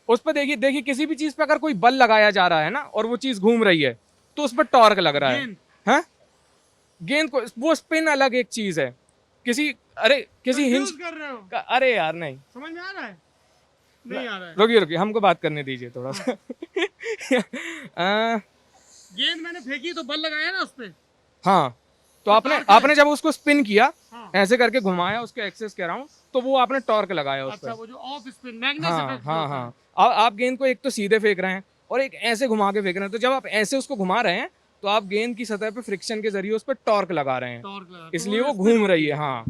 Speaker 3: उस पर देखिए किसी भी चीज पे अगर कोई बल लगाया जा रहा है ना और वो चीज घूम रही है, तो उस पर टॉर्क लग रहा है।
Speaker 1: गेंद।
Speaker 3: हाँ, गेंद को, वो स्पिन अलग एक चीज है। किसी हिंज
Speaker 1: कर रहे हो?
Speaker 3: अरे यार नहीं
Speaker 1: समझ में आ रहा है? नहीं आ रहा है।
Speaker 3: रुकिए हमको बात करने दीजिए थोड़ा सा।
Speaker 1: गेंद मैंने फेंकी तो बल लगाया ना उस पे।
Speaker 3: हाँ, तो आपने जब उसको स्पिन किया,
Speaker 1: हाँ।
Speaker 3: ऐसे करके घुमाया उसके एक्सेस कह रहा हूँ, तो वो आपने टॉर्क लगाया उस
Speaker 1: अच्छा,
Speaker 3: पर।
Speaker 1: वो जो ऑफ स्पिन मैग्नेस
Speaker 3: हाँ
Speaker 1: इफेक्ट
Speaker 3: हाँ
Speaker 1: होता है।
Speaker 3: हाँ। आप गेंद को एक तो सीधे फेंक रहे हैं और एक ऐसे घुमा के फेंक रहे हैं। तो जब आप ऐसे उसको घुमा रहे हैं, तो आप गेंद की सतह पे फ्रिक्शन के जरिए उस पर टॉर्क लगा रहे हैं,
Speaker 1: टॉर्क लगा,
Speaker 3: इसलिए
Speaker 1: तो
Speaker 3: वो घूम रही है। हाँ,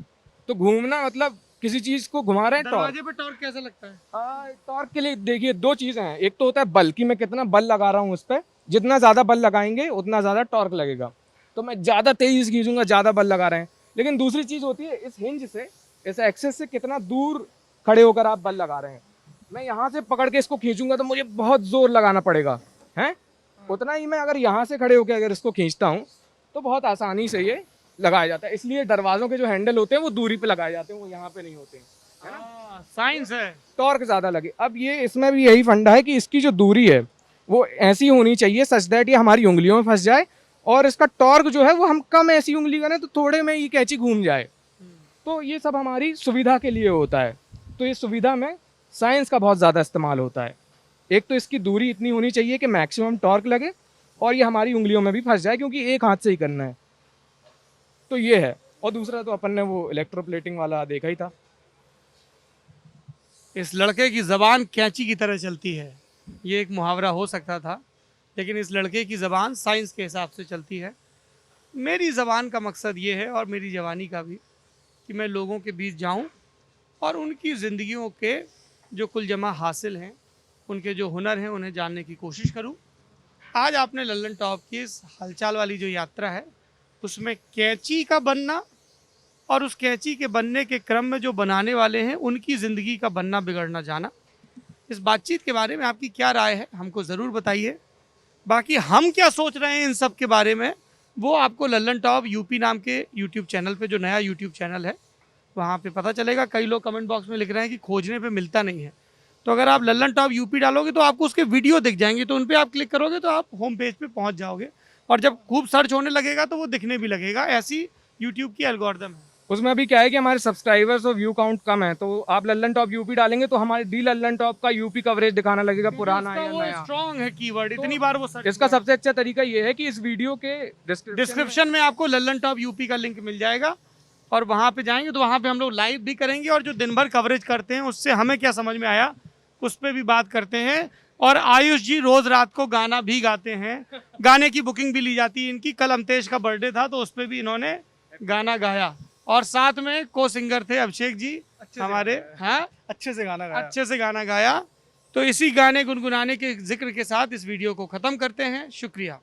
Speaker 3: तो घूमना मतलब किसी चीज को घुमा रहे हैं, टॉर्क।
Speaker 1: दरवाजे पे टॉर्क कैसे लगता है?
Speaker 3: टॉर्क के लिए देखिए 2 चीजें हैं। एक तो होता है बल, कि मैं कितना बल लगा रहा हूँ उस पर। जितना ज्यादा बल लगाएंगे उतना ज्यादा टॉर्क लगेगा। तो मैं ज्यादा तेज खींचूंगा, ज्यादा बल लगा रहे हैं। लेकिन दूसरी चीज होती है इस हिंज से, इस एक्सेस से कितना दूर खड़े होकर आप बल लगा रहे हैं। मैं यहाँ से पकड़ के इसको खींचूंगा तो मुझे बहुत जोर लगाना पड़ेगा, है। उतना ही मैं अगर यहाँ से खड़े होकर अगर इसको खींचता हूँ तो बहुत आसानी से ये लगाया जाता है। इसलिए दरवाजों के जो हैंडल होते हैं वो दूरी पे लगाए जाते हैं, वो यहाँ पे नहीं होते हैं, है ना।
Speaker 1: साइंस है,
Speaker 3: टॉर्क ज्यादा लगे। अब ये इसमें भी यही फंडा है कि इसकी जो दूरी है वो ऐसी होनी चाहिए सच दैट ये हमारी उंगलियों में फंस जाए, और इसका टॉर्क जो है वो हम कम ऐसी उंगली करें तो थोड़े में ये कैंची घूम जाए। तो ये सब हमारी सुविधा के लिए होता है। तो ये सुविधा में साइंस का बहुत ज़्यादा इस्तेमाल होता है। एक तो इसकी दूरी इतनी होनी चाहिए कि मैक्सिमम टॉर्क लगे, और ये हमारी उंगलियों में भी फंस जाए, क्योंकि एक हाथ से ही करना है। तो ये है। और दूसरा तो अपन ने वो इलेक्ट्रोप्लेटिंग वाला देखा ही था।
Speaker 1: इस लड़के की ज़बान कैंची की तरह चलती है, ये एक मुहावरा हो सकता था, लेकिन इस लड़के की ज़बान साइंस के हिसाब से चलती है। मेरी ज़बान का मकसद ये है, और मेरी जवानी का भी, कि मैं लोगों के बीच जाऊं और उनकी ज़िंदगियों के जो कुल जमा हासिल हैं, उनके जो हुनर हैं, उन्हें जानने की कोशिश करूं। आज आपने लल्लन टॉप की इस हलचल वाली जो यात्रा है, उसमें कैंची का बनना और उस कैंची के बनने के क्रम में जो बनाने वाले हैं, उनकी ज़िंदगी का बनना बिगड़ना जाना, इस बातचीत के बारे में आपकी क्या राय है, हमको ज़रूर बताइए। बाकी हम क्या सोच रहे हैं इन सब के बारे में, वो आपको लल्लन टॉप यूपी नाम के यूट्यूब चैनल पे, जो नया यूट्यूब चैनल है, वहाँ पे पता चलेगा। कई लोग कमेंट बॉक्स में लिख रहे हैं कि खोजने पे मिलता नहीं है, तो अगर आप लल्लन टॉप यूपी डालोगे तो आपको उसके वीडियो दिख जाएंगे, तो उन पर आप क्लिक करोगे तो आप होम पेज पे पहुँच जाओगे, और जब खूब सर्च होने लगेगा तो वो दिखने भी लगेगा। ऐसी यूट्यूब की एल्गोरिदम है।
Speaker 3: उसमें अभी क्या है कि हमारे सब्सक्राइबर्स और व्यू काउंट कम है, तो आप लल्लन टॉप यूपी डालेंगे तो हमारे डी लल्लन टॉप का यूपी कवरेज दिखाना लगेगा, पुराना या नया।
Speaker 1: स्ट्रॉन्ग है कीवर्ड, इतनी बार वो सर्च
Speaker 3: इसका सबसे अच्छा तरीका ये है कि इस वीडियो के
Speaker 1: डिस्क्रिप्शन में आपको लल्लन टॉप यूपी का लिंक मिल जाएगा, और वहाँ पे जाएंगे तो वहाँ पे हम लोग लाइव भी करेंगे, और जो दिन भर कवरेज करते हैं उससे हमें क्या समझ में आया उस पर भी बात करते हैं। और आयुष जी रोज रात को गाना भी गाते हैं, गाने की बुकिंग भी ली जाती है इनकी। कल अमतेश का बर्थडे था तो उस पर भी इन्होंने गाना गाया, और साथ में को सिंगर थे अभिषेक जी हमारे, हाँ अच्छे से गाना गाया। तो इसी गाने गुनगुनाने के जिक्र के साथ इस वीडियो को ख़त्म करते हैं। शुक्रिया।